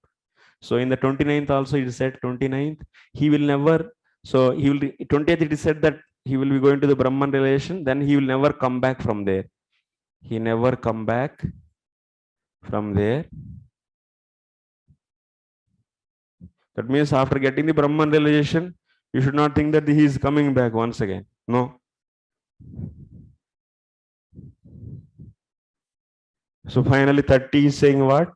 So in the 29th also it is said 29th, he will never, so he will, 20th it is said that he will be going to the Brahman realization, then he will never come back from there. He never come back from there. That means after getting the Brahman realization, you should not think that he is coming back once again. No. So finally 30 is saying what?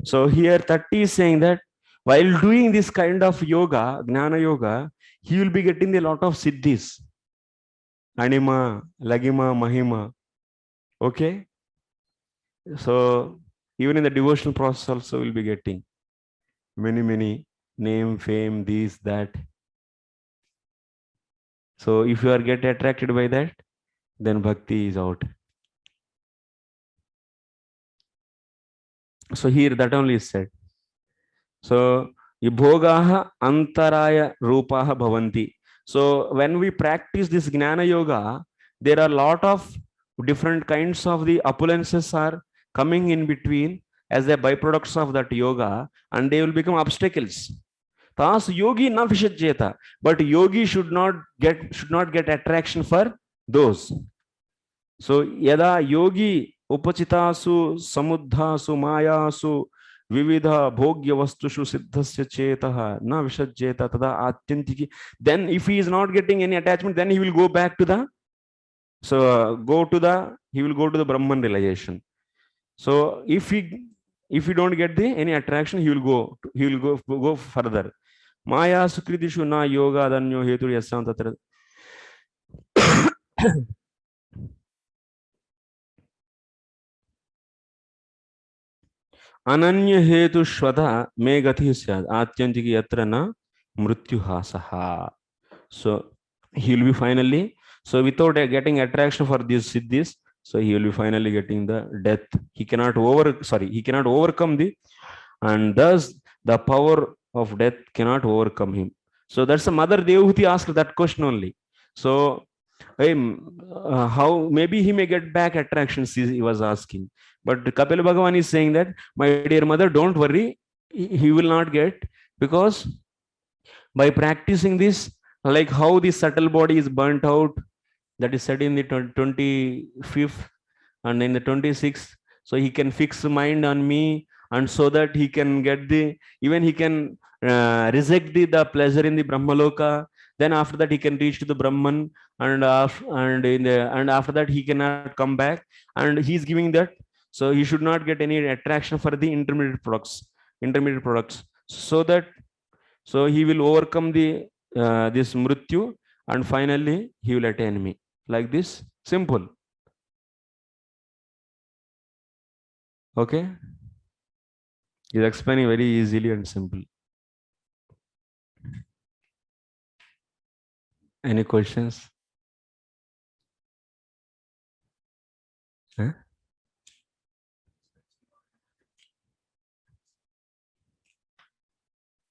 So here 30 is saying that while doing this kind of yoga, Gnana Yoga, he will be getting a lot of siddhis. Anima, Lagima, Mahima. Okay. So even in the devotional process also will be getting many name, fame, this, that. So if you are get attracted by that, then bhakti is out. So here that only is said. So bhogaha antaraya rupaha bhavanti. So when we practice this Gnana Yoga, there are a lot of different kinds of the opulences are coming in between as the byproducts of that yoga, and they will become obstacles. Tas yogi na vishajyeta, but yogi should not get attraction for those. So yada yogi upachitasu samuddhasu mayasu vividha bhogya vastushu siddhasya chetaha na vishajyeta tada atyantiki. Then if he is not getting any attachment, then he will go back to the, so he will go to the Brahman realization. So if he don't get any attraction, he will go further. Maya sukritishu na yoga danyo hetu yasam tatra. Ananya hetu shwada me gati syad atyantiki yatra na mrityuhasaha. So he will be finally, so without getting attraction for these siddhis, so he will be finally getting the death. He cannot overcome the, and thus the power of death cannot overcome him. So that's the Mother Devahuti asked that question only. So how maybe he may get back attractions, he was asking. But Kapila Bhagavan is saying that, my dear mother, don't worry, he will not get, because by practicing this, like how the subtle body is burnt out, that is said in the 25th and in the 26th. So he can fix mind on me, and so that he can get even he can reject the pleasure in the Brahmaloka. Then after that he can reach to the Brahman, and after that he cannot come back, and he is giving that. So he should not get any attraction for the intermediate products, so that he will overcome the this mrityu, and finally he will attain me. Like this, simple. Okay, he's explaining very easily and simple. Any questions? Huh?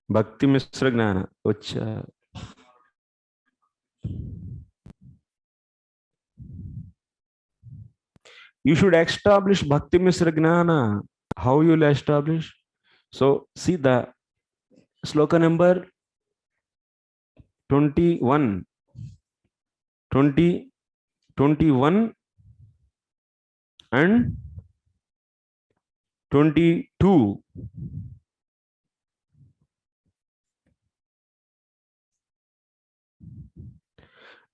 Bhakti Misra Gnana. You should establish Bhakti Misra Gnana. How you will establish? So see the sloka number 21, 20, 21 and 22.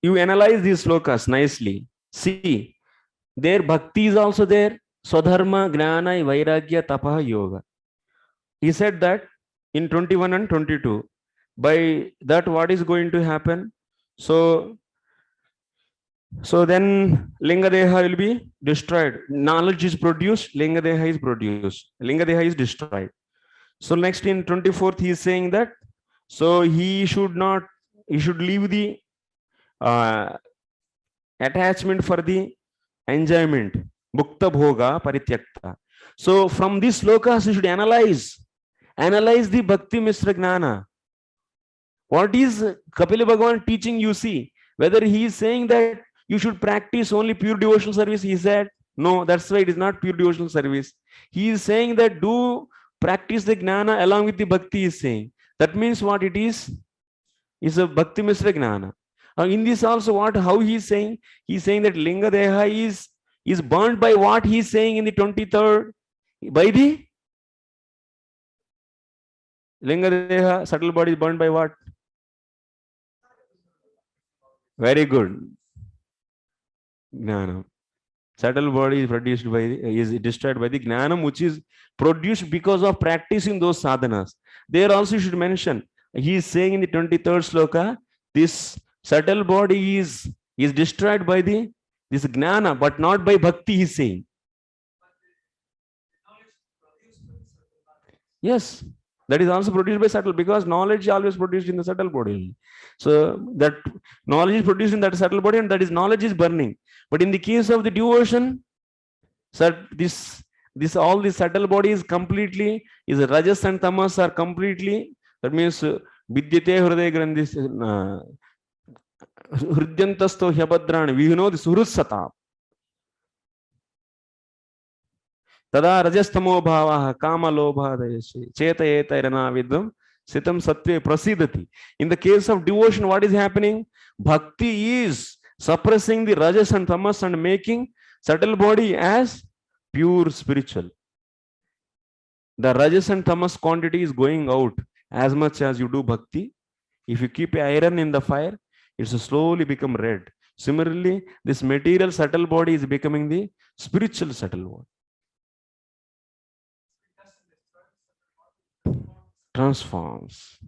You analyze these slokas nicely. See, their bhakti is also there. Swadharma, Gnana, Vairagya, Tapaha, Yoga. He said that in 21 and 22. By that, what is going to happen? So then Lingadeha will be destroyed. Knowledge is produced, Lingadeha is produced. Lingadeha is destroyed. So next in 24th, he is saying that, so he should leave the attachment for the enjoyment. Bhukta bhoga parityakta. So from this slokas, you should analyze the Bhakti Misra Gnana. What is Kapila Bhagavan teaching? You see, whether he is saying that you should practice only pure devotional service, he said, no, that's why it is not pure devotional service. He is saying that do practice the Gnana along with the Bhakti, he is saying. That means what it is a Bhakti Misra Gnana. In this also, how he is saying? He is saying that Linga Deha is burnt by what he is saying in the 23rd? By the Linga Deha, subtle body is burnt by what? Very good. Gnana. Subtle body is produced by is destroyed by the Gnanam, which is produced because of practicing those sadhanas. There also should mention, he is saying in the 23rd sloka, this subtle body is destroyed by this Gnana, but not by Bhakti, he is saying. Yes, that is also produced by subtle, because knowledge is always produced in the subtle body. So that knowledge is produced in that subtle body, and that is knowledge is burning. But in the case of the devotion, this all the subtle body is completely, is Rajas and Tamas are completely, that means Vidyate Hriday Grandhis Hridyantasto Hyabhadrani, we know the Surutsata. Tada Rajastamo Bhavaha Kama Lobha Dayashe Chetayeta Irana Vidam Sitam Satya Prasidati. In the case of devotion, what is happening? Bhakti is suppressing the Rajas and Tamas and making subtle body as pure spiritual. The Rajas and Tamas quantity is going out as much as you do Bhakti. If you keep iron in the fire, it will slowly become red. Similarly, this material subtle body is becoming the spiritual subtle body. Transforms.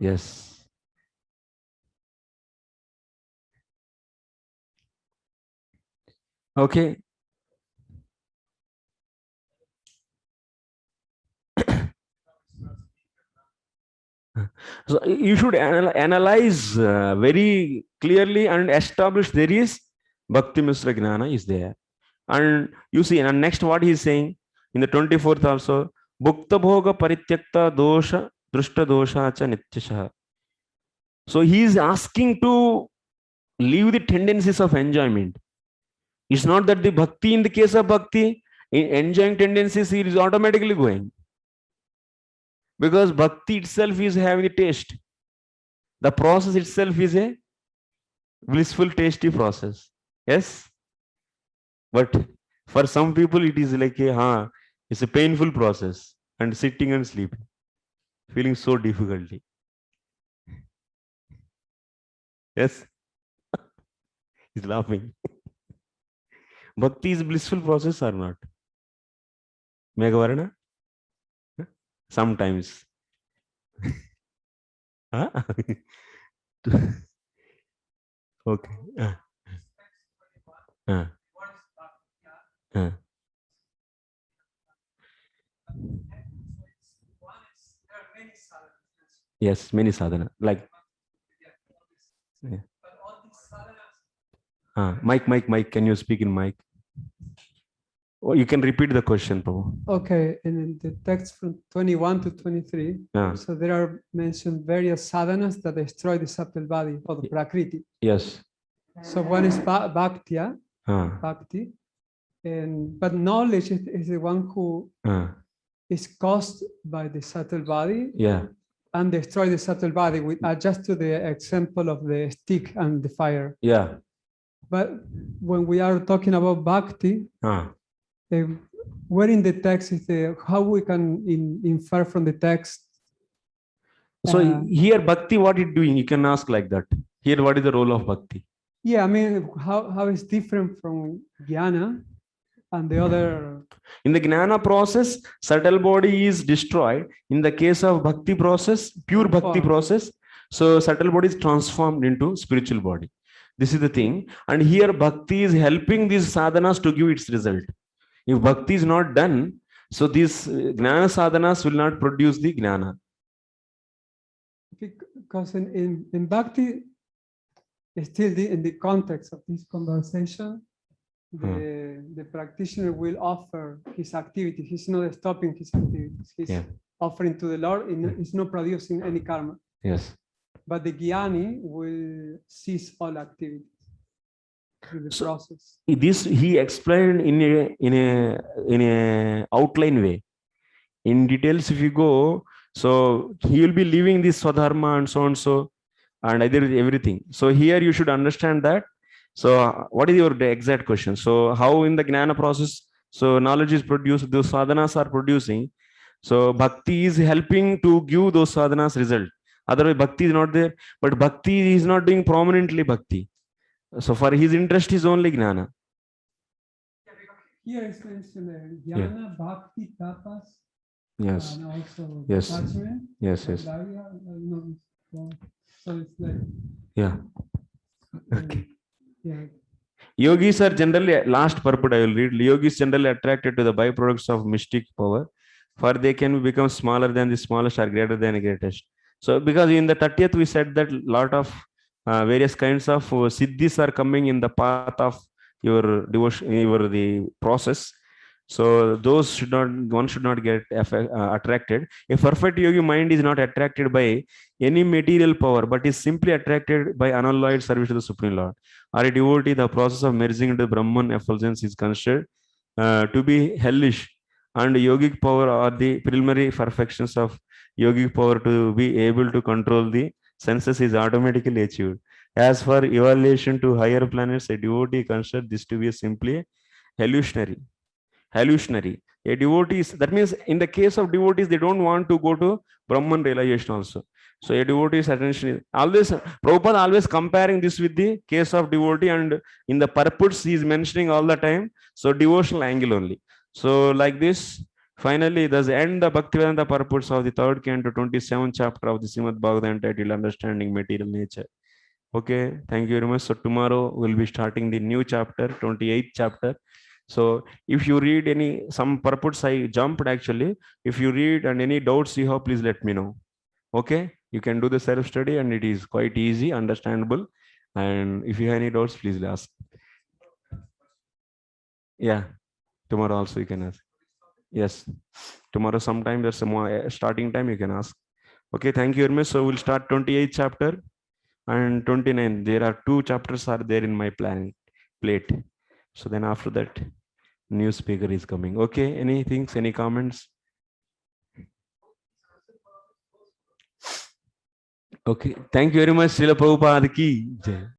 Yes. Okay. So you should analyze very clearly and establish there is Bhakti Misra Gnana is there. And you see, and next what he is saying in the 24th also, Bhukta Bhoga Parityakta Dosha Drushta Dosha Cha Nityasha. So he is asking to leave the tendencies of enjoyment. It's not that the Bhakti, in the case of Bhakti, enjoying tendencies, he is automatically going. Because Bhakti itself is having a taste. The process itself is a blissful, tasty process. Yes? But for some people, it is like it's a painful process, and sitting and sleeping, feeling so difficulty. Yes? He's laughing. Bhakti is blissful process or not? Meghavarna? Sometimes. Huh? Okay. Uh. Yes, many sadhana. Like, yeah. Mike, can you speak in mic? Or you can repeat the question, Prabhu. Okay, and in the text from 21 to 23, so there are mentioned various sadhanas that destroy the subtle body or the prakriti. Yes. So one is bhaktya, Uh, bhakti, but knowledge is the one who is caused by the subtle body yeah. and destroy the subtle body. We adjust to the example of the stick and the fire. Yeah. But when we are talking about bhakti, where in the text is how we can infer from the text? So here bhakti, what it doing? You can ask like that. Here, what is the role of bhakti? Yeah, I mean, how it's different from jnana and the other. In the jnana process, subtle body is destroyed. In the case of bhakti process, pure bhakti process, so subtle body is transformed into spiritual body. This is the thing. And here bhakti is helping these sadhanas to give its result. If bhakti is not done, so these jnana sadhanas will not produce the jnana. Because in bhakti, still in the context of this conversation, the practitioner will offer his activity. He's not stopping his activities. He's offering to the Lord. He's not producing any karma. Yes. But the jnani will cease all activities through the process. This he explained in a outline way. In details, if you go, so he will be leaving this swadharma and so and so, and either everything. So here you should understand that. So what is your exact question? So how in the jnana process, so knowledge is produced, those sadhanas are producing. So bhakti is helping to give those sadhanas result. Otherwise, bhakti is not there. But bhakti is not doing prominently bhakti. So for his interest is only jnana. Here is mentioned jnana, bhakti, tapas. Yes. And also Yes. attachment. Yes. So it's like. Yeah. Okay. Yeah. Yogis are generally, last purport I will read, yogis generally attracted to the byproducts of mystic power, for they can become smaller than the smallest or greater than the greatest. So because in the 30th we said that lot of various kinds of siddhis are coming in the path of your devotion, the process. So those one should not get attracted. A perfect yogi mind is not attracted by any material power, but is simply attracted by unalloyed service to the Supreme Lord. Or a devotee, the process of merging into Brahman effulgence is considered to be hellish, and yogic power are the preliminary perfections of yogic power to be able to control the senses is automatically achieved. As for evaluation to higher planets, a devotee considers this to be simply hallucinatory. A devotee is, that means in the case of devotees, they don't want to go to Brahman realization also. So a devotee's attention is always, Prabhupada always comparing this with the case of devotee, and in the purports he is mentioning all the time. So devotional angle only. So like this, finally, thus end the Bhaktivedanta purports of the 3rd canto, 27th chapter of the Srimad Bhagavatam entitled Understanding Material Nature. Okay, thank you very much. So tomorrow we'll be starting the new chapter, 28th chapter. So if you read some purports, I jumped actually. If you read and any doubts you have, please let me know. Okay, you can do the self-study and it is quite easy, understandable. And if you have any doubts, please ask. Yeah, tomorrow also you can ask. Yes, tomorrow sometime there's some starting time you can ask. Okay, thank you very much. So we'll start 28th chapter and 29. There are 2 chapters are there in my plate. So then after that, new speaker is coming. Okay, any comments? Okay, thank you very much. Srila Prabhupada ki jai.